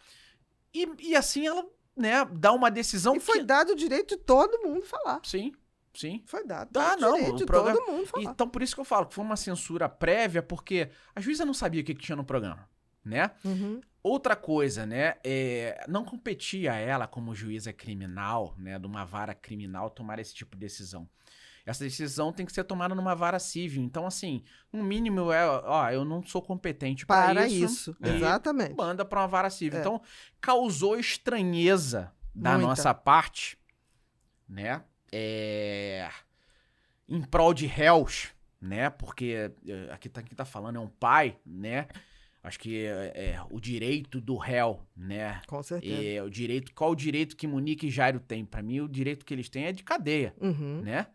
e assim ela, né, dá uma decisão E foi dado o direito de todo mundo falar. Sim. Foi dado o direito de todo mundo falar. Então por isso que eu falo que foi uma censura prévia, porque a juíza não sabia o que tinha no programa, né? Outra coisa, né, não competia a ela, como juíza criminal, né, de uma vara criminal, tomar esse tipo de decisão. Essa decisão tem que ser tomada numa vara civil. Então, assim, no mínimo eu não sou competente para isso. Exatamente. Manda para uma vara civil. Então, causou estranheza da nossa parte, né, em prol de réus, né, porque aqui quem tá falando é um pai, né. Acho que o direito do réu, né? Com certeza. Qual o direito que Monique e Jairo têm? Pra mim, o direito que eles têm é de cadeia, né?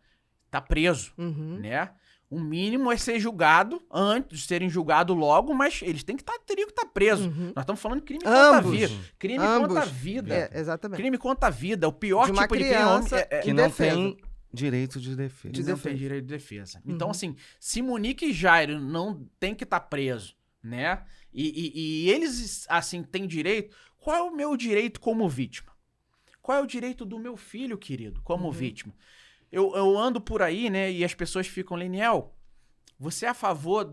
Tá preso, né? O mínimo é ser julgado antes de serem julgados logo, mas eles teriam que estar presos. Nós estamos falando de crime contra a vida. Crime contra a vida. Exatamente. Crime contra a vida. O pior de tipo de crime que não tem direito de defesa. Não tem direito de defesa. Então, assim, se Monique e Jairo não tem que estar preso, né? E eles, assim, têm direito. Qual é o meu direito como vítima? Qual é o direito do meu filho, querido, como vítima? Eu ando por aí, né? E as pessoas ficam, Leniel, você é a favor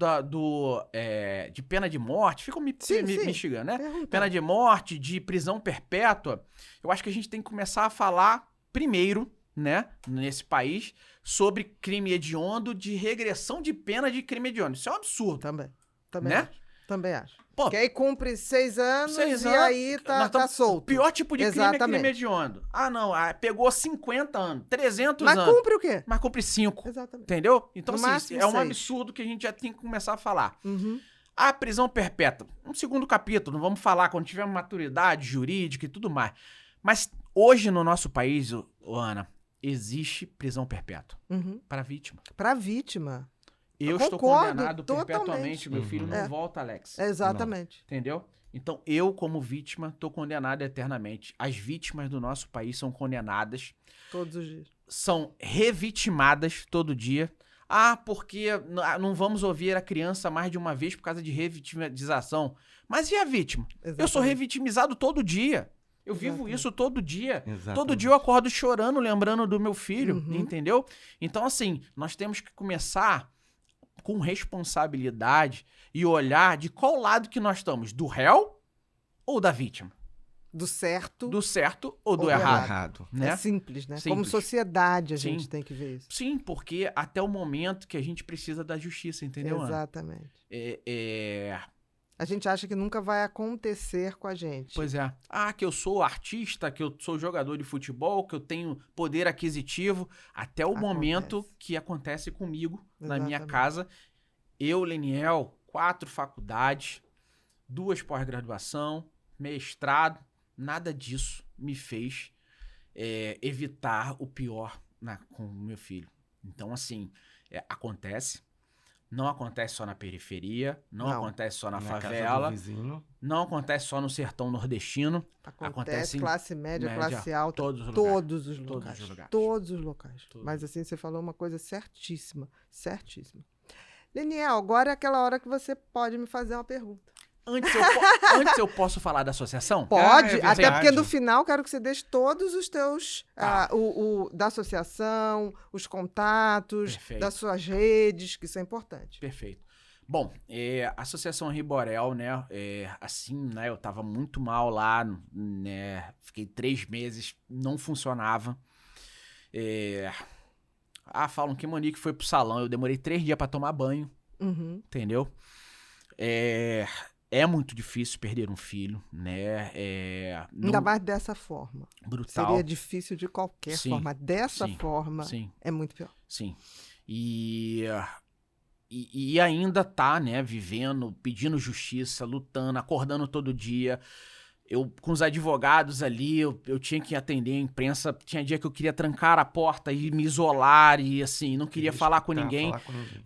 de pena de morte? Ficam me xingando, né? Pena de morte, de prisão perpétua. Eu acho que a gente tem que começar a falar primeiro, né? Nesse país, sobre crime hediondo, de regressão de pena de crime hediondo. Isso é um absurdo. Também né? acho. Também acho. Pô, que aí cumpre 6 anos e aí tá solto. Pior tipo de crime é crime hediondo. Ah, não. Pegou 50 anos, 300 anos. Mas cumpre o quê? Mas cumpre 5. Exatamente. Entendeu? Então, assim, é um absurdo que a gente já tem que começar a falar. A prisão perpétua. Um segundo capítulo, não vamos falar quando tiver maturidade jurídica e tudo mais. Mas hoje no nosso país, Ana, existe prisão perpétua para vítima. Para vítima. Eu estou condenado perpetuamente. Meu filho não volta, Alex. Exatamente. Não. Entendeu? Então, eu, como vítima, estou condenado eternamente. As vítimas do nosso país são condenadas. Todos os dias. São revitimadas todo dia. Porque não vamos ouvir a criança mais de uma vez por causa de revitimização. Mas e a vítima? Exatamente. Eu sou revitimizado todo dia. Eu vivo isso todo dia. Exatamente. Todo dia eu acordo chorando, lembrando do meu filho, entendeu? Então, assim, nós temos que começar com responsabilidade e olhar de qual lado que nós estamos, do réu ou da vítima? Do certo ou do errado. Né? É simples, né? Como sociedade a gente tem que ver isso. Sim, porque até o momento que a gente precisa da justiça, entendeu, Ana? Exatamente. A gente acha que nunca vai acontecer com a gente. Pois é. Que eu sou artista, que eu sou jogador de futebol, que eu tenho poder aquisitivo. Até o momento que acontece comigo, na minha casa. Eu, Leniel, 4 faculdades, 2 pós-graduação, mestrado. Nada disso me fez evitar o pior com o meu filho. Então, assim, acontece. Não acontece só na periferia, não acontece só na favela, não acontece só no sertão nordestino. Acontece classe média, classe alta, todos os locais. Mas assim, você falou uma coisa certíssima. Leniel, agora é aquela hora que você pode me fazer uma pergunta. Antes eu posso falar da associação? Pode, até porque no final quero que você deixe todos os teus, da associação, os contatos, das suas redes, que isso é importante. Perfeito. Bom, a Associação Riborel, né, assim, né, eu tava muito mal lá, né, fiquei 3 meses, não funcionava. Falam que Monique foi pro salão, eu demorei 3 dias pra tomar banho, entendeu? É muito difícil perder um filho, né? Ainda mais dessa forma. Brutal. Seria difícil de qualquer Sim, forma. Dessa sim, forma, sim. é muito pior. Sim. E ainda tá, né, vivendo, pedindo justiça, lutando, acordando todo dia. Eu, com os advogados ali, eu tinha que atender a imprensa. Tinha dia que eu queria trancar a porta e me isolar e, assim, não queria falar com ninguém.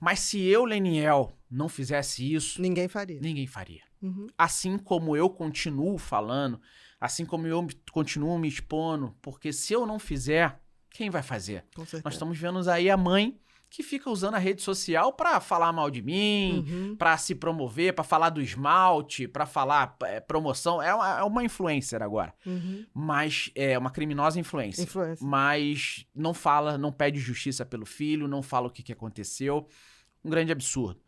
Mas se eu, Leniel, não fizesse isso, Ninguém faria. ninguém faria. Uhum. Assim como eu continuo falando, assim como eu continuo me expondo, porque se eu não fizer, quem vai fazer? Com certeza. Nós estamos vendo aí a mãe que fica usando a rede social pra falar mal de mim, pra se promover, pra falar do esmalte, pra falar promoção. É uma influencer agora. Mas é uma criminosa influencer. Mas não fala, não pede justiça pelo filho, não fala o que aconteceu. Um grande absurdo.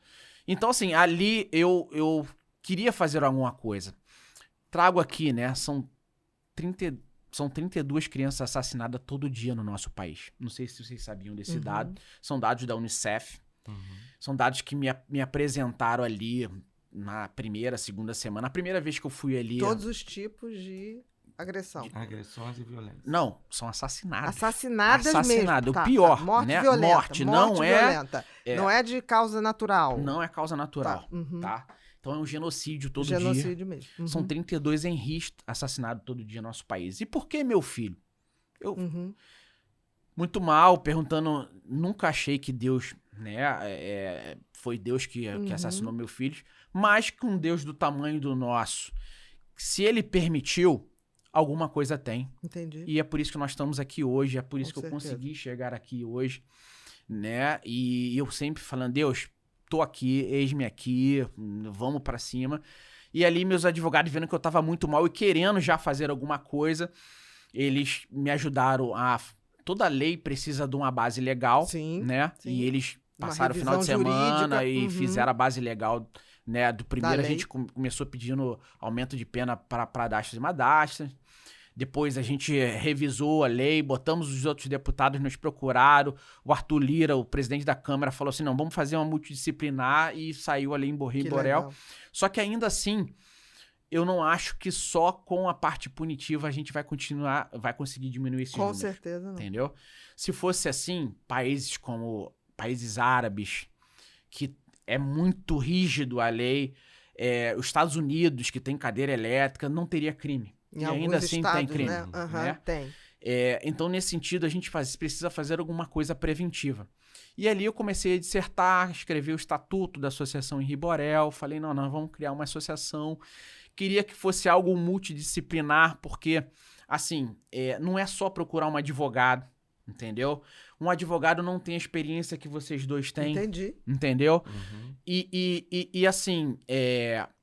Então, assim, ali eu queria fazer alguma coisa. Trago aqui, né, são 32 crianças assassinadas todo dia no nosso país. Não sei se vocês sabiam desse dado. São dados da Unicef. São dados que me apresentaram ali na primeira, segunda semana. A primeira vez que eu fui ali... Todos os tipos de agressão. Agressões e violência. Não, são assassinadas. Assassinadas mesmo. O pior, morte né? Violenta. Morte não violenta. Não é de causa natural. Não é causa natural, tá? Então é um genocídio todo dia. Genocídio mesmo. São 32 Henris assassinados todo dia no nosso país. E por que meu filho? Eu, muito mal, perguntando... Nunca achei que Deus, né? Foi Deus que assassinou meu filho. Mas com um Deus do tamanho do nosso, se ele permitiu, alguma coisa tem. Entendi. E é por isso que nós estamos aqui hoje. É por isso Com que eu certeza. consegui chegar aqui hoje, né? E eu sempre falando, Deus... Tô aqui, eis-me aqui, vamos pra cima. E ali meus advogados vendo que eu tava muito mal e querendo já fazer alguma coisa, eles me ajudaram a... Toda lei precisa de uma base legal, né? Sim. E eles passaram o final de semana e fizeram a base legal, né? Do primeiro a gente começou pedindo aumento de pena para dastas e madastas. Depois a gente revisou a lei, botamos os outros deputados, nos procuraram. O Arthur Lira, o presidente da Câmara, falou assim, não, vamos fazer uma multidisciplinar e saiu a lei em Borré e Borel. Só que ainda assim, eu não acho que só com a parte punitiva a gente vai conseguir diminuir esses números. Com certeza não. Entendeu? Se fosse assim, países árabes, que é muito rígido a lei, os Estados Unidos, que tem cadeira elétrica, não teria crime. Em e ainda assim estados, tem crime. Né? Tem. Então, nesse sentido, a gente precisa fazer alguma coisa preventiva. E ali eu comecei a dissertar, escrever o estatuto da associação em Riborel. Falei, não, nós vamos criar uma associação. Queria que fosse algo multidisciplinar, porque, assim, não é só procurar um advogado, entendeu? Um advogado não tem a experiência que vocês dois têm. Entendi. Entendeu? E assim,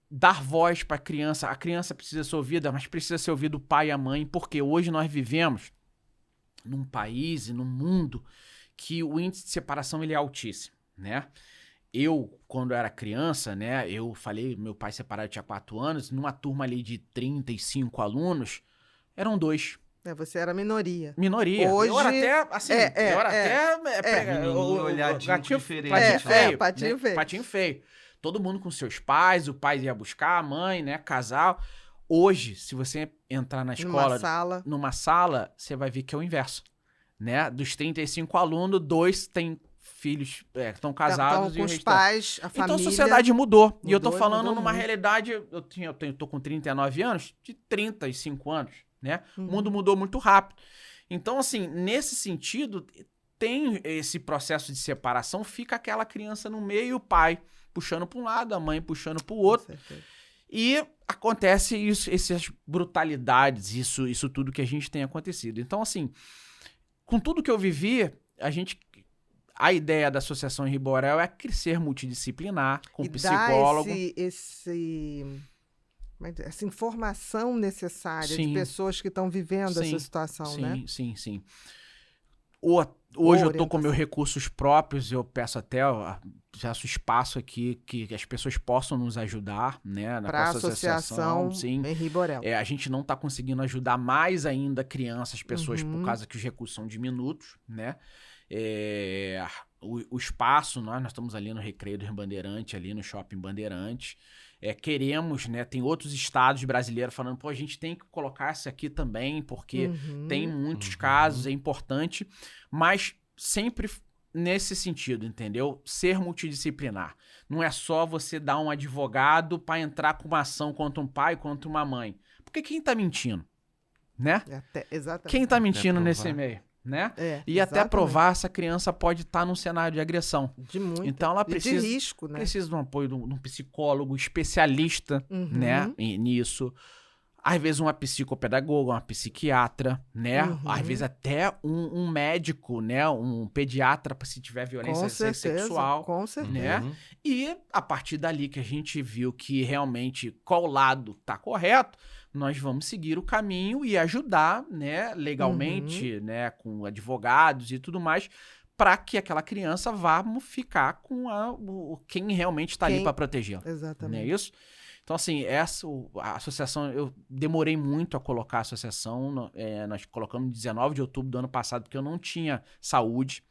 dar voz para a criança precisa ser ouvida, mas precisa ser ouvido o pai e a mãe, porque hoje nós vivemos num país e num mundo que o índice de separação ele é altíssimo, né? Eu, quando era criança, né, eu falei, meu pai separado tinha 4 anos, numa turma ali de 35 alunos, eram 2. Você era minoria. Minoria. Hoje... Eu era até, assim, olhadinho diferente. Patinho feio. Patinho feio. Todo mundo com seus pais, o pai ia buscar, a mãe, né, casal. Hoje, se você entrar na escola, numa sala, você vai ver que é o inverso, né? Dos 35 alunos, 2 têm filhos, estão casados. Estão com os pais, a família. Então a sociedade mudou. E eu tô falando numa realidade, eu tô com 39 anos, de 35 anos, né? O mundo mudou muito rápido. Então, assim, nesse sentido, tem esse processo de separação, fica aquela criança no meio, o pai puxando para um lado, a mãe puxando para o outro. E acontece isso, essas brutalidades, isso tudo que a gente tem acontecido. Então, assim, com tudo que eu vivi, a ideia da Associação Riborel é ser multidisciplinar, com psicólogo. Essa informação necessária de pessoas que estão vivendo essa situação, né? Sim. Hoje eu tô com meus recursos próprios, eu peço espaço aqui que as pessoas possam nos ajudar, né? Para a associação em Riborel. A gente não tá conseguindo ajudar mais ainda crianças, pessoas, por causa que os recursos são diminutos, né? O espaço, nós estamos ali no Recreio do Bandeirante, ali no Shopping Bandeirante. queremos, né? Tem outros estados brasileiros falando, pô, a gente tem que colocar isso aqui também, porque tem muitos casos, é importante, mas sempre nesse sentido, entendeu? Ser multidisciplinar. Não é só você dar um advogado para entrar com uma ação contra um pai, contra uma mãe. Porque quem tá mentindo? Né? Exatamente. Quem tá mentindo nesse meio? Né? E até provar, essa criança pode estar num cenário de agressão. De muito. Então ela precisa, de risco, né? Precisa de um apoio de um psicólogo especialista, né, nisso. Às vezes uma psicopedagoga, uma psiquiatra, né? Às vezes até um médico, né? Um pediatra se tiver violência sexual. Com certeza. Né? E a partir dali que a gente viu que realmente qual lado tá correto, nós vamos seguir o caminho e ajudar, né, legalmente, né, com advogados e tudo mais, para que aquela criança vá ficar com quem realmente está ali para protegê-la. Exatamente. Não é isso? Então, assim, a associação, eu demorei muito a colocar a associação, nós colocamos 19 de outubro do ano passado, porque eu não tinha saúde,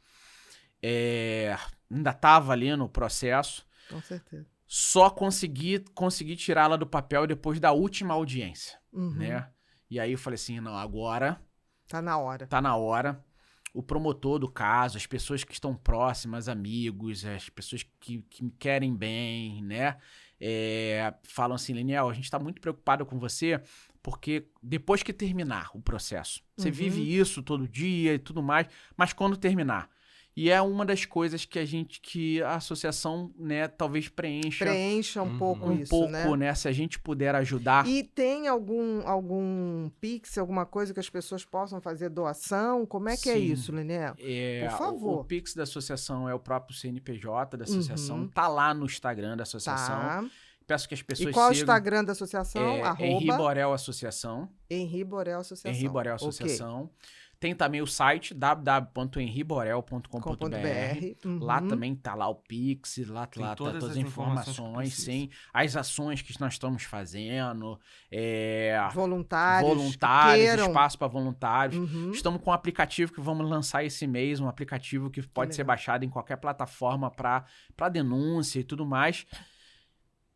ainda estava ali no processo. Com certeza. Só consegui tirá-la do papel depois da última audiência, né? E aí eu falei assim, não, agora... Tá na hora. Tá na hora. O promotor do caso, as pessoas que estão próximas, amigos, as pessoas que me querem bem, né? Falam assim, Leniel, a gente tá muito preocupado com você, porque depois que terminar o processo, você vive isso todo dia e tudo mais, mas quando terminar... E é uma das coisas que a associação, né, talvez preencha um pouco isso, né? Se a gente puder ajudar. E tem algum Pix, alguma coisa que as pessoas possam fazer doação? Como é que é isso, Leniel? Por favor. O Pix da associação é o próprio CNPJ da associação. Tá lá no Instagram da associação. Tá. Peço que as pessoas sigam. E qual é o Instagram da associação? Henri Borel Associação. Henri Borel Associação. Henri Borel Associação. Okay. Tem também o site www.henriborel.com.br. Lá também tá lá o Pix, lá tá todas as informações, sim. As ações que nós estamos fazendo. Voluntários, espaço para voluntários. Estamos com um aplicativo que vamos lançar esse mês, um aplicativo que pode ser baixado em qualquer plataforma para denúncia e tudo mais.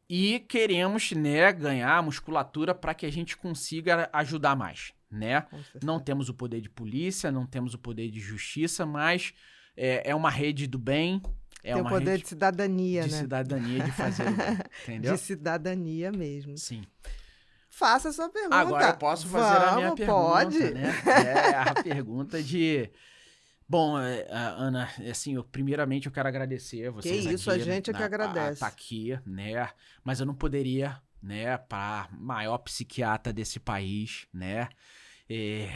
E queremos, né, ganhar musculatura para que a gente consiga ajudar mais, né? Não temos o poder de polícia, não temos o poder de justiça, mas é uma rede do bem. Tem o poder de cidadania, né? De cidadania, de fazer o bem, entendeu? De cidadania mesmo. Sim. Faça a sua pergunta. Agora eu posso fazer a minha pergunta, pode. Né? A pergunta de... Bom, Ana, assim, primeiramente eu quero agradecer a vocês. Que isso, aqui, a gente é que agradece. Tá aqui, né? Mas eu não poderia, né, para maior psiquiatra desse país, né?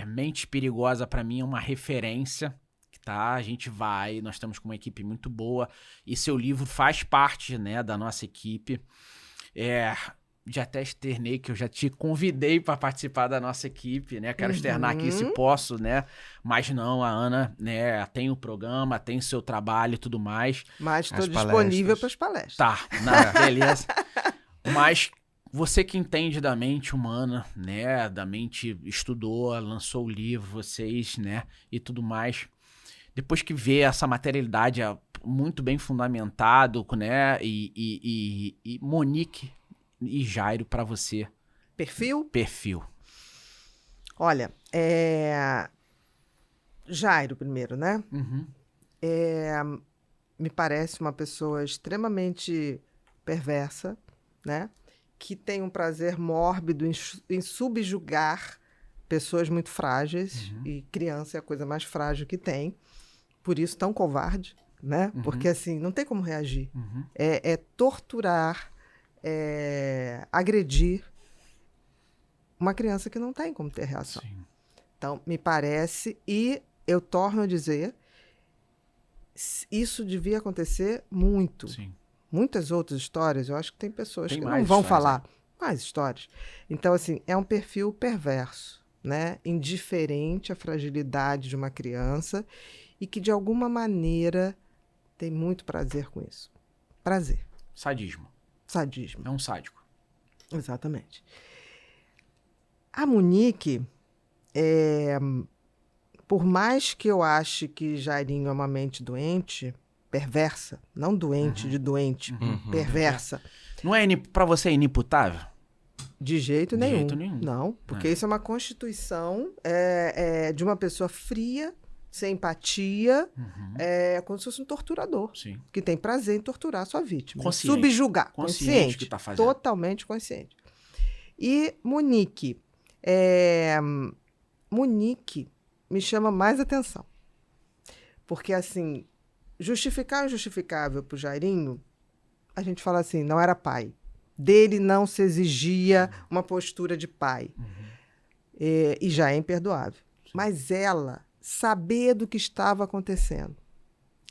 Mente Perigosa para mim é uma referência, tá? Nós estamos com uma equipe muito boa e seu livro faz parte, né, da nossa equipe. Já até externei que eu já te convidei para participar da nossa equipe, né? Quero externar aqui se posso, né? Mas não, a Ana, né, tem o programa, tem o seu trabalho e tudo mais. Mas estou disponível para as palestras. Tá, beleza. Mas você que entende da mente humana, né? Da mente estudou, lançou o livro, vocês, né? E tudo mais. Depois que vê essa materialidade muito bem fundamentado, né? E Monique e Jairo para você. Perfil. Olha, Jairo primeiro, né? Me parece uma pessoa extremamente perversa, né? Que tem um prazer mórbido em subjugar pessoas muito frágeis, e criança é a coisa mais frágil que tem, por isso tão covarde, né? Porque assim, não tem como reagir. É torturar, agredir uma criança que não tem como ter reação. Sim. Então, me parece, e eu torno a dizer, isso devia acontecer muito. Sim. Muitas outras histórias, eu acho que tem pessoas que não vão falar. Mais histórias. Então, assim, é um perfil perverso, né? Indiferente à fragilidade de uma criança e que, de alguma maneira, tem muito prazer com isso. Prazer. Sadismo. É um sádico. Exatamente. A Monique, por mais que eu ache que Jairinho é uma mente doente, perversa, não doente de doente, perversa. Não é pra você é inimputável? De jeito De nenhum. jeito nenhum. Não, porque É. isso é uma constituição de uma pessoa fria, sem empatia, como se fosse um torturador, Sim. que tem prazer em torturar a sua vítima. Consciente. Subjugar. Consciente que tá fazendo. Totalmente consciente. E Monique. Monique me chama mais atenção. Porque, assim, justificar o injustificável pro Jairinho, a gente fala assim, não era pai. Dele não se exigia uma postura de pai. E já é imperdoável. Mas ela, saber do que estava acontecendo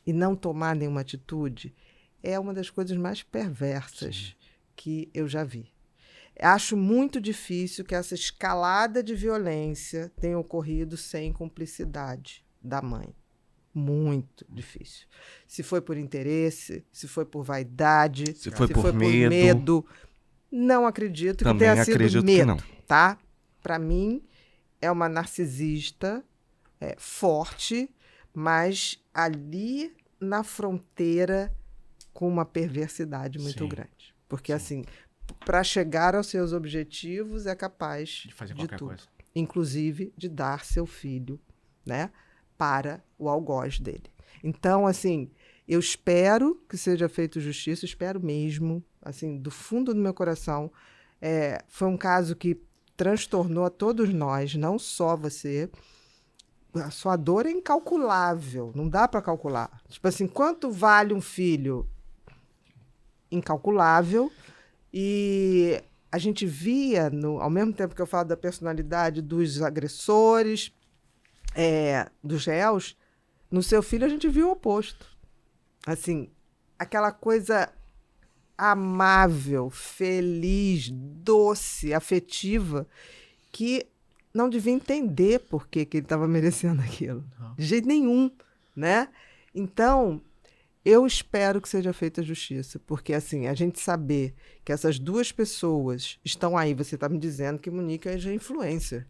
e não tomar nenhuma atitude, é uma das coisas mais perversas que eu já vi. Acho muito difícil que essa escalada de violência tenha ocorrido sem cumplicidade da mãe. Muito difícil. Se foi por interesse, se foi por vaidade, Se foi por medo. Não acredito que Também tenha sido acredito que medo, não. tá? Para mim, é uma narcisista forte, mas ali na fronteira com uma perversidade muito grande. Porque, assim, para chegar aos seus objetivos, é capaz De fazer de qualquer tudo. coisa. Inclusive de dar seu filho, né, para o algoz dele. Então, assim, eu espero que seja feita justiça, espero mesmo, assim, do fundo do meu coração. Foi um caso que transtornou a todos nós, não só você. A sua dor é incalculável, não dá para calcular. Tipo assim, quanto vale um filho? Incalculável. E a gente via, ao mesmo tempo que eu falo da personalidade dos agressores, dos réus, no seu filho a gente viu o oposto. Assim, aquela coisa amável, feliz, doce, afetiva, que não devia entender por que ele estava merecendo aquilo. De jeito nenhum, né? Então, eu espero que seja feita justiça, porque, assim, a gente saber que essas duas pessoas estão aí, você está me dizendo que Monique é influencer.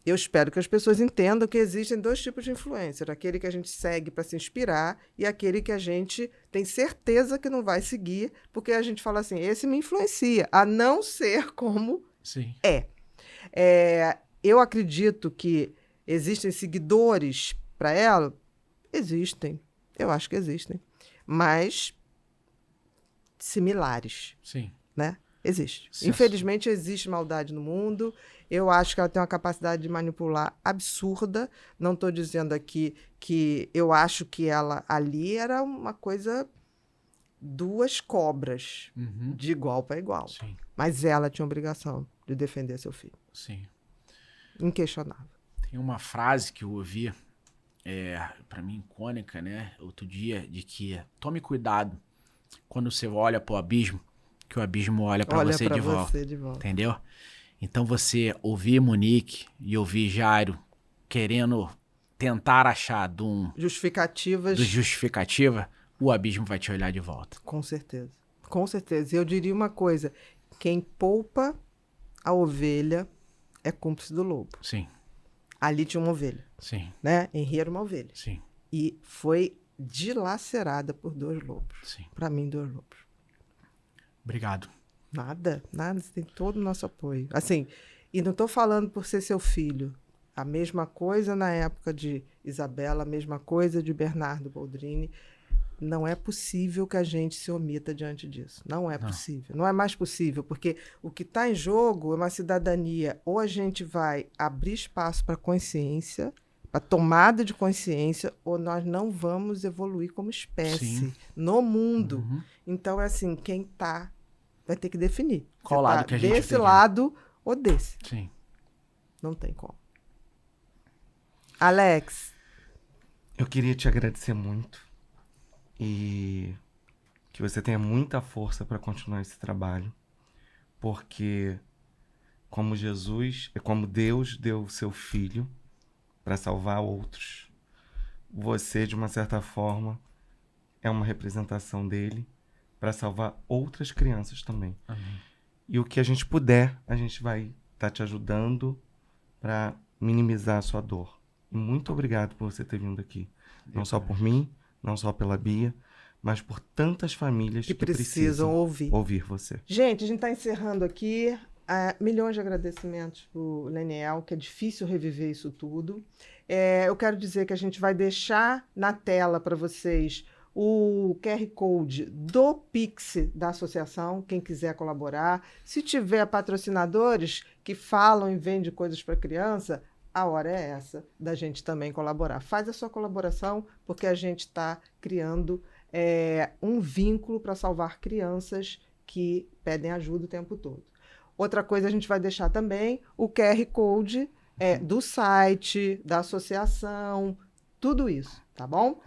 Eu espero que as pessoas entendam que existem dois tipos de influencer. Aquele que a gente segue para se inspirar e aquele que a gente tem certeza que não vai seguir, porque a gente fala assim, esse me influencia, a não ser como é. Eu acredito que existem seguidores para ela? Existem. Eu acho que existem. Mas similares. Sim. Né? Existe. Sim. Infelizmente, existe maldade no mundo. Eu acho que ela tem uma capacidade de manipular absurda. Não estou dizendo aqui que eu acho que ela ali era uma coisa, duas cobras, de igual para igual. Sim. Mas ela tinha obrigação de defender seu filho. Sim. Inquestionável. Tem uma frase que eu ouvi, para mim icônica, né? Outro dia, de que tome cuidado quando você olha pro abismo, que o abismo olha para você de volta. Entendeu? Então você ouvir Monique e ouvir Jairo querendo tentar achar justificativa, o abismo vai te olhar de volta. Com certeza. Com certeza. E eu diria uma coisa, quem poupa a ovelha é cúmplice do lobo. Sim. Ali tinha uma ovelha. Sim. Né? Henri era uma ovelha. Sim. E foi dilacerada por dois lobos. Sim. Para mim, dois lobos. Obrigado. Nada. Você tem todo o nosso apoio. Assim, e não estou falando por ser seu filho. A mesma coisa na época de Isabela, a mesma coisa de Bernardo Boldrini. Não é possível que a gente se omita diante disso. Não é possível. Não é mais possível, porque o que está em jogo é uma cidadania. Ou a gente vai abrir espaço para consciência, para tomada de consciência, ou nós não vamos evoluir como espécie no mundo. Então, é assim, quem está vai ter que definir. Qual lado que a gente desse lado ou desse. Sim. Não tem como. Alex. Eu queria te agradecer muito. E que você tenha muita força para continuar esse trabalho, porque como Deus deu o seu filho para salvar outros, você, de uma certa forma, é uma representação dele para salvar outras crianças também. Amém. E o que a gente puder, a gente vai estar te ajudando para minimizar a sua dor. E muito obrigado por você ter vindo aqui. Não só por mim, não só pela Bia, mas por tantas famílias que precisam ouvir. ouvir você. Gente, a gente está encerrando aqui. Milhões de agradecimentos para o Leniel, que é difícil reviver isso tudo. Eu quero dizer que a gente vai deixar na tela para vocês o QR Code do Pix da associação, quem quiser colaborar. Se tiver patrocinadores que falam e vendem coisas para criança, a hora é essa da gente também colaborar. Faz a sua colaboração, porque a gente está criando um vínculo para salvar crianças que pedem ajuda o tempo todo. Outra coisa, a gente vai deixar também o QR Code do site, da associação, tudo isso, tá bom?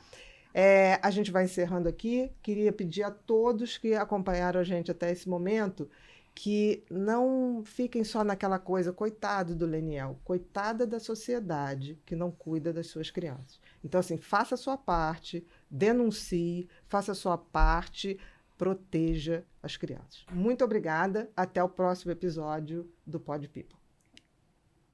A gente vai encerrando aqui. Queria pedir a todos que acompanharam a gente até esse momento que não fiquem só naquela coisa, coitado do Leniel, coitada da sociedade que não cuida das suas crianças. Então, assim, faça a sua parte, denuncie, faça a sua parte, proteja as crianças. Muito obrigada. Até o próximo episódio do Pod People.